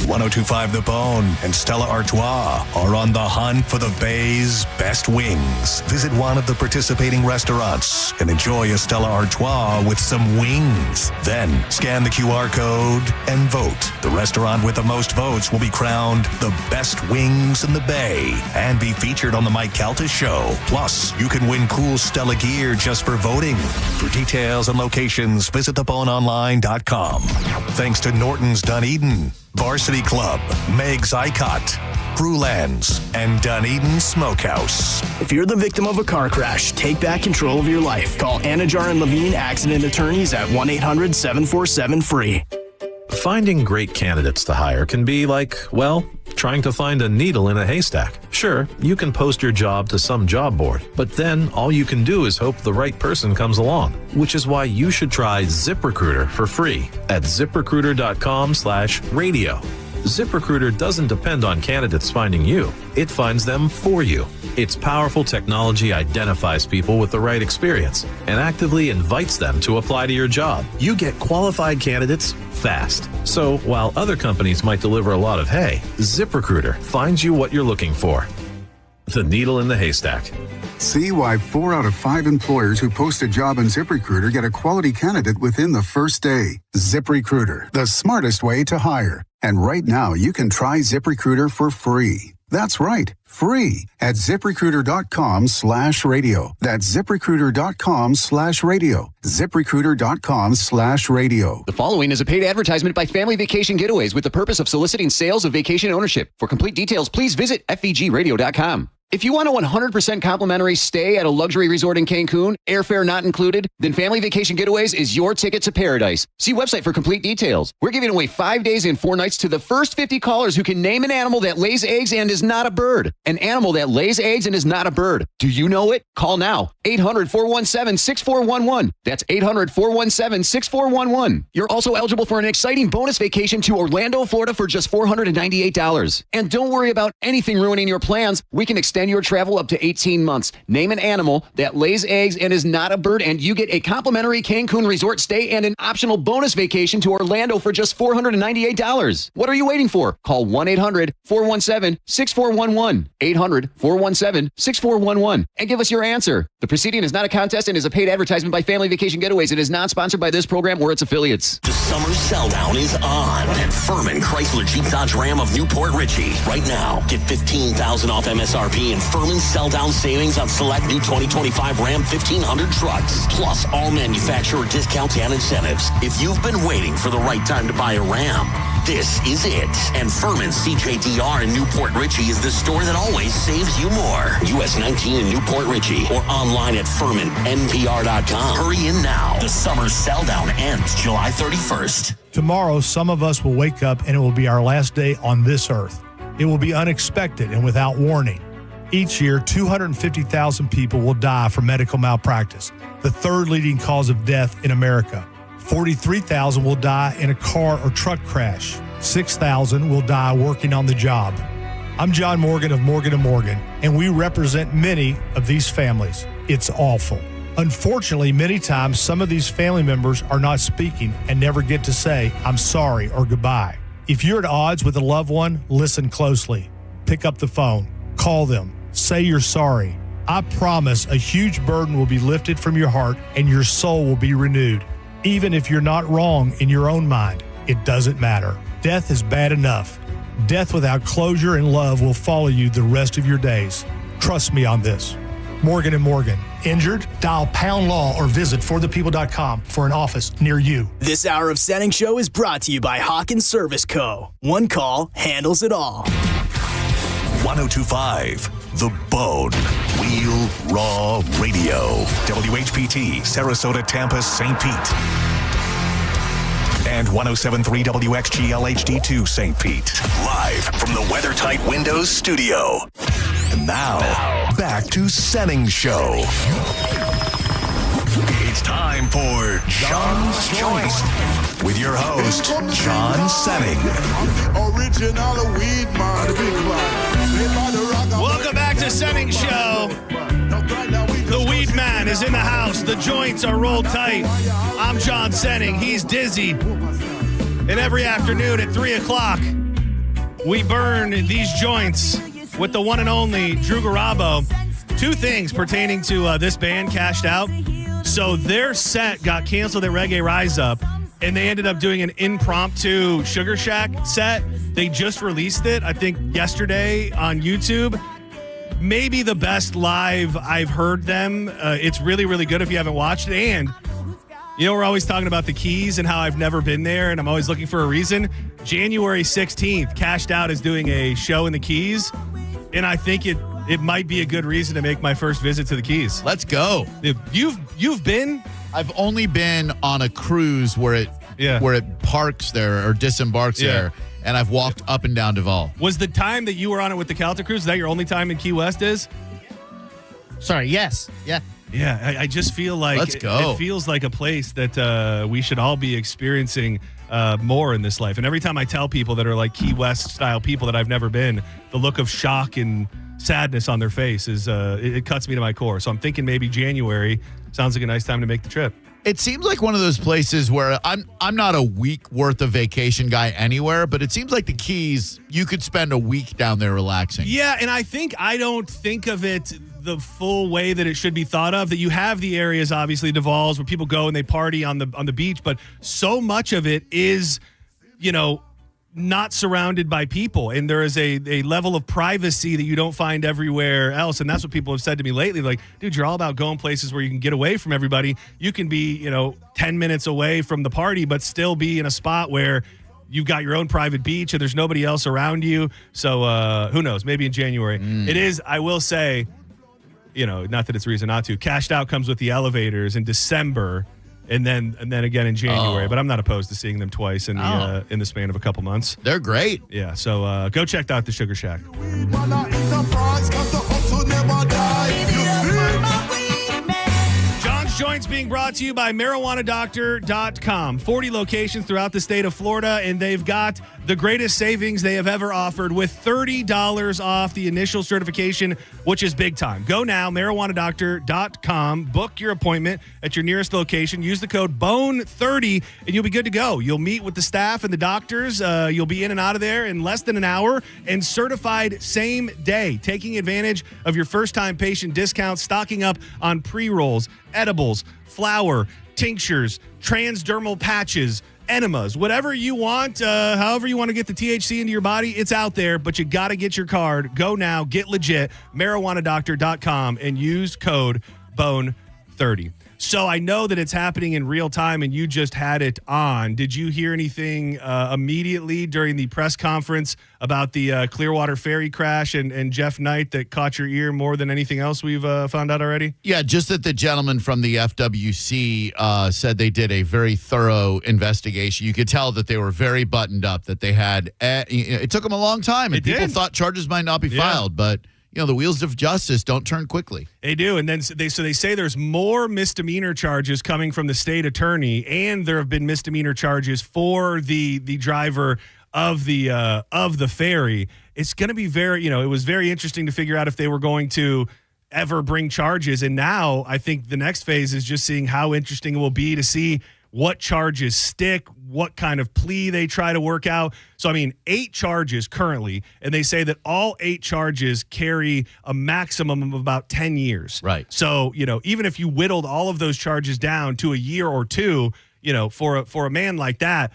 1025 The Bone and Stella Artois are on the hunt for the Bay's best wings. Visit one of the participating restaurants and enjoy a Stella Artois with some wings. Then scan the QR code and vote. The restaurant with the most votes will be crowned the best wings in the Bay and be featured on the Mike Calta Show. Plus, you can win cool Stella gear just for voting. For details and locations, visit theboneonline.com. Thanks to Norton's Dunedin, Varsity Club, Meg's ICOT, Brewlands, and Dunedin Smokehouse. If you're the victim of a car crash, take back control of your life. Call Anajar and Levine Accident Attorneys at 1-800-747-FREE. Finding great candidates to hire can be like, well, trying to find a needle in a haystack. Sure, you can post your job to some job board, but then all you can do is hope the right person comes along, which is why you should try ZipRecruiter for free at ZipRecruiter.com/radio. ZipRecruiter doesn't depend on candidates finding you. It finds them for you. Its powerful technology identifies people with the right experience and actively invites them to apply to your job. You get qualified candidates fast. So while other companies might deliver a lot of hay, ZipRecruiter finds you what you're looking for. The needle in the haystack. See why 4 out of 5 employers who post a job on ZipRecruiter get a quality candidate within the first day. ZipRecruiter, the smartest way to hire. And right now, you can try ZipRecruiter for free. That's right, free at ZipRecruiter.com/radio. That's ZipRecruiter.com/radio. ZipRecruiter.com/radio. The following is a paid advertisement by Family Vacation Getaways with the purpose of soliciting sales of vacation ownership. For complete details, please visit FVGradio.com. If you want a 100% complimentary stay at a luxury resort in Cancun, airfare not included, then Family Vacation Getaways is your ticket to paradise. See website for complete details. We're giving away 5 days and 4 nights to the first 50 callers who can name an animal that lays eggs and is not a bird. An animal that lays eggs and is not a bird. Do you know it? Call now. 800-417-6411. That's 800-417-6411. You're also eligible for an exciting bonus vacation to Orlando, Florida for just $498. And don't worry about anything ruining your plans. We can extend your travel up to 18 months. Name an animal that lays eggs and is not a bird, and you get a complimentary Cancun resort stay and an optional bonus vacation to Orlando for just $498. What are you waiting for? Call 1-800-417-6411. 800-417-6411 and give us your answer. The proceeding is not a contest and is a paid advertisement by Family Vacation Getaways. It is not sponsored by this program or its affiliates. The summer sell-down is on at Furman Chrysler Jeep Dodge Ram of Newport Richey. Right now, get $15,000 off MSRP and Furman sell-down savings on select new 2025 Ram 1500 trucks, plus all manufacturer discounts and incentives. If you've been waiting for the right time to buy a Ram, this is it. And Furman CJDR in Newport Richey is the store that always saves you more. US 19 in Newport Richey or online at FurmanNPR.com. Hurry in now. The summer sell-down ends July 31st. Tomorrow, some of us will wake up and it will be our last day on this earth. It will be unexpected and without warning. Each year, 250,000 people will die from medical malpractice, the third leading cause of death in America. 43,000 will die in a car or truck crash. 6,000 will die working on the job. I'm John Morgan of Morgan & Morgan, and we represent many of these families. It's awful. Unfortunately, many times, some of these family members are not speaking and never get to say, I'm sorry or goodbye. If you're at odds with a loved one, listen closely. Pick up the phone. Call them. Say you're sorry. I promise a huge burden will be lifted from your heart and your soul will be renewed. Even if you're not wrong in your own mind, it doesn't matter. Death is bad enough. Death without closure and love will follow you the rest of your days. Trust me on this. Morgan & Morgan. Injured? Dial pound law or visit forthepeople.com for an office near you. This hour of Senning Show is brought to you by Hawkins Service Co. One call handles it all. 1025 The Bone. Wheel Raw Radio. WHPT, Sarasota, Tampa, St. Pete. And 107.3 WXGL HD2 St. Pete. Live from the WeatherTight Windows studio. And now, back to Senning Show. It's time for John's Choice with your host, John Senning. Original weed man. Welcome back to Senning Show. The weed man is in the house. The joints are rolled tight. I'm John Senning. He's dizzy. And every afternoon at 3 o'clock, we burn these joints with the one and only Drew Garabo. Two things pertaining to this band, Cashed Out. So their set got canceled at Reggae Rise Up, and they ended up doing an impromptu Sugar Shack set. They just released it, I think, yesterday on YouTube. Maybe the best live I've heard them. It's really, really good if you haven't watched it. And, we're always talking about the Keys and how I've never been there, and I'm always looking for a reason. January 16th, Cashed Out is doing a show in the Keys, and I think it might be a good reason to make my first visit to the Keys. Let's go. You've been? I've only been on a cruise where it parks there or disembarks there, and I've walked up and down Duval. Was the time that you were on it with the Celtic Cruise, is that your only time in Key West is? Sorry, yes. Yeah. Yeah, I just feel like Let's go. It feels like a place that we should all be experiencing more in this life. And every time I tell people that are like Key West style people that I've never been, the look of shock and sadness on their face is it cuts me to my core. So I'm thinking maybe January sounds like a nice time to make the trip. It seems like one of those places where I'm not a week worth of vacation guy anywhere, but it seems like the Keys, you could spend a week down there relaxing. Yeah, and I don't think of it the full way that it should be thought of. That you have the areas, obviously, Duval's, where people go and they party on the beach, but so much of it is, not surrounded by people, and there is a level of privacy that you don't find everywhere else. And that's what people have said to me lately, like, dude, you're all about going places where you can get away from everybody. You can be 10 minutes away from the party but still be in a spot where you've got your own private beach and there's nobody else around you. So who knows, maybe in January. It is, I will say, not that it's a reason not to, Cashed Out comes with the Elevators in December and then again in January. But I'm not opposed to seeing them twice in the span of a couple months. They're great. Yeah, so go check out the Sugar Shack. John's Joints being brought to you by MarijuanaDoctor.com. 40 locations throughout the state of Florida, and they've got the greatest savings they have ever offered with $30 off the initial certification, which is big time. Go now, MarijuanaDoctor.com. Book your appointment at your nearest location. Use the code BONE30, and you'll be good to go. You'll meet with the staff and the doctors. You'll be in and out of there in less than an hour, and certified same day. Taking advantage of your first-time patient discounts, stocking up on pre-rolls, edibles, flour, tinctures, transdermal patches, enemas, whatever you want, however you want to get the THC into your body, it's out there, but you got to get your card. Go now, get legit, MarijuanaDoctor.com, and use code BONE30. So I know that it's happening in real time, and you just had it on. Did you hear anything immediately during the press conference about the Clearwater ferry crash and Jeff Knight that caught your ear more than anything else we've found out already? Yeah, just that the gentleman from the FWC said they did a very thorough investigation. You could tell that they were very buttoned up, that they had it took them a long time, and people thought charges might not be filed, but the wheels of justice don't turn quickly. They do, and then they say there's more misdemeanor charges coming from the state attorney, and there have been misdemeanor charges for the driver of the ferry. It's going to be very, it was very interesting to figure out if they were going to ever bring charges, and now I think the next phase is just seeing how interesting it will be to see what charges stick, what kind of plea they try to work out. So, 8 charges currently, and they say that all 8 charges carry a maximum of about 10 years. Right. So, even if you whittled all of those charges down to a year or two, for a man like that,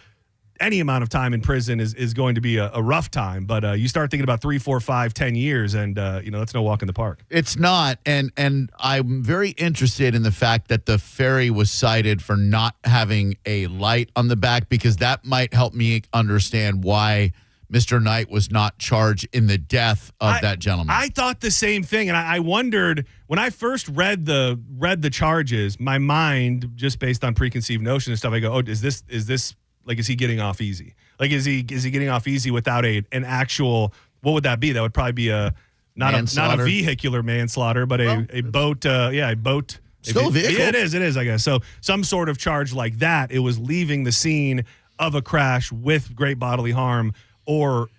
any amount of time in prison is going to be a rough time. But you start thinking about 3, 4, 5, 10 years, and that's no walk in the park. It's not, and I'm very interested in the fact that the ferry was cited for not having a light on the back, because that might help me understand why Mr. Knight was not charged in the death of that gentleman. I thought the same thing, and I wondered when I first read the charges. My mind, just based on preconceived notions and stuff, I go, is this like, is he getting off easy? Like, is he getting off easy without an actual, what would that be? That would probably be not a vehicular manslaughter, but a boat. A boat. Still a vehicle. Yeah, it is, I guess. So some sort of charge like that. It was leaving the scene of a crash with great bodily harm or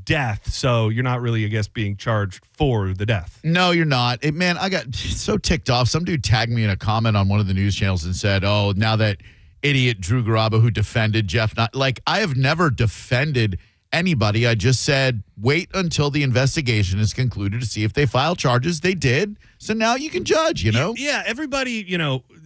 death. So you're not really, I guess, being charged for the death. No, you're not. I got so ticked off. Some dude tagged me in a comment on one of the news channels and said, oh, now that idiot Drew Garabo who defended Jeff Knight. Like, I have never defended anybody. I just said, wait until the investigation is concluded to see if they file charges. They did. So now you can judge, Yeah, everybody,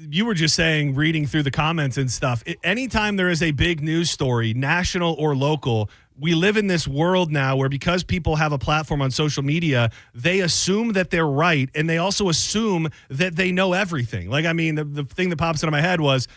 you were just saying, reading through the comments and stuff, anytime there is a big news story, national or local, we live in this world now where because people have a platform on social media, they assume that they're right, and they also assume that they know everything. Like, I mean, the thing that pops into my head was,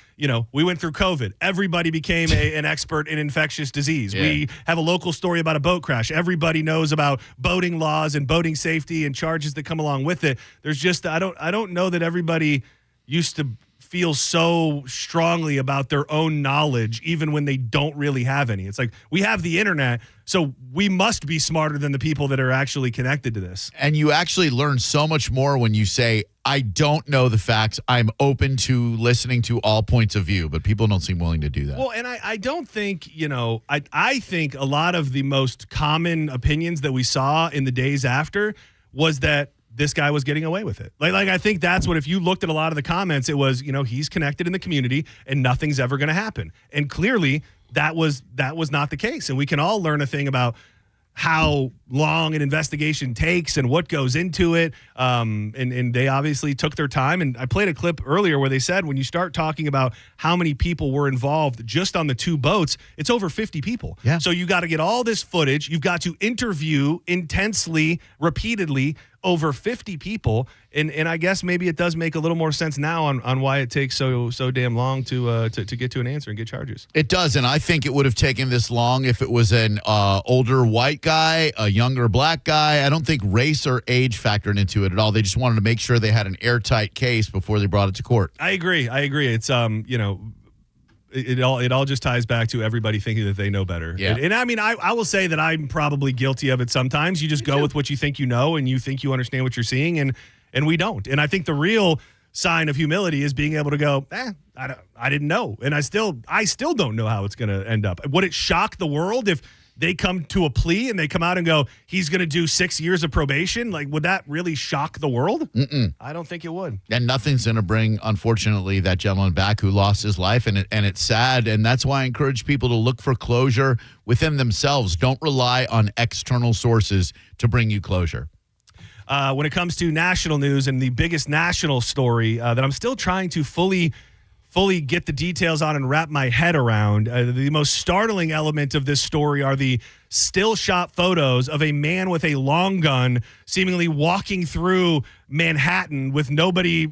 we went through COVID. Everybody became an expert in infectious disease. Yeah. We have a local story about a boat crash. Everybody knows about boating laws and boating safety and charges that come along with it. There's just, I don't know that everybody used to feel so strongly about their own knowledge, even when they don't really have any. It's like, we have the internet, so we must be smarter than the people that are actually connected to this. And you actually learn so much more when you say, I don't know the facts. I'm open to listening to all points of view, but people don't seem willing to do that. Well, and I don't think, I think a lot of the most common opinions that we saw in the days after was that this guy was getting away with it. Like I think that's what, if you looked at a lot of the comments, it was, he's connected in the community and nothing's ever going to happen. And clearly that was not the case. And we can all learn a thing about how long an investigation takes and what goes into it. And they obviously took their time. And I played a clip earlier where they said, when you start talking about how many people were involved just on the two boats, it's over 50 people. Yeah. So you got to get all this footage. You've got to interview intensely, repeatedly, over 50 people, and I guess maybe it does make a little more sense now on why it takes so damn long to get to an answer and get charges. It does, and I think it would have taken this long if it was an older white guy, a younger black guy. I don't think race or age factored into it at all. They just wanted to make sure they had an airtight case before they brought it to court. I agree. It's It all just ties back to everybody thinking that they know better. Yeah. And I mean, I will say that I'm probably guilty of it sometimes. You just go with what you think you know, and you think you understand what you're seeing, and we don't. And I think the real sign of humility is being able to go, I didn't know. And I still don't know how it's going to end up. Would it shock the world if they come to a plea and they come out and go, he's going to do 6 years of probation? Like, would that really shock the world? Mm-mm. I don't think it would. And nothing's going to bring, unfortunately, that gentleman back who lost his life. And it's sad. And that's why I encourage people to look for closure within themselves. Don't rely on external sources to bring you closure. When it comes to national news and the biggest national story that I'm still trying to fully get the details on and wrap my head around. The most startling element of this story are the still shot photos of a man with a long gun seemingly walking through Manhattan with nobody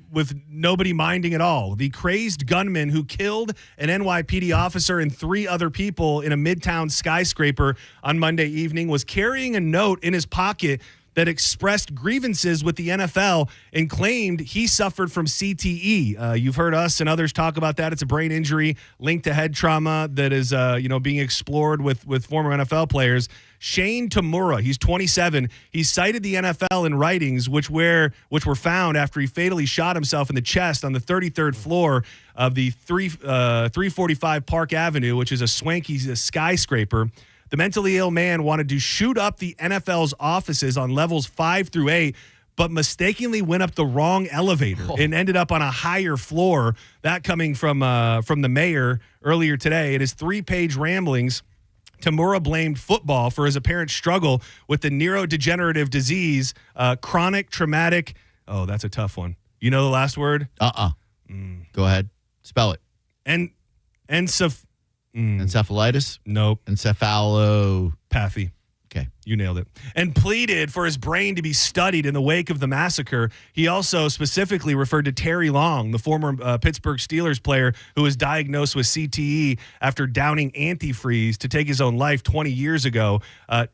minding at all. The crazed gunman who killed an NYPD officer and 3 other people in a Midtown skyscraper on Monday evening was carrying a note in his pocket that expressed grievances with the NFL and claimed he suffered from CTE. You've heard us and others talk about that. It's a brain injury linked to head trauma that is, being explored with former NFL players. Shane Tamura, he's 27. He cited the NFL in writings which were found after he fatally shot himself in the chest on the 33rd floor of the 345 Park Avenue, which is a swanky skyscraper. The mentally ill man wanted to shoot up the NFL's offices on levels 5 through 8, but mistakenly went up the wrong elevator and ended up on a higher floor. That coming from the mayor earlier today. In his 3-page ramblings, Tamura blamed football for his apparent struggle with the neurodegenerative disease, chronic traumatic. Oh, that's a tough one. You know the last word? Go ahead. Spell it. Encephalitis? Nope. Encephalopathy. Okay. You nailed it. And pleaded for his brain to be studied in the wake of the massacre. He also specifically referred to Terry Long, the former Pittsburgh Steelers player who was diagnosed with CTE after downing antifreeze to take his own life 20 years ago.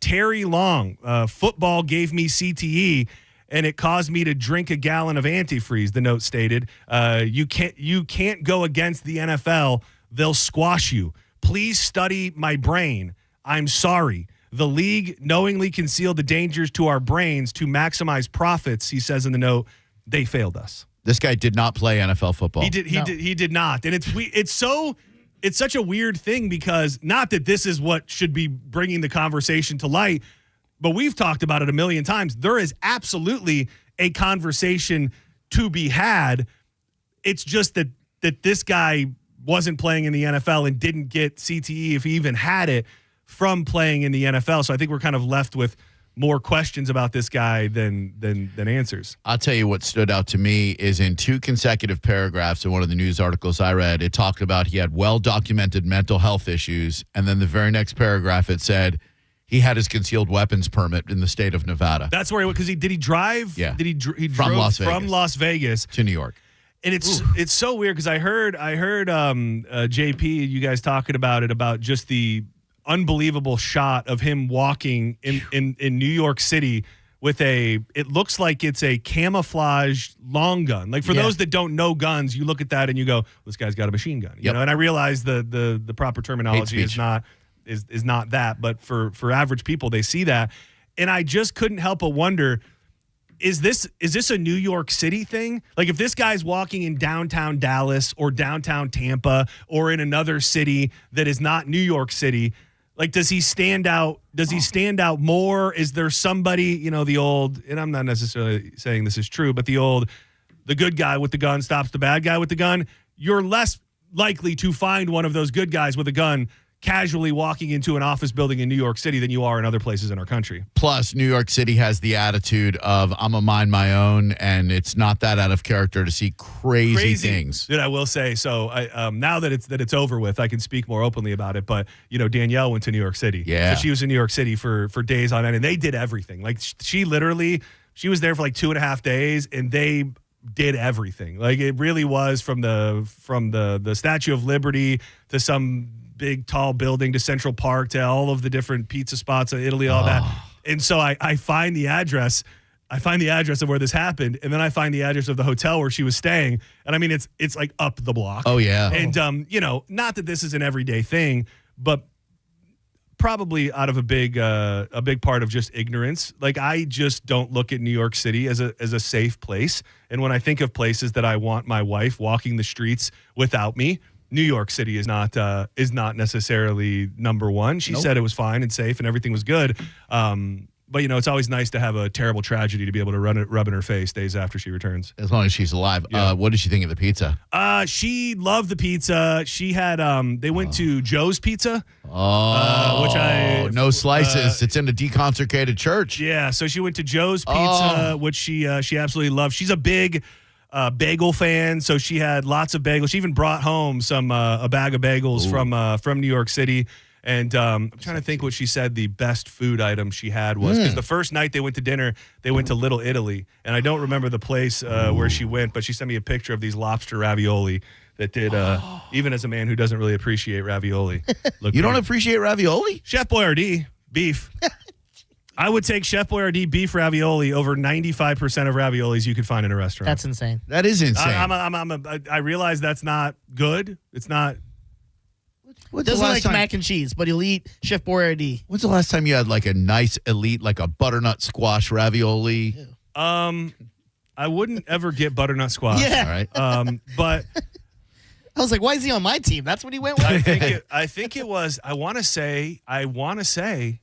Terry Long, football gave me CTE, and it caused me to drink a gallon of antifreeze, the note stated. You can't go against the NFL. They'll squash you. Please study my brain. I'm sorry. The league knowingly concealed the dangers to our brains to maximize profits, he says in the note. They failed us. This guy did not play NFL football. He did not. And it's such a weird thing because not that this is what should be bringing the conversation to light, but we've talked about it a million times. There is absolutely a conversation to be had. It's just that this guy wasn't playing in the NFL and didn't get CTE if he even had it from playing in the NFL. So I think we're kind of left with more questions about this guy than answers. I'll tell you what stood out to me is in 2 consecutive paragraphs in one of the news articles I read, it talked about he had well-documented mental health issues, and then the very next paragraph it said he had his concealed weapons permit in the state of Nevada. That's where did he drive? Yeah. Did he From drove Las from Vegas. Las Vegas to New York. And it's so weird because I heard JP, you guys talking about it, about just the unbelievable shot of him walking in New York City with it looks like it's a camouflage long gun. Like for those that don't know guns, you look at that and you go, this guy's got a machine gun. You know, and I realize the proper terminology is not that, but for average people, they see that. And I just couldn't help but wonder, is this a New York City thing? Like if this guy's walking in downtown Dallas or downtown Tampa or in another city that is not New York City, like, does he stand out? Does he stand out more? Is there somebody, the old, and I'm not necessarily saying this is true, but the good guy with the gun stops the bad guy with the gun? You're less likely to find one of those good guys with a gun casually walking into an office building in New York City than you are in other places in our country. Plus, New York City has the attitude of I'm a mind my own, and it's not that out of character to see crazy things. Dude, I will say, so I, now that it's over with, I can speak more openly about it. But Danielle went to New York City. Yeah, so she was in New York City for days on end, and they did everything. Like she was there for like 2.5 days, and they did everything. Like it really was from the Statue of Liberty to some big tall building to Central Park to all of the different pizza spots in Italy, all that. And so I find the address. I find the address of where this happened, and then I find the address of the hotel where she was staying. And I mean, it's like up the block. Oh yeah. And not that this is an everyday thing, but probably out of a big part of just ignorance. Like I just don't look at New York City as a safe place. And when I think of places that I want my wife walking the streets without me, New York City is not necessarily number one. She said it was fine and safe and everything was good. But it's always nice to have a terrible tragedy to be able to rub in her face days after she returns. As long as she's alive. Yeah. What did she think of the pizza? She loved the pizza. She had they went to Joe's Pizza. No slices. It's in a deconsecrated church. Yeah, so she went to Joe's Pizza, which she absolutely loved. She's a big bagel fan, so she had lots of bagels. She even brought home a bag of bagels from New York City. And I'm trying to think what she said the best food item she had was, because the first night they went to dinner, they went to Little Italy, and I don't remember the place where she went, but she sent me a picture of these lobster ravioli that did, even as a man who doesn't really appreciate ravioli. You don't appreciate ravioli? Chef Boyardee, beef. I would take Chef Boyardee beef ravioli over 95% of raviolis you could find in a restaurant. That's insane. That is insane. I realize that's not good. It's not. Doesn't like mac and cheese, but he'll eat Chef Boyardee. When's the last time you had like a nice elite, like a butternut squash ravioli? I wouldn't ever get butternut squash. Yeah. All right. But I was like, why is he on my team? That's what he went with? I think it was, I want to say,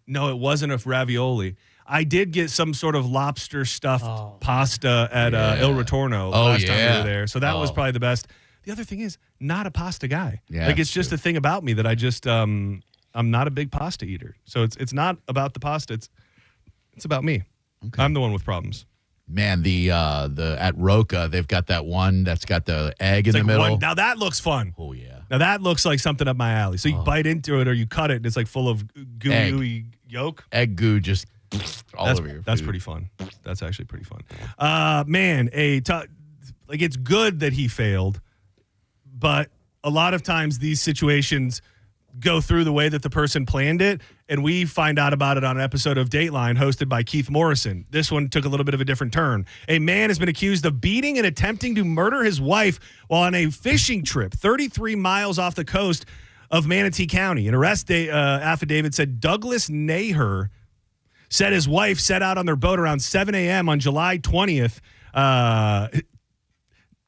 no, it wasn't a ravioli. I did get some sort of lobster stuffed pasta at Il Ritorno last time we were there. So that was probably the best. The other thing is, not a pasta guy. Yeah, like it's just a thing about me that I just I'm not a big pasta eater. So it's not about the pasta. It's about me. Okay. I'm the one with problems. Man, the at Roca, they've got that one that's got the egg in the middle. Now that looks fun. Oh yeah. Now that looks like something up my alley. So you bite into it or you cut it and it's like full of gooey yolk. Egg goo just all over your food. That's pretty fun. That's actually pretty fun. Man, like it's good that he failed, but a lot of times these situations go through the way that the person planned it, and we find out about it on an episode of Dateline hosted by Keith Morrison. This one took a little bit of a different turn. A man has been accused of beating and attempting to murder his wife while on a fishing trip 33 miles off the coast of Manatee County. An arrest affidavit said Douglas Naher said his wife set out on their boat around 7 a.m. on July 20th.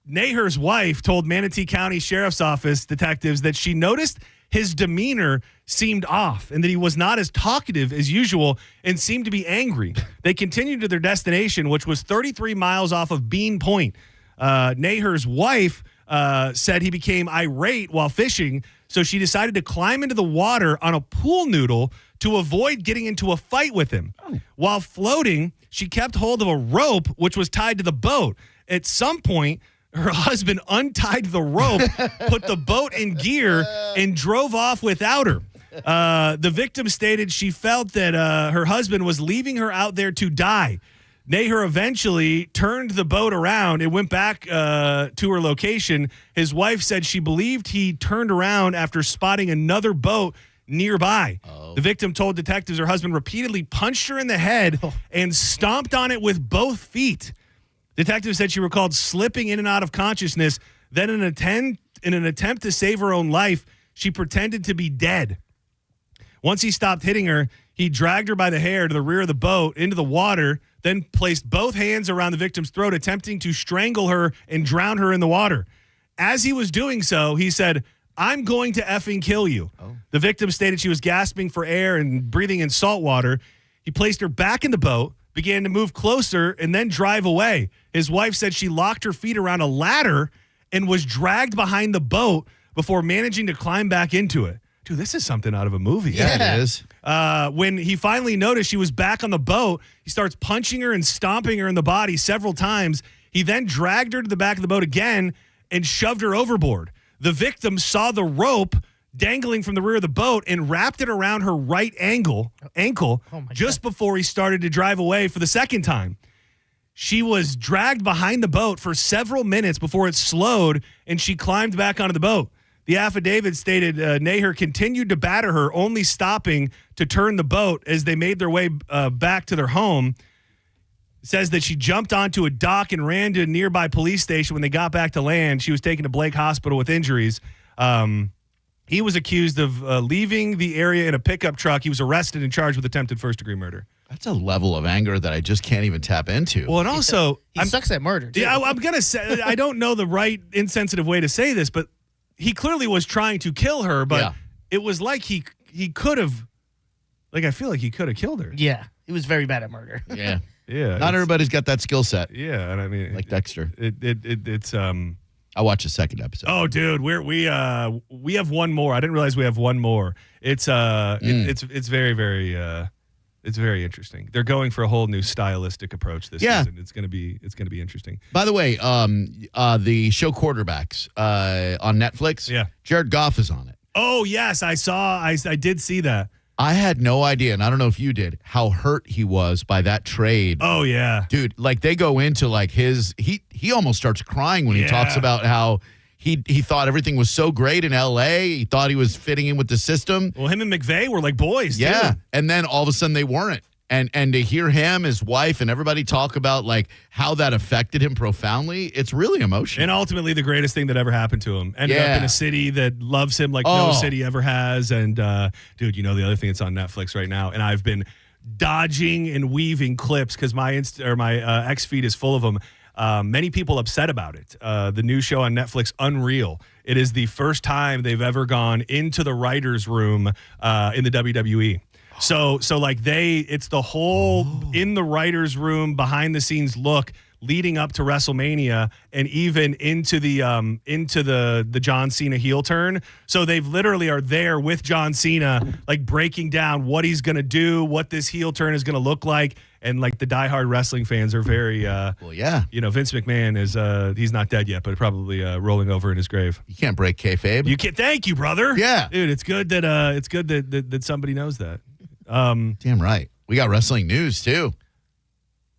Naher's wife told Manatee County Sheriff's Office detectives that she noticed his demeanor seemed off and that he was not as talkative as usual and seemed to be angry. They continued to their destination, which was 33 miles off of Bean Point. Naher's wife said he became irate while fishing, so she decided to climb into the water on a pool noodle to avoid getting into a fight with him. While floating, she kept hold of a rope which was tied to the boat. At some point, her husband untied the rope, put the boat in gear, and drove off without her. The victim stated she felt that her husband was leaving her out there to die. Naher eventually turned the boat around and went back to her location. His wife said she believed he turned around after spotting another boat nearby. The victim told detectives her husband repeatedly punched her in the head and stomped on it with both feet. Detectives said she recalled slipping in and out of consciousness. Then in an attempt to save her own life, she pretended to be dead. Once he stopped hitting her, he dragged her by the hair to the rear of the boat into the water, then placed both hands around the victim's throat, attempting to strangle her and drown her in the water. As he was doing so, he said, "I'm going to effing kill you." The victim stated she was gasping for air and breathing in salt water. He placed her back in the boat, began to move closer, and then drive away. His wife said she locked her feet around a ladder and was dragged behind the boat before managing to climb back into it. Dude, this is something out of a movie. Yeah, it is. When he finally noticed she was back on the boat, he starts punching her and stomping her in the body several times. He then dragged her to the back of the boat again and shoved her overboard. The victim saw the rope dangling from the rear of the boat and wrapped it around her right ankle just before he started to drive away for the second time. She was dragged behind the boat for several minutes before it slowed and she climbed back onto the boat. The affidavit stated Naher continued to batter her, only stopping to turn the boat as they made their way back to their home. It says that she jumped onto a dock and ran to a nearby police station. When they got back to land, she was taken to Blake Hospital with injuries. He was accused of leaving the area in a pickup truck. He was arrested and charged with attempted first-degree murder. That's a level of anger that I just can't even tap into. Well, and also... He sucks at murder, too. Yeah, I'm going to say... I don't know the right insensitive way to say this, but he clearly was trying to kill her, but it was like he could have... Like, I feel like he could have killed her. Yeah, he was very bad at murder. Yeah. Yeah. Not everybody's got that skill set. Yeah, and I mean... Like Dexter. It's... I'll watch the second episode. Oh, dude, we have one more. I didn't realize we have one more. It's it's very, very it's very interesting. They're going for a whole new stylistic approach this season. It's gonna be interesting. By the way, the show Quarterbacks on Netflix. Yeah, Jared Goff is on it. Oh yes, I did see that. I had no idea, and I don't know if you did, how hurt he was by that trade. Oh, yeah. Dude, like they go into like his he almost starts crying when he talks about how he thought everything was so great in L.A. He thought he was fitting in with the system. Well, him and McVay were like boys, too. And then all of a sudden they weren't. And to hear him, his wife, and everybody talk about like how that affected him profoundly, it's really emotional. And ultimately, the greatest thing that ever happened to him. Ended up in a city that loves him like no city ever has. And dude, you know the other thing that's on Netflix right now, and I've been dodging and weaving clips because my X feed is full of them. Many people upset about it. The new show on Netflix, Unreal. It is the first time they've ever gone into the writers' room in the WWE. So like it's the whole in the writer's room, behind the scenes look leading up to WrestleMania and even into the John Cena heel turn. So they've literally are there with John Cena, like breaking down what he's going to do, what this heel turn is going to look like. And like the diehard wrestling fans are very, you know, Vince McMahon is, he's not dead yet, but probably rolling over in his grave. You can't break kayfabe. You can't. Thank you, brother. Yeah, dude, it's good that somebody knows that. Damn right. We got wrestling news too.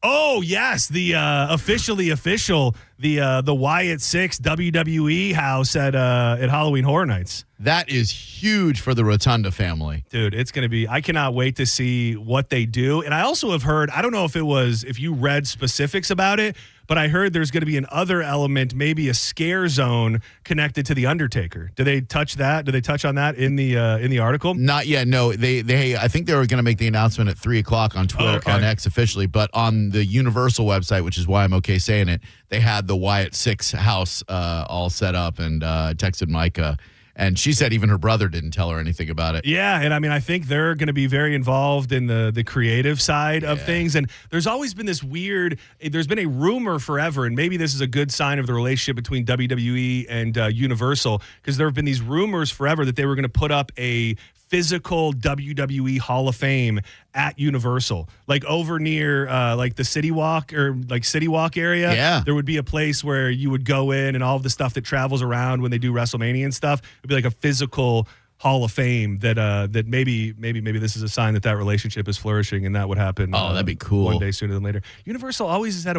Oh yes, the official the Wyatt 6 WWE house at Halloween Horror Nights. That is huge for the Rotunda family. Dude, it's going to be, I cannot wait to see what they do. And I also have heard, I don't know if you read specifics about it, but I heard there's going to be an other element, maybe a scare zone connected to The Undertaker. Do they touch that? Do they touch on that in the article? Not yet. No, they I think they were going to make the announcement at 3:00 on Twitter, on X officially, but on the Universal website, which is why I'm okay saying it, they had the Wyatt 6 house all set up, and texted Micah. And she said even her brother didn't tell her anything about it. Yeah, and I mean, I think they're going to be very involved in the creative side of things. And there's always been this there's been a rumor forever, and maybe this is a good sign of the relationship between WWE and Universal, because there have been these rumors forever that they were going to put up a physical WWE Hall of Fame at Universal, like over near like the City Walk area. Yeah. There would be a place where you would go in, and all of the stuff that travels around when they do WrestleMania and stuff, it would be like a physical Hall of Fame that maybe this is a sign that relationship is flourishing, and that would happen. Oh, that'd be cool. One day sooner than later. Universal always has had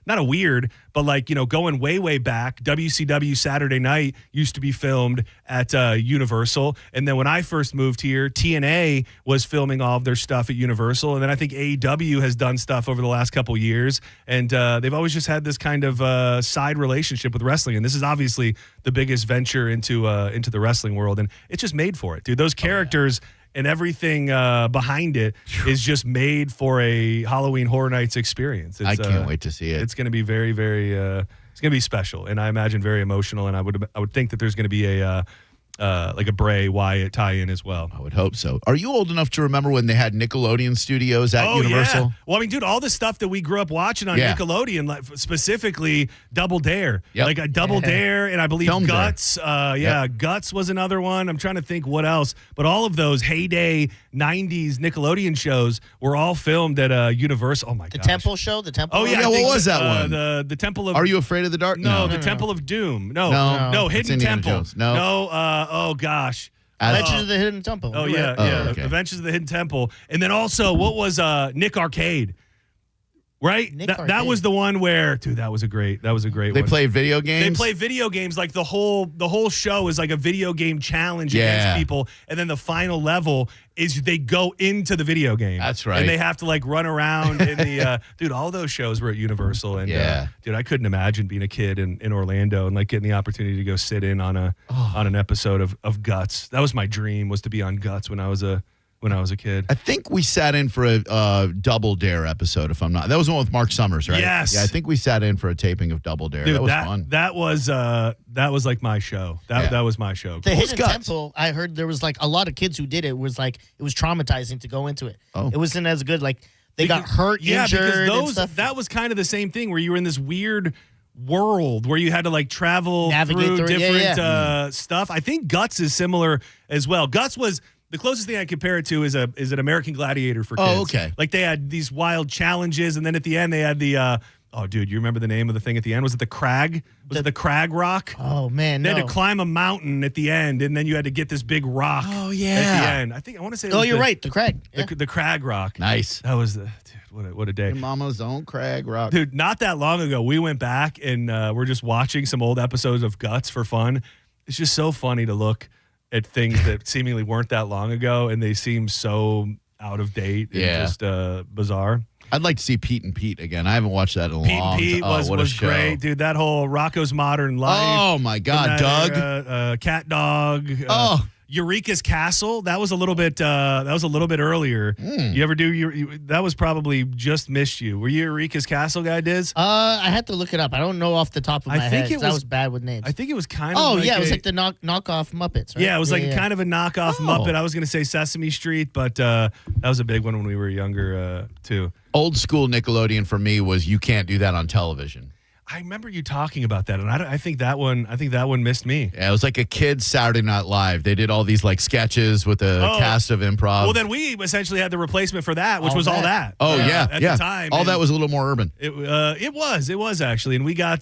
but like, going way back, WCW Saturday Night used to be filmed at Universal. And then when I first moved here, TNA was filming all of their stuff at Universal. And then I think AEW has done stuff over the last couple years. And they've always just had this kind of side relationship with wrestling. And this is obviously the biggest venture into the wrestling world. And it's just made for it, dude. Those characters and everything behind it is just made for a Halloween Horror Nights experience. I can't wait to see it. It's going to be very, very. It's going to be special, and I imagine very emotional. And I would think that there's going to be a like a Bray Wyatt tie-in as well. I would hope so. Are you old enough to remember when they had Nickelodeon studios at Universal? Yeah. Well, I mean, dude, all the stuff that we grew up watching on Nickelodeon, like specifically Double Dare, like a Double Dare, and I believe Filmed Guts. Guts was another one. I'm trying to think what else, but all of those heyday '90s Nickelodeon shows were all filmed at Universal. Oh my god, the Temple show, the Temple. Oh yeah, what was that one? The Temple of. Are You Afraid of the Dark? No, the Temple of Doom. No, Hidden Temple. Jones. No. Oh gosh. Adventures of the Hidden Temple. Oh yeah. Okay. Adventures of the Hidden Temple, and then also what was Nick Arcade? Right, that was the one where, dude, that was a great one. They played video games. They play video games, like the whole show is like a video game challenge against people, and then the final level is they go into the video game. That's right, and they have to like run around in the dude. All those shows were at Universal, and dude, I couldn't imagine being a kid in Orlando and like getting the opportunity to go sit in on an episode of Guts. That was my dream, was to be on Guts when I was a kid. I think we sat in for a Double Dare episode, if I'm not. That was the one with Mark Summers, right? Yes. Yeah, I think we sat in for a taping of Double Dare. Dude, that was fun. That was like my show. That was my show. The Hidden Temple, I heard there was like a lot of kids who did it. Was like, it was traumatizing to go into it. Oh. It wasn't as good. Like they got hurt, injured, and stuff. That was kind of the same thing where you were in this weird world where you had to like travel through different stuff. I think Guts is similar as well. Guts was the closest thing I compare it to is an American Gladiator for kids. Oh, okay. Like they had these wild challenges, and then at the end they had the oh, dude, you remember the name of the thing at the end? Was it the Crag? Was it the Crag Rock? Oh man, they had to climb a mountain at the end, and then you had to get this big rock. Oh yeah, at the end. I want to say. You're right, the Crag. The Crag Rock. Nice. That was the. What a day. Your mama's own Crag Rock. Dude, not that long ago, we went back and we're just watching some old episodes of Guts for fun. It's just so funny to look at things that seemingly weren't that long ago, and they seem so out of date and just bizarre. I'd like to see Pete and Pete again. I haven't watched that in a long time. Pete was great, dude. That whole Rocco's Modern Life. Oh, my God. Doug. Cat Dog. Eureka's Castle. That was a little bit earlier. You ever do that was probably just missed you. Were you Eureka's Castle guy, Diz? I had to look it up. I don't know off the top of my head. I was bad with names. I think it was kind of it was like the knockoff Muppets, right? Yeah, it was kind of a knockoff Muppet. I was gonna say Sesame Street, but that was a big one when we were younger too. Old school Nickelodeon for me was you can't do that on television. I remember you talking about that, and I think that one missed me. Yeah, it was like a kid's Saturday Night Live. They did all these like sketches with a cast of improv. Well, then we essentially had the replacement for that, which was all that. Oh yeah, at the time, all that was a little more urban. It was actually, and we got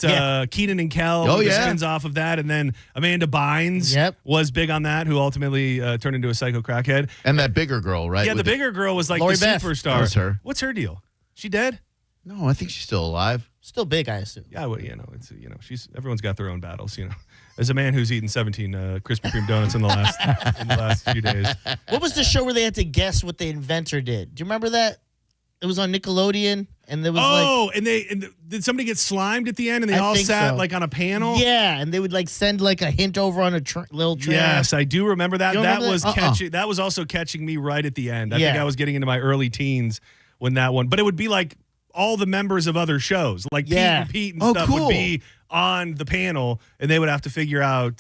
Keenan and Kel. Oh the spins off of that, and then Amanda Bynes was big on that, who ultimately turned into a psycho crackhead. And that bigger girl, right? Yeah, the bigger girl was like Lori the Beth. superstar. That was her. What's her deal? She dead? No, I think she's still alive. Still big, I assume. Yeah, well, it's everyone's got their own battles. As a man who's eaten 17 Krispy Kreme donuts in the last few days. What was the show where they had to guess what the inventor did? Do you remember that? It was on Nickelodeon, and there was and did somebody get slimed at the end, and they all sat like on a panel? Yeah, and they would like send like a hint over on a little tram. Yes, I do remember that. Remember was catching. That was also catching me right at the end. I think I was getting into my early teens when that one. But it would be like all the members of other shows, like Pete and stuff, would be on the panel, and they would have to figure out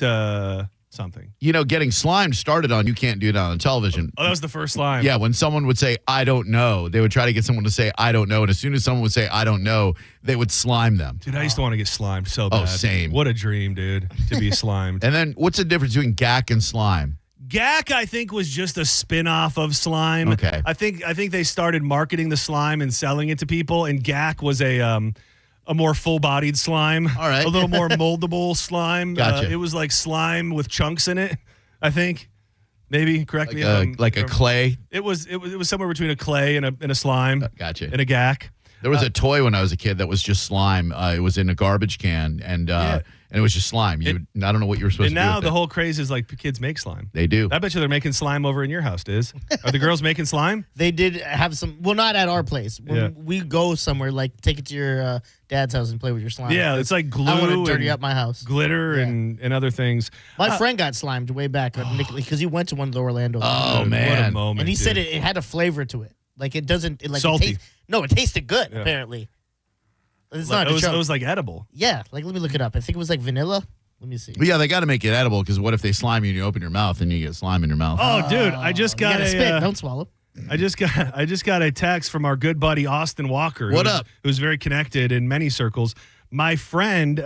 something. Getting slimed started on You Can't Do That on Television. Oh, that was the first slime. Yeah, when someone would say, I don't know, they would try to get someone to say, I don't know. And as soon as someone would say, I don't know, they would slime them. Dude, I used to want to get slimed so bad. Oh, same. What a dream, dude, to be slimed. And then what's the difference between gack and slime? Gack, I think, was just a spin-off of slime. Okay. I think they started marketing the slime and selling it to people, and Gack was a more full-bodied slime. All right. A little more moldable slime. Gotcha. It was like slime with chunks in it, I think. Maybe, correct me if I'm... Like a clay? It was somewhere between a clay and a slime. Gotcha. And a Gack. There was a toy when I was a kid that was just slime. It was in a garbage can, and it was just slime. I don't know what you were supposed to do. And now with the it. whole craze is like kids make slime. They do. I bet you they're making slime over in your house, Diz. Are the girls making slime? They did have some. Well, not at our place. When we go somewhere, like take it to your dad's house and play with your slime. Yeah, it's like glue. I want to dirty and up my house. Glitter and other things. My friend got slimed way back because he went to one of the Orlando. Oh, man. What a moment. And he dude. said it had a flavor to it. Like it doesn't. Salty. It tasted good. Apparently. It's not. It was like edible. Yeah, like let me look it up. I think it was like vanilla. Let me see. But yeah, they got to make it edible because what if they slime you and you open your mouth and you get slime in your mouth? Oh, dude, I just got you a spit. Don't swallow. I just got a text from our good buddy Austin Walker. What up? Who's very connected in many circles. My friend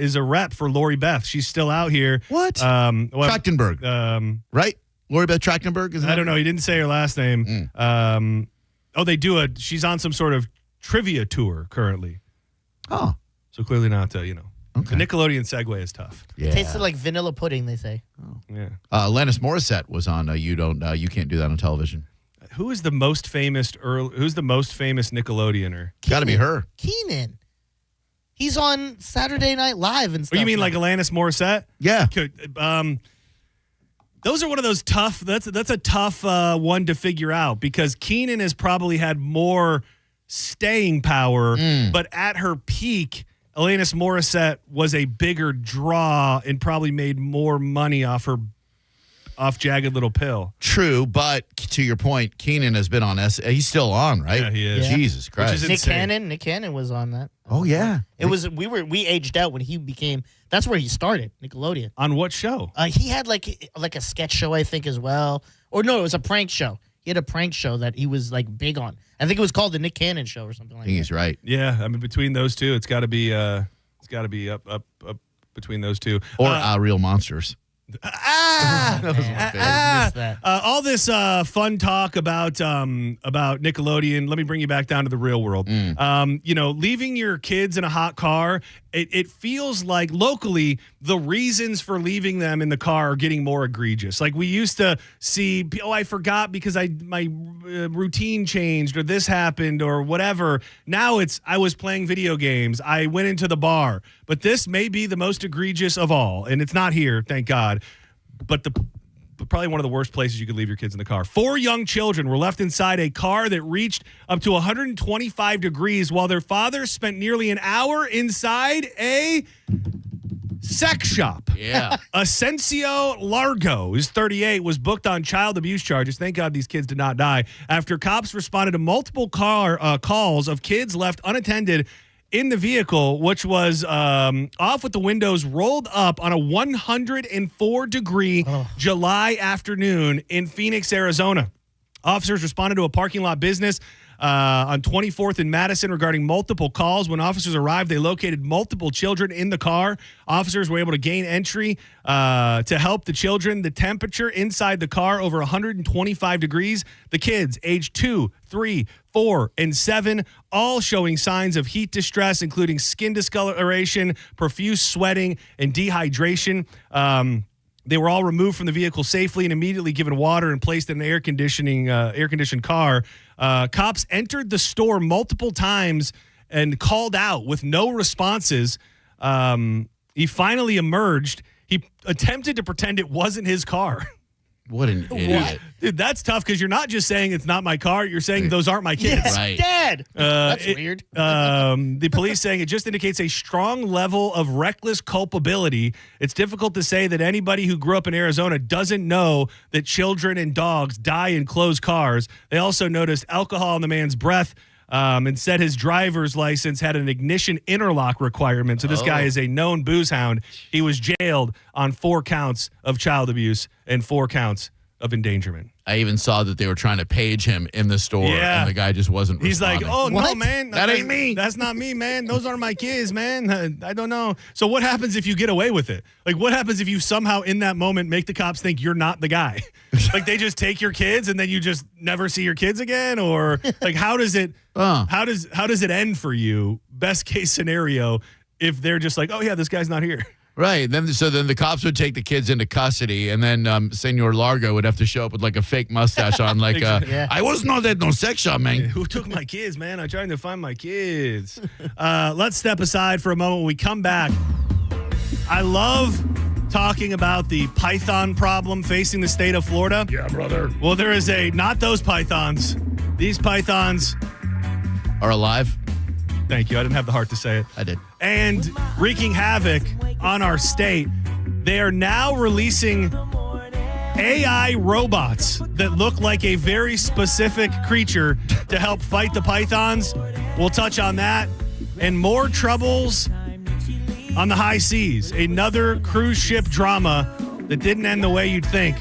is a rep for Lori Beth. She's still out here. What? Trachtenberg. Right? Lori Beth Trachtenberg? I don't know. He didn't say her last name. They do she's on some sort of trivia tour currently. Oh. So clearly not, Okay. The Nickelodeon segue is tough. Yeah. It tasted like vanilla pudding, they say. Oh. Yeah. Alanis Morissette was on You Can't Do That on Television. Who's the most famous Nickelodeoner? Got to be her. Keenan. He's on Saturday Night Live and stuff. Oh, you mean like Alanis Morissette? Yeah. Those are one of those tough. That's a tough one to figure out because Keenan has probably had more staying power, but at her peak, Alanis Morissette was a bigger draw and probably made more money off Jagged Little Pill. True, but to your point, Keenan has been on he's still on, right? Yeah, he is. Yeah. Jesus Christ. Nick Cannon was on that. Oh yeah. We aged out when he became. That's where he started Nickelodeon. On what show? He had like a sketch show, I think, as well. Or no, it was a prank show. He had a prank show that he was like big on. I think it was called the Nick Cannon Show or something like that. He's right. Yeah, I mean between those two, it's got to be up between those two. Or Real Monsters. All this fun talk about Nickelodeon. Let me bring you back down to the real world. Leaving your kids in a hot car. It feels like locally the reasons for leaving them in the car are getting more egregious. Like we used to see, I forgot because my routine changed or this happened or whatever. Now it's I was playing video games. I went into the bar. But this may be the most egregious of all, and it's not here, thank God. But probably one of the worst places you could leave your kids in the car. 4 young children were left inside a car that reached up to 125 degrees while their father spent nearly an hour inside a sex shop. Yeah. Asensio Largo, who's 38, was booked on child abuse charges. Thank God these kids did not die. After cops responded to multiple calls of kids left unattended in the vehicle, which was off with the windows rolled up on a 104-degree July afternoon in Phoenix, Arizona. Officers responded to a parking lot business on 24th and Madison regarding multiple calls. When officers arrived, they located multiple children in the car. Officers were able to gain entry to help the children. The temperature inside the car over 125 degrees. The kids, aged 2, 3, 4, and 7, all showing signs of heat distress, including skin discoloration, profuse sweating, and dehydration. They were all removed from the vehicle safely and immediately given water and placed in an air-conditioned car. Cops entered the store multiple times and called out with no responses. He finally emerged. He attempted to pretend it wasn't his car. What an idiot. Dude, that's tough because you're not just saying it's not my car. You're saying those aren't my kids. Yes, Right. Dad. That's weird. The police saying it just indicates a strong level of reckless culpability. It's difficult to say that anybody who grew up in Arizona doesn't know that children and dogs die in closed cars. They also noticed alcohol in the man's breath. and said his driver's license had an ignition interlock requirement. So this guy is a known booze hound. He was jailed on 4 counts of child abuse and 4 counts of endangerment. I even saw that they were trying to page him in the store, and the guy just wasn't He's responding. like, oh, no, man. That ain't me. That's not me, man. Those aren't my kids, man. I don't know. So what happens if you get away with it? Like, what happens if you somehow in that moment make the cops think you're not the guy? Like, they just take your kids and then you just never see your kids again? Or, like, how does it end for you, best case scenario, if they're just like, oh, yeah, this guy's not here? Right. Then the cops would take the kids into custody, and then Senor Largo would have to show up with like a fake mustache on, like, I was not at no sex shop, man. Who took my kids, man? I'm trying to find my kids. Let's step aside for a moment. When we come back, I love talking about the python problem facing the state of Florida. Yeah, brother. Well, there is not those pythons. These pythons are alive. Thank you. I didn't have the heart to say it. I did. And wreaking havoc on our state. They are now releasing AI robots that look like a very specific creature to help fight the pythons. We'll touch on that. And more troubles on the high seas. Another cruise ship drama that didn't end the way you'd think.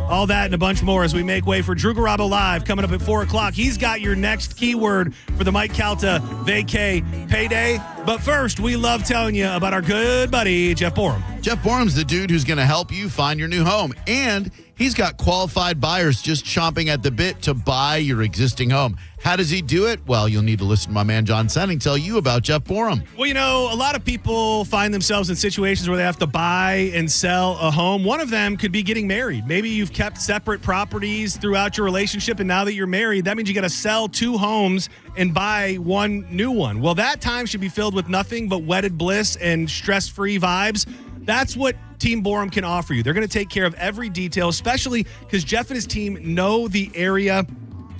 All that and a bunch more as we make way for Drew Garabo Live coming up at 4 o'clock. He's got your next keyword for the Mike Calta Vacay Payday. But first, we love telling you about our good buddy, Jeff Borum. Jeff Borum's the dude who's going to help you find your new home. And he's got qualified buyers just chomping at the bit to buy your existing home. How does he do it? Well, you'll need to listen to my man John Senning tell you about Jeff Borum. Well, you know, a lot of people find themselves in situations where they have to buy and sell a home. One of them could be getting married. Maybe you've kept separate properties throughout your relationship, and now that you're married, that means you got to sell 2 homes and buy 1 new one. Well, that time should be filled with nothing but wedded bliss and stress-free vibes. That's what Team Borum can offer you. They're going to take care of every detail, especially because Jeff and his team know the area,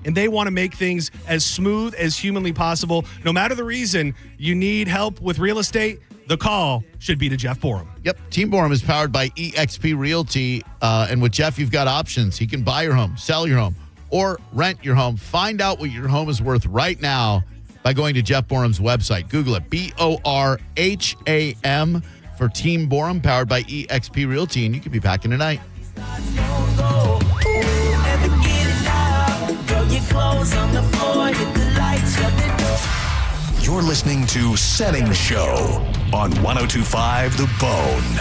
and they want to make things as smooth as humanly possible. No matter the reason you need help with real estate, the call should be to Jeff Borum. Yep. Team Borum is powered by eXp Realty. And with Jeff, you've got options. He can buy your home, sell your home, or rent your home. Find out what your home is worth right now by going to Jeff Borum's website. Google it, BORHAM for Team Borum, powered by eXp Realty, and you could be packing tonight. You're listening to Senning Show on 102.5 The Bone.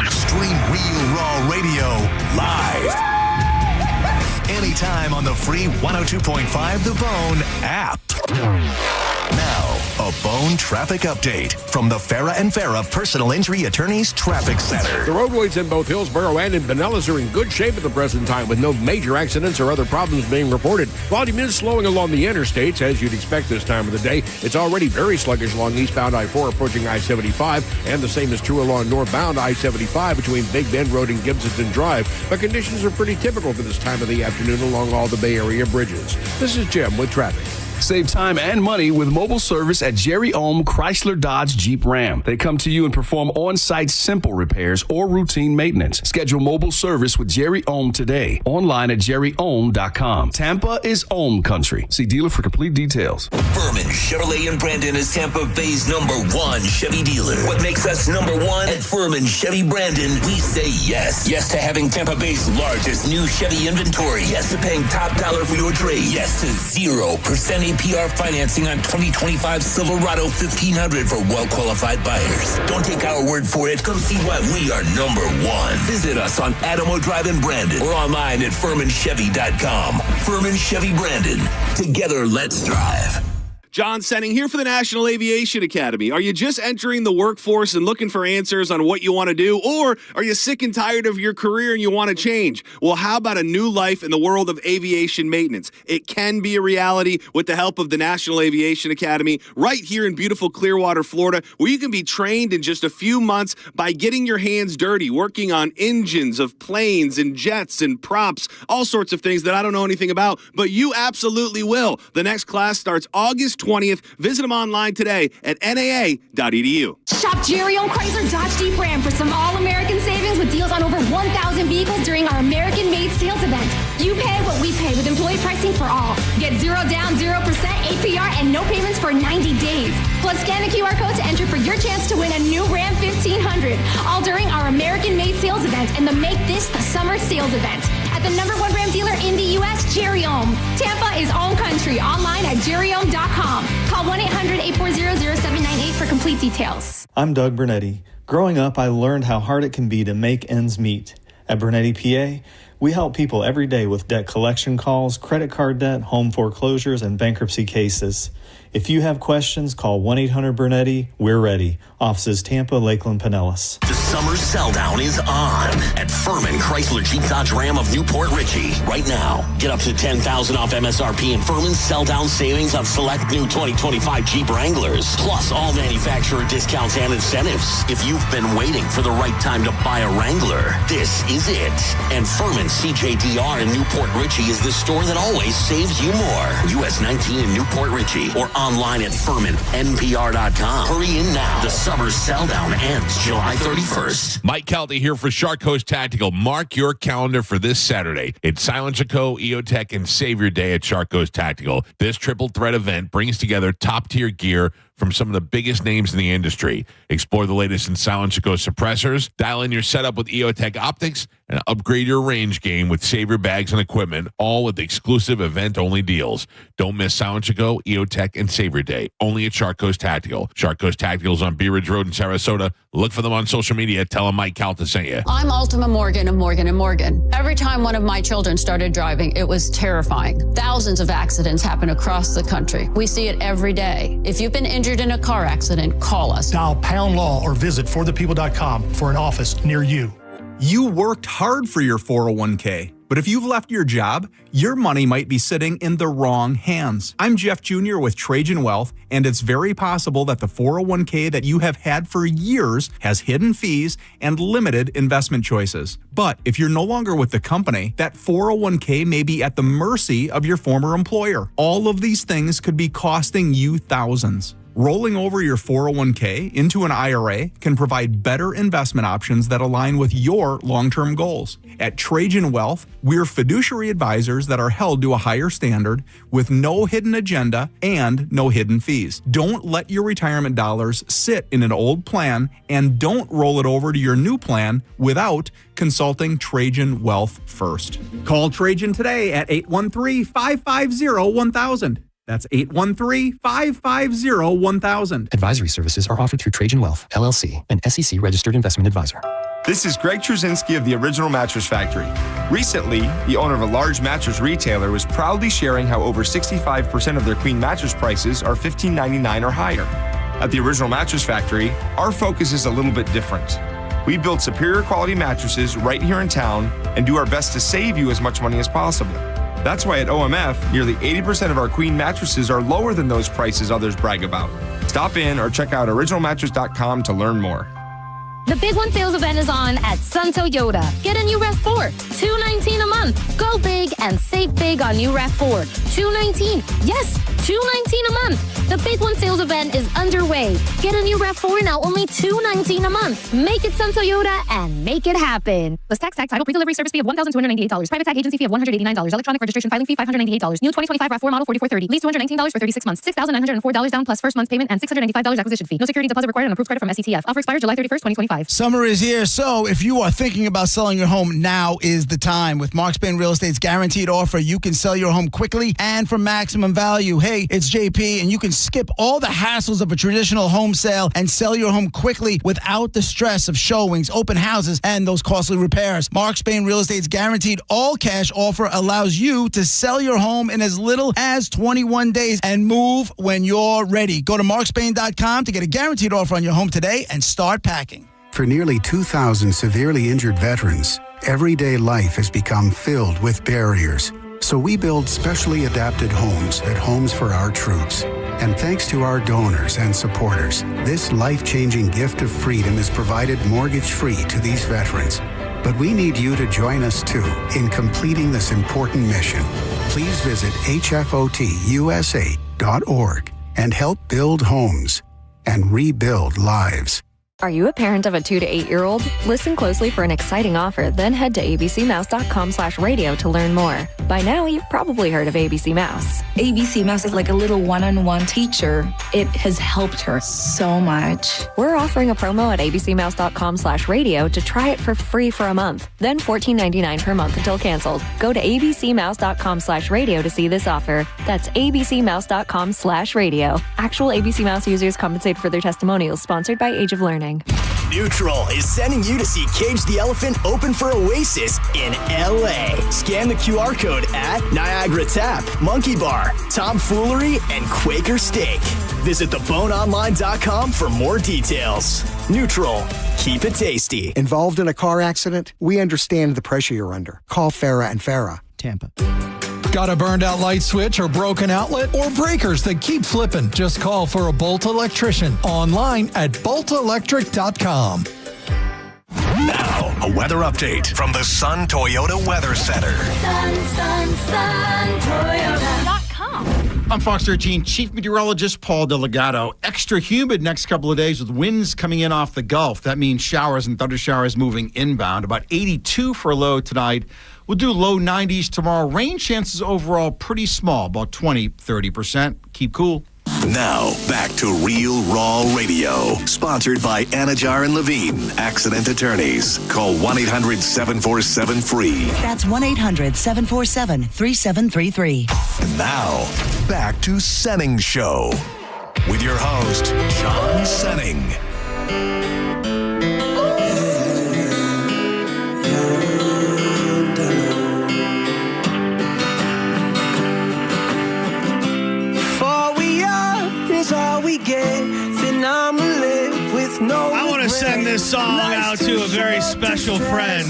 Stream Real Raw Radio live. Anytime on the free 102.5 The Bone app. Now, a Bone traffic update from the Farah and Farah Personal Injury Attorneys Traffic Center. The roadways in both Hillsborough and in Pinellas are in good shape at the present time with no major accidents or other problems being reported. Volume is slowing along the interstates as you'd expect this time of the day. It's already very sluggish along eastbound I-4 approaching I-75, and the same is true along northbound I-75 between Big Bend Road and Gibsonton Drive. But conditions are pretty typical for this time of the afternoon along all the Bay Area bridges. This is Jim with traffic. Save time and money with mobile service at Jerry Ohm Chrysler Dodge Jeep Ram. They come to you and perform on-site simple repairs or routine maintenance. Schedule mobile service with Jerry Ohm today. Online at jerryohm.com. Tampa is Ohm country. See dealer for complete details. Furman Chevrolet in Brandon is Tampa Bay's #1 Chevy dealer. What makes us #1 at Furman Chevy Brandon? We say yes. Yes to having Tampa Bay's largest new Chevy inventory. Yes to paying top dollar for your trade. Yes to 0% APR financing on 2025 Silverado 1500 for well-qualified buyers. Don't take our word for it. Come see why we are #1. Visit us on Adamo Drive in Brandon or online at FurmanChevy.com. Furman Chevy Brandon. Together, let's drive. John Senning here for the National Aviation Academy. Are you just entering the workforce and looking for answers on what you want to do? Or are you sick and tired of your career and you want to change? Well, how about a new life in the world of aviation maintenance? It can be a reality with the help of the National Aviation Academy right here in beautiful Clearwater, Florida, where you can be trained in just a few months by getting your hands dirty, working on engines of planes and jets and props, all sorts of things that I don't know anything about, but you absolutely will. The next class starts August 20th. Visit them online today at naa.edu. Shop Jerry on Chrysler Dodge Jeep Ram for some all-American savings with with deals on over 1,000 vehicles during our American-made sales event. You pay what we pay with employee pricing for all. Get 0 down, 0% APR, and no payments for 90 days. Plus, scan the QR code to enter for your chance to win a new Ram 1500. All during our American-made sales event and the Make This the Summer sales event. At the #1 Ram dealer in the U.S., Jerry Ohm. Tampa is own country. Online at jerryohm.com. Call 1-800-840-0798 for complete details. I'm Doug Bernetti. Growing up, I learned how hard it can be to make ends meet. At Bernetti PA, we help people every day with debt collection calls, credit card debt, home foreclosures, and bankruptcy cases. If you have questions, call 1-800-BERNETTI. We're ready. Offices Tampa, Lakeland, Pinellas. The summer sell-down is on at Furman Chrysler Jeep Dodge Ram of Newport Richey. Right now, get up to $10,000 off MSRP and Furman's sell-down savings on select new 2025 Jeep Wranglers. Plus, all manufacturer discounts and incentives. If you've been waiting for the right time to buy a Wrangler, this is it. And Furman CJDR in Newport Richey is the store that always saves you more. US 19 in Newport Richey or online at FurmanNPR.com. Hurry in now. The summer sell-down ends July 31st. Mike Calta here for Shark Coast Tactical. Mark your calendar for this Saturday. It's Silent Chaco, EOTech, and Savior Day at Shark Coast Tactical. This triple threat event brings together top-tier gear from some of the biggest names in the industry. Explore the latest in Silent Chaco suppressors, dial in your setup with EOTech optics, and upgrade your range game with Savior bags and equipment, all with exclusive event-only deals. Don't miss Silent Chaco, EOTech, and Savior Day, only at Shark Coast Tactical. Shark Coast Tactical is on Bee Ridge Road in Sarasota. Look for them on social media. Tell them Mike Calta sent you. I'm Ultima Morgan of Morgan & Morgan. Every time one of my children started driving, it was terrifying. Thousands of accidents happen across the country. We see it every day. If you've been injured in a car accident, call us. Dial Pound Law or visit forthepeople.com for an office near you. You worked hard for your 401k, but if you've left your job, your money might be sitting in the wrong hands. I'm Jeff Jr. with Trajan Wealth, and it's very possible that the 401k that you have had for years has hidden fees and limited investment choices. But if you're no longer with the company, that 401k may be at the mercy of your former employer. All of these things could be costing you thousands. Rolling over your 401k into an IRA can provide better investment options that align with your long-term goals. At Trajan Wealth, we're fiduciary advisors that are held to a higher standard with no hidden agenda and no hidden fees. Don't let your retirement dollars sit in an old plan, and don't roll it over to your new plan without consulting Trajan Wealth first. Call Trajan today at 813-550-1000. That's 813-550-1000. Advisory services are offered through Trajan Wealth, LLC, an SEC-registered investment advisor. This is Greg Truzinski of the Original Mattress Factory. Recently, the owner of a large mattress retailer was proudly sharing how over 65% of their queen mattress prices are $15.99 or higher. At the Original Mattress Factory, our focus is a little bit different. We build superior quality mattresses right here in town and do our best to save you as much money as possible. That's why at OMF, nearly 80% of our queen mattresses are lower than those prices others brag about. Stop in or check out originalmattress.com to learn more. The Big One sales event is on at Sun Toyota. Get a new RAV4, $219 a month. Go big and save big on new RAV4, $219. Yes, $219 a month. The Big One sales event is underway. Get a new RAV4 now only $219 a month. Make it Sun Toyota and make it happen. Plus tax, title, pre-delivery service fee of $1,298. Private tag agency fee of $189. Electronic registration filing fee $598. New 2025 RAV4 model $4430. Lease $219 for 36 months. $6,904 down plus first month's payment and $695 acquisition fee. No security deposit required and approved credit from SETF. Offer expires July 31st, 2025. Summer is here, so if you are thinking about selling your home, now is the time. With Mark Spain Real Estate's guaranteed offer, you can sell your home quickly and for maximum value. Hey, it's JP, and you can skip all the hassles of a traditional home sale and sell your home quickly without the stress of showings, open houses, and those costly repairs. Mark Spain Real Estate's guaranteed all-cash offer allows you to sell your home in as little as 21 days and move when you're ready. Go to markspain.com to get a guaranteed offer on your home today and start packing. For nearly 2,000 severely injured veterans, everyday life has become filled with barriers. So we build specially adapted homes at Homes for Our Troops. And thanks to our donors and supporters, this life-changing gift of freedom is provided mortgage-free to these veterans. But we need you to join us, too, in completing this important mission. Please visit hfotusa.org and help build homes and rebuild lives. Are you a parent of a 2 to 8-year-old? Listen closely for an exciting offer, then head to abcmouse.com/radio to learn more. By now, you've probably heard of ABC Mouse. ABC Mouse is like a little one-on-one teacher. It has helped her so much. We're offering a promo at abcmouse.com/radio to try it for free for a month, then $14.99 per month until canceled. Go to abcmouse.com/radio to see this offer. That's abcmouse.com/radio. Actual ABC Mouse users compensated for their testimonials, sponsored by Age of Learning. Neutral is sending you to see Cage the Elephant open for Oasis in LA. Scan the QR code at Niagara Tap, Monkey Bar, Tomfoolery, and Quaker Steak. Visit theboneonline.com for more details. Neutral, keep it tasty. Involved in a car accident? We understand the pressure you're under. Call Farah and Farah, Tampa. Got a burned out light switch or broken outlet or breakers that keep flipping? Just call for a Bolt electrician online at boltelectric.com. Now, a weather update from the Sun Toyota Weather Center. Toyota.com. I'm Fox 13 Chief Meteorologist Paul Delgado. Extra humid next couple of days with winds coming in off the Gulf. That means showers and thunder showers moving inbound. About 82 for a low tonight. We'll do low 90s tomorrow. Rain chances overall pretty small, about 20-30%. Keep cool. Now, back to Real Raw Radio. Sponsored by Anajar and Levine, accident attorneys. Call 1-800-747-FREE. That's 1-800-747-3733. And now, back to Senning Show. With your host, John Senning. All we get, then I'ma live with no I want to send this song out to a very special friend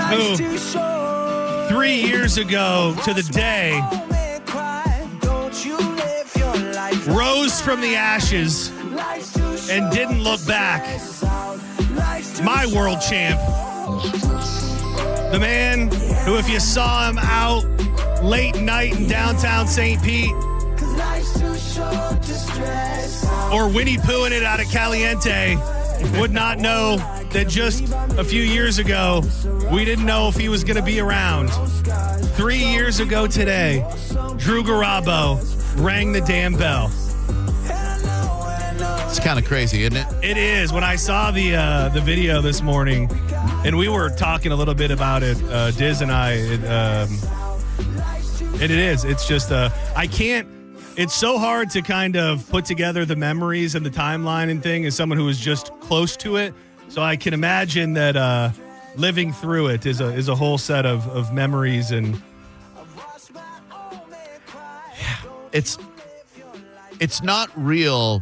who 3 years ago to the day rose from the ashes and didn't look back. My world champ. The man who, if you saw him out late night in downtown St. Pete, or Winnie Poohing it out of Caliente, would not know that just a few years ago, we didn't know if he was going to be around. 3 years ago today, Drew Garabo rang the damn bell. It's kind of crazy, isn't it? It is. When I saw the video this morning, and we were talking a little bit about it, Diz and I, it is. It's just, I can't. It's so hard to kind of put together the memories and the timeline and thing as someone who is just close to it. So I can imagine that living through it is a whole set of memories, and it's not real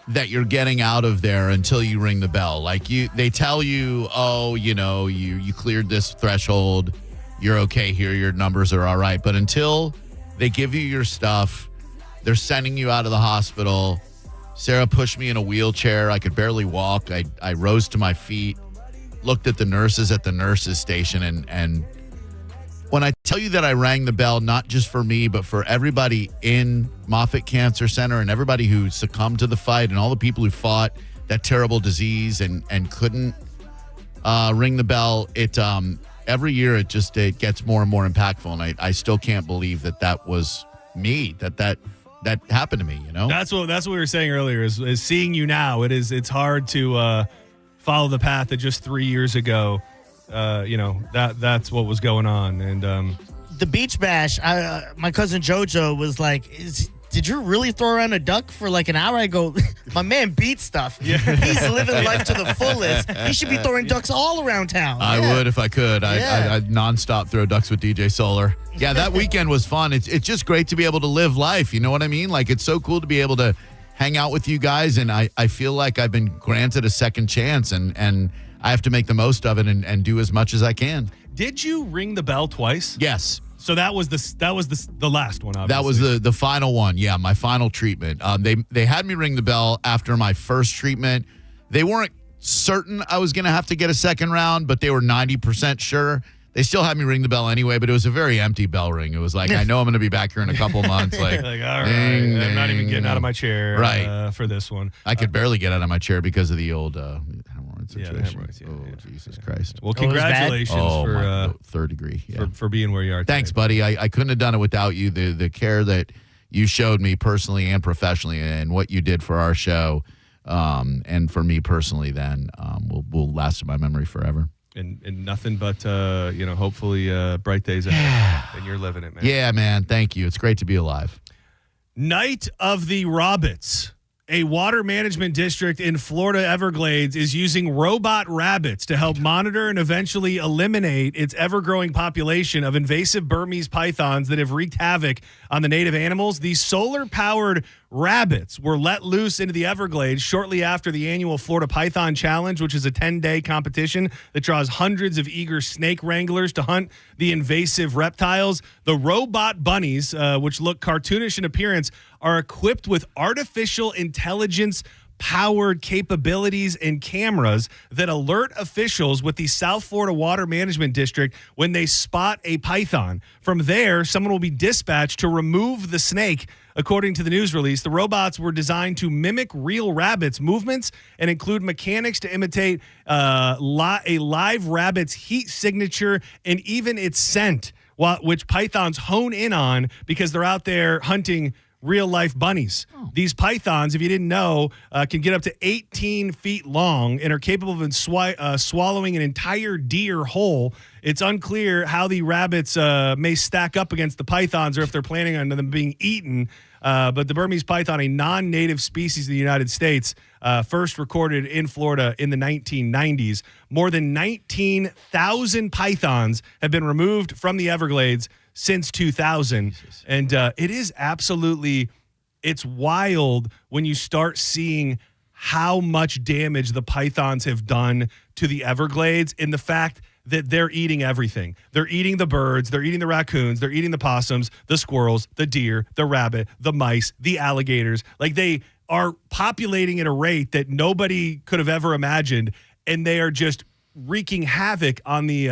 that you're getting out of there until you ring the bell. Like they tell you, oh, you cleared this threshold, you're okay here, your numbers are all right. But until they give you your stuff, they're sending you out of the hospital. Sarah pushed me in a wheelchair. I could barely walk. I rose to my feet, looked at the nurses at the nurses station. And when I tell you that I rang the bell, not just for me, but for everybody in Moffitt Cancer Center and everybody who succumbed to the fight and all the people who fought that terrible disease and couldn't ring the bell, every year it gets more and more impactful. And I still can't believe that was me, that happened to me, That's what we were saying earlier is seeing you now. It's hard to follow the path that just 3 years ago, that's what was going on. And the beach bash, my cousin Jojo was like, did you really throw around a duck for like an hour? I go, my man beats stuff. Yeah. He's living life to the fullest. He should be throwing ducks all around town. I would if I could. I'd nonstop throw ducks with DJ Solar. Yeah, that weekend was fun. It's just great to be able to live life. You know what I mean? Like, it's so cool to be able to hang out with you guys, and I feel like I've been granted a second chance, and I have to make the most of it and do as much as I can. Did you ring the bell twice? Yes. So that was the last one, obviously. That was the final one. Yeah, my final treatment. They had me ring the bell after my first treatment. They weren't certain I was going to have to get a second round, but they were 90% sure. They still had me ring the bell anyway, but it was a very empty bell ring. It was like, I know I'm going to be back here in a couple months. Like, all right, ding, I'm not even ding. getting out of my chair for this one. I could barely get out of my chair because of the old hemorrhoid situation. Jesus Christ. Well, congratulations for my third degree. Yeah. For being where you are today. Thanks, buddy. I couldn't have done it without you. The care that you showed me personally and professionally and what you did for our show and for me personally then will last in my memory forever. And nothing but, hopefully bright days ahead. And you're living it, man. Yeah, man. Thank you. It's great to be alive. Night of the Rabbits. A water management district in Florida Everglades is using robot rabbits to help monitor and eventually eliminate its ever-growing population of invasive Burmese pythons that have wreaked havoc on the native animals. These solar-powered rabbits were let loose into the Everglades shortly after the annual Florida Python Challenge, which is a 10-day competition that draws hundreds of eager snake wranglers to hunt the invasive reptiles. The robot bunnies, which look cartoonish in appearance, are equipped with artificial intelligence powered capabilities and cameras that alert officials with the South Florida Water Management District when they spot a python. From there, someone will be dispatched to remove the snake. According to the news release, the robots were designed to mimic real rabbits' movements and include mechanics to imitate a live rabbit's heat signature and even its scent, which pythons hone in on because they're out there hunting real-life bunnies. These pythons, if you didn't know, can get up to 18 feet long and are capable of swallowing an entire deer whole. It's unclear how the rabbits may stack up against the pythons or if they're planning on them being eaten. But the Burmese python, a non-native species in the United States, first recorded in Florida in the 1990s. More than 19,000 pythons have been removed from the Everglades since 2000. Jesus. And it is absolutely, it's wild when you start seeing how much damage the pythons have done to the Everglades in the fact that they're eating everything. They're eating the birds, they're eating the raccoons, they're eating the possums, the squirrels, the deer, the rabbit, the mice, the alligators. Like, they are populating at a rate that nobody could have ever imagined, and they are just wreaking havoc on the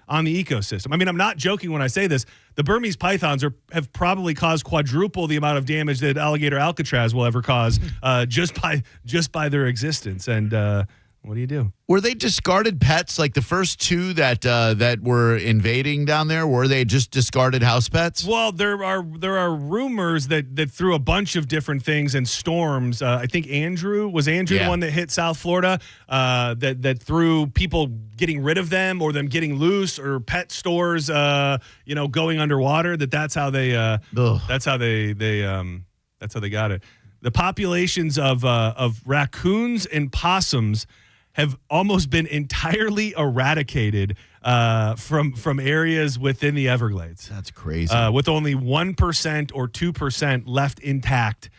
ecosystem. I mean, I'm not joking when I say this. The Burmese pythons have probably caused quadruple the amount of damage that alligator Alcatraz will ever cause just by their existence. And what do you do? Were they discarded pets? Like the first two that were invading down there, were they just discarded house pets? Well, there are rumors that through a bunch of different things and storms. I think Andrew the one that hit South Florida. That through people getting rid of them or them getting loose or pet stores, going underwater. That's how they that's how they got it. The populations of raccoons and possums have almost been entirely eradicated from areas within the Everglades. That's crazy. With only 1% or 2% left intact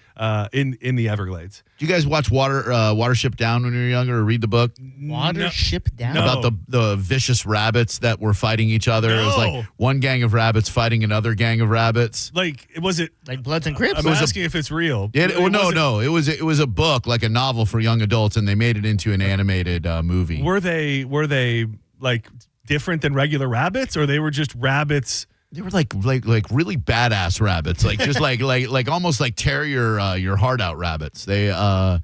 in the Everglades. Do you guys watch Watership Down when you were younger or read the book? Watership Down? No. About the vicious rabbits that were fighting each other. No. It was like one gang of rabbits fighting another gang of rabbits. Like, was it like Bloods and Crips? I'm asking if it's real. No. It was a book, like a novel for young adults, and they made it into an animated movie. Were they like different than regular rabbits, or they were just rabbits? They were like really badass rabbits, like just like almost like tear your heart out rabbits. They I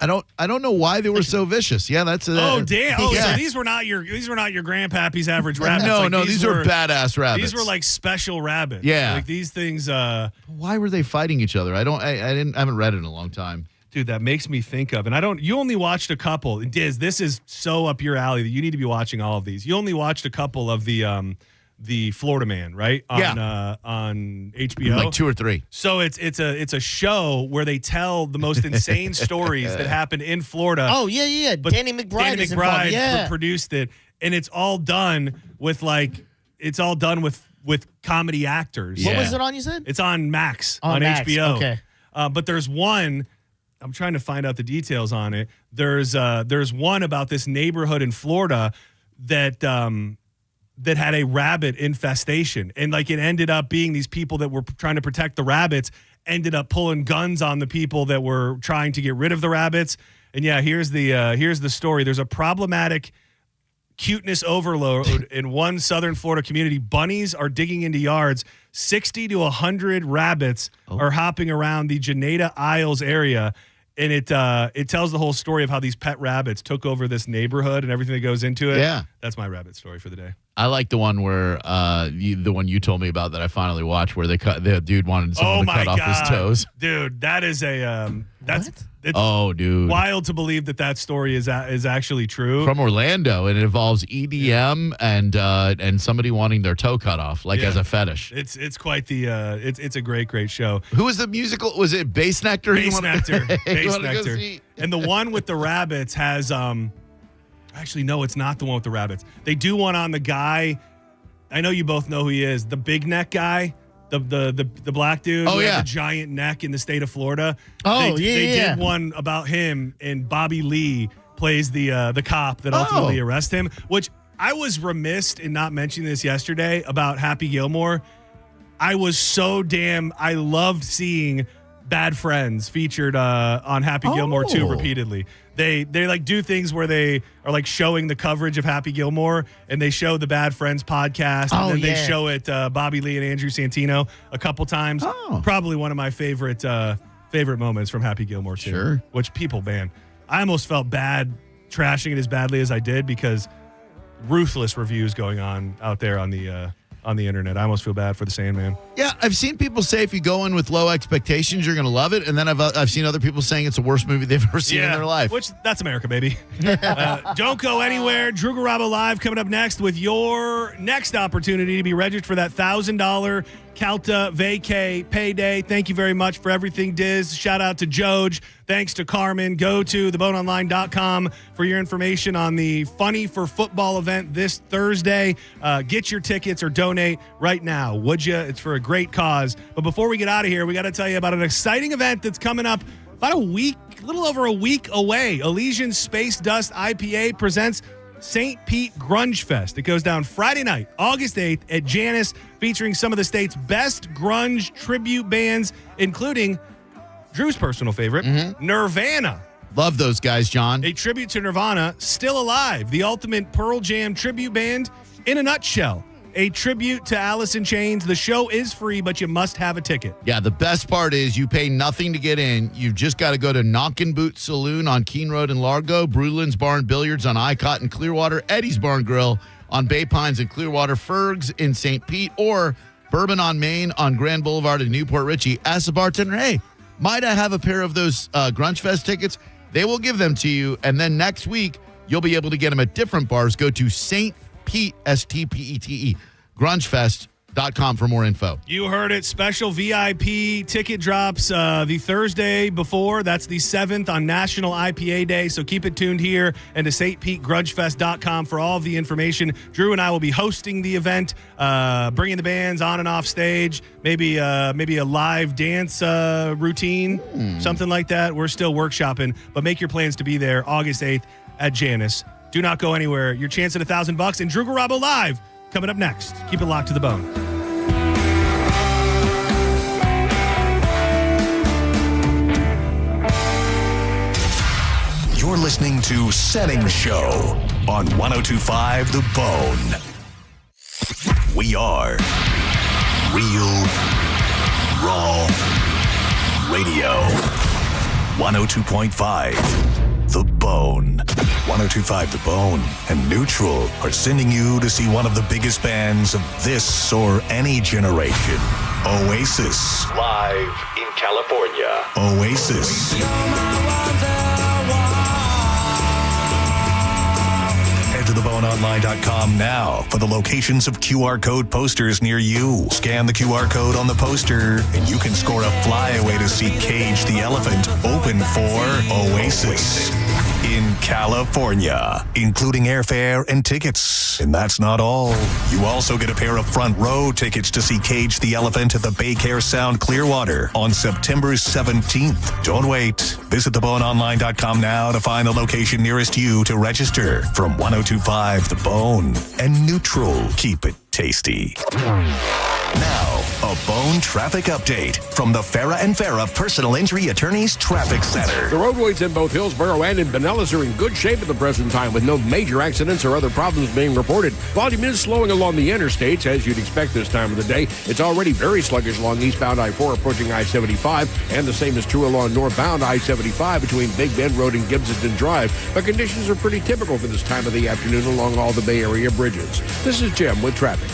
don't know why they were so vicious. Yeah, that's damn. yeah. So these were not your grandpappy's average rabbits. No, these were badass rabbits. These were like special rabbits. Yeah, like these things. Why were they fighting each other? I haven't read it in a long time. Dude, that makes me think of, and you only watched a couple. Diz, this is so up your alley that you need to be watching all of these. You only watched a couple of the Florida Man, right? On HBO, like 2 or 3. So it's a show where they tell the most insane stories that happened in Florida. Oh yeah. But Danny McBride produced it, and it's all done with with comedy actors. What was it on? You said it's on Max on Max. HBO. Okay, but there's one. I'm trying to find out the details on it. There's one about this neighborhood in Florida that had a rabbit infestation, and like it ended up being these people that were trying to protect the rabbits ended up pulling guns on the people that were trying to get rid of the rabbits. And yeah, here's the story. There's a problematic cuteness overload in one southern Florida community. Bunnies are digging into yards. 60 to 100 rabbits are hopping around the Janeda Isles area. And it tells the whole story of how these pet rabbits took over this neighborhood and everything that goes into it. Yeah. That's my rabbit story for the day. I like the one where the one you told me about that I finally watched, where the dude wanted someone to cut off his toes. Dude, that is it's dude, wild to believe that story is actually true. From Orlando, and it involves EDM and somebody wanting their toe cut off, as a fetish. It's quite the it's a great show. Who was the musical? Was it Bass Nectar? Bass Nectar. And the one with the rabbits has actually, no, it's not the one with the rabbits. They do one on the guy. I know you both know who he is. The big neck guy, the black dude. Oh, who yeah. had the giant neck in the state of Florida. Oh, they did one about him, and Bobby Lee plays the cop that ultimately arrests him, which I was remiss in not mentioning this yesterday about Happy Gilmore. I loved seeing Bad Friends featured on Happy Gilmore 2 repeatedly. They do things where they are showing the coverage of Happy Gilmore, and they show the Bad Friends podcast, and then they show it Bobby Lee and Andrew Santino a couple times. Probably one of my favorite moments from Happy Gilmore 2. Sure. Which people, man, I almost felt bad trashing it as badly as I did because ruthless reviews going on out there on the internet. I almost feel bad for the Sandman. Yeah, I've seen people say if you go in with low expectations, you're going to love it. And then I've seen other people saying it's the worst movie they've ever seen in their life. Which, that's America, baby. Don't go anywhere. Drew Garabo Live coming up next with your next opportunity to be registered for that $1,000 Calta Vacay payday. Thank you very much for everything, Diz. Shout out to Joj. Thanks to Carmen. Go to theboneonline.com for your information on the Funny for Football event this Thursday. Get your tickets or donate right now, would you? It's for a great cause. But before we get out of here, we got to tell you about an exciting event that's coming up about a little over a week away. Elysian Space Dust IPA presents St. Pete Grunge Fest. It goes down Friday night, August 8th at Janus, featuring some of the state's best grunge tribute bands, including Drew's personal favorite, Nirvana. Love those guys, John. A tribute to Nirvana, Still Alive, the ultimate Pearl Jam tribute band in a nutshell. A tribute to Alice in Chains. The show is free, but you must have a ticket. Yeah, the best part is you pay nothing to get in. You've just got to go to Knockin' Boot Saloon on Keene Road in Largo, Brulin's Bar and Billiards on Icott in Clearwater, Eddie's Bar and Grill on Bay Pines in Clearwater, Ferg's in St. Pete, or Bourbon on Main on Grand Boulevard in Newport Richie. Ask the bartender, hey, might I have a pair of those Grunge Fest tickets? They will give them to you, and then next week, you'll be able to get them at different bars. Go to St. Pete, STPETE, grungefest.com for more info. You heard it. Special VIP ticket drops the Thursday before. That's the 7th on National IPA Day. So keep it tuned here and to stpetegrungefest.com for all of the information. Drew and I will be hosting the event, bringing the bands on and off stage, maybe a live dance routine, something like that. We're still workshopping, but make your plans to be there August 8th at Janus. Do not go anywhere. Your chance at $1,000 and Drew Garabo Live coming up next. Keep it locked to the bone. You're listening to Senning Show on 102.5 The Bone. We are Real Raw Radio. 102.5 The Bone. 102.5 The Bone and Neutral are sending you to see one of the biggest bands of this or any generation. Oasis. Live in California. Oasis. Head to theboneonline.com now for the locations of QR code posters near you. Scan the QR code on the poster and you can score a flyaway to see Cage the Elephant open for Oasis in California, including airfare and tickets. And that's not all. You also get a pair of front row tickets to see Cage the Elephant at the Baycare Sound Clearwater on September 17th. Don't wait. Visit theboneonline.com now to find the location nearest you to register. From 102.5 The Bone and Neutral, keep it tasty. Now, a Bone traffic update from the Farah and Farah Personal Injury Attorneys Traffic Center. The roadways in both Hillsborough and in Pinellas are in good shape at the present time with no major accidents or other problems being reported. Volume is slowing along the interstates as you'd expect this time of the day. It's already very sluggish along eastbound I-4 approaching I-75, and the same is true along northbound I-75 between Big Bend Road and Gibsonton Drive. But conditions are pretty typical for this time of the afternoon along all the Bay Area bridges. This is Jim with traffic.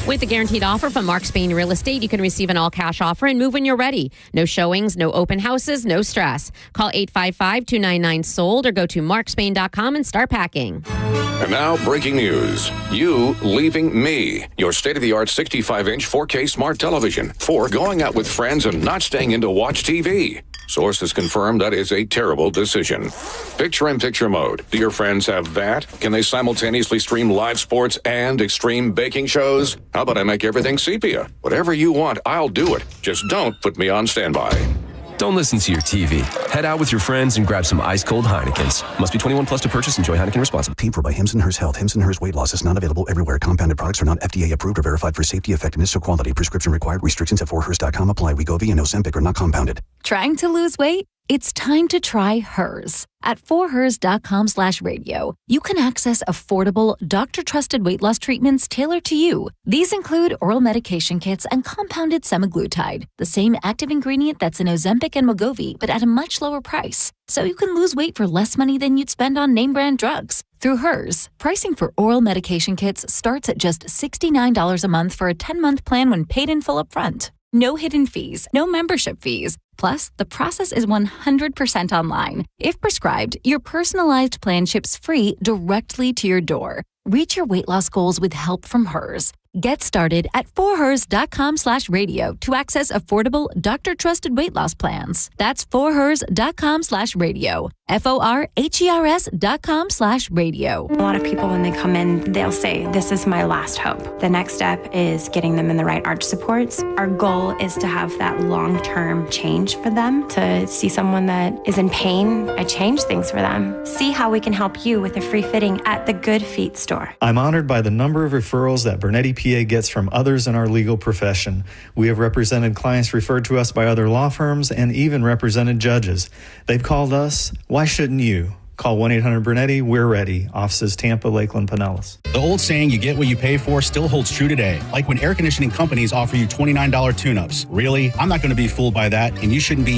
With a guaranteed offer from Mark Spain Real Estate, you can receive an all-cash offer and move when you're ready. No showings, no open houses, no stress. Call 855-299-SOLD or go to markspain.com and start packing. And now, breaking news. You leaving me. Your state-of-the-art 65-inch 4K smart television. For going out with friends and not staying in to watch TV. Sources confirm that is a terrible decision. Picture-in-picture mode. Do your friends have that? Can they simultaneously stream live sports and extreme baking shows? How about I make everything sepia? Whatever you want, I'll do it. Just don't put me on standby. Don't listen to your TV. Head out with your friends and grab some ice-cold Heinekens. Must be 21 plus to purchase. Enjoy Heineken responsibly. Paid for by Hims & Hers Health. Hims & Hers Weight Loss is not available everywhere. Compounded products are not FDA approved or verified for safety, effectiveness, or quality. Prescription required. Restrictions at 4hers.com apply. Wegovy and Ozempic are not compounded. Trying to lose weight? It's time to try Hers. At 4hers.com/radio, you can access affordable, doctor-trusted weight loss treatments tailored to you. These include oral medication kits and compounded semaglutide, the same active ingredient that's in Ozempic and Wegovy, but at a much lower price. So you can lose weight for less money than you'd spend on name-brand drugs. Through Hers, pricing for oral medication kits starts at just $69 a month for a 10-month plan when paid in full upfront. No hidden fees, no membership fees. Plus, the process is 100% online. If prescribed, your personalized plan ships free directly to your door. Reach your weight loss goals with help from Hers. Get started at 4hers.com/radio to access affordable, doctor-trusted weight loss plans. That's 4hers.com/radio. FORHERS.com/radio. A lot of people, when they come in, they'll say, this is my last hope. The next step is getting them in the right arch supports. Our goal is to have that long-term change for them, to see someone that is in pain. I change things for them. See how we can help you with a free fitting at the Good Feet store. I'm honored by the number of referrals that Bernetti PA gets from others in our legal profession. We have represented clients referred to us by other law firms and even represented judges. They've called us. Why shouldn't you? Call 1-800-BURNETTI. We're ready. Offices Tampa, Lakeland, Pinellas. The old saying, you get what you pay for, still holds true today. Like when air conditioning companies offer you $29 tune-ups. Really? I'm not going to be fooled by that, and you shouldn't be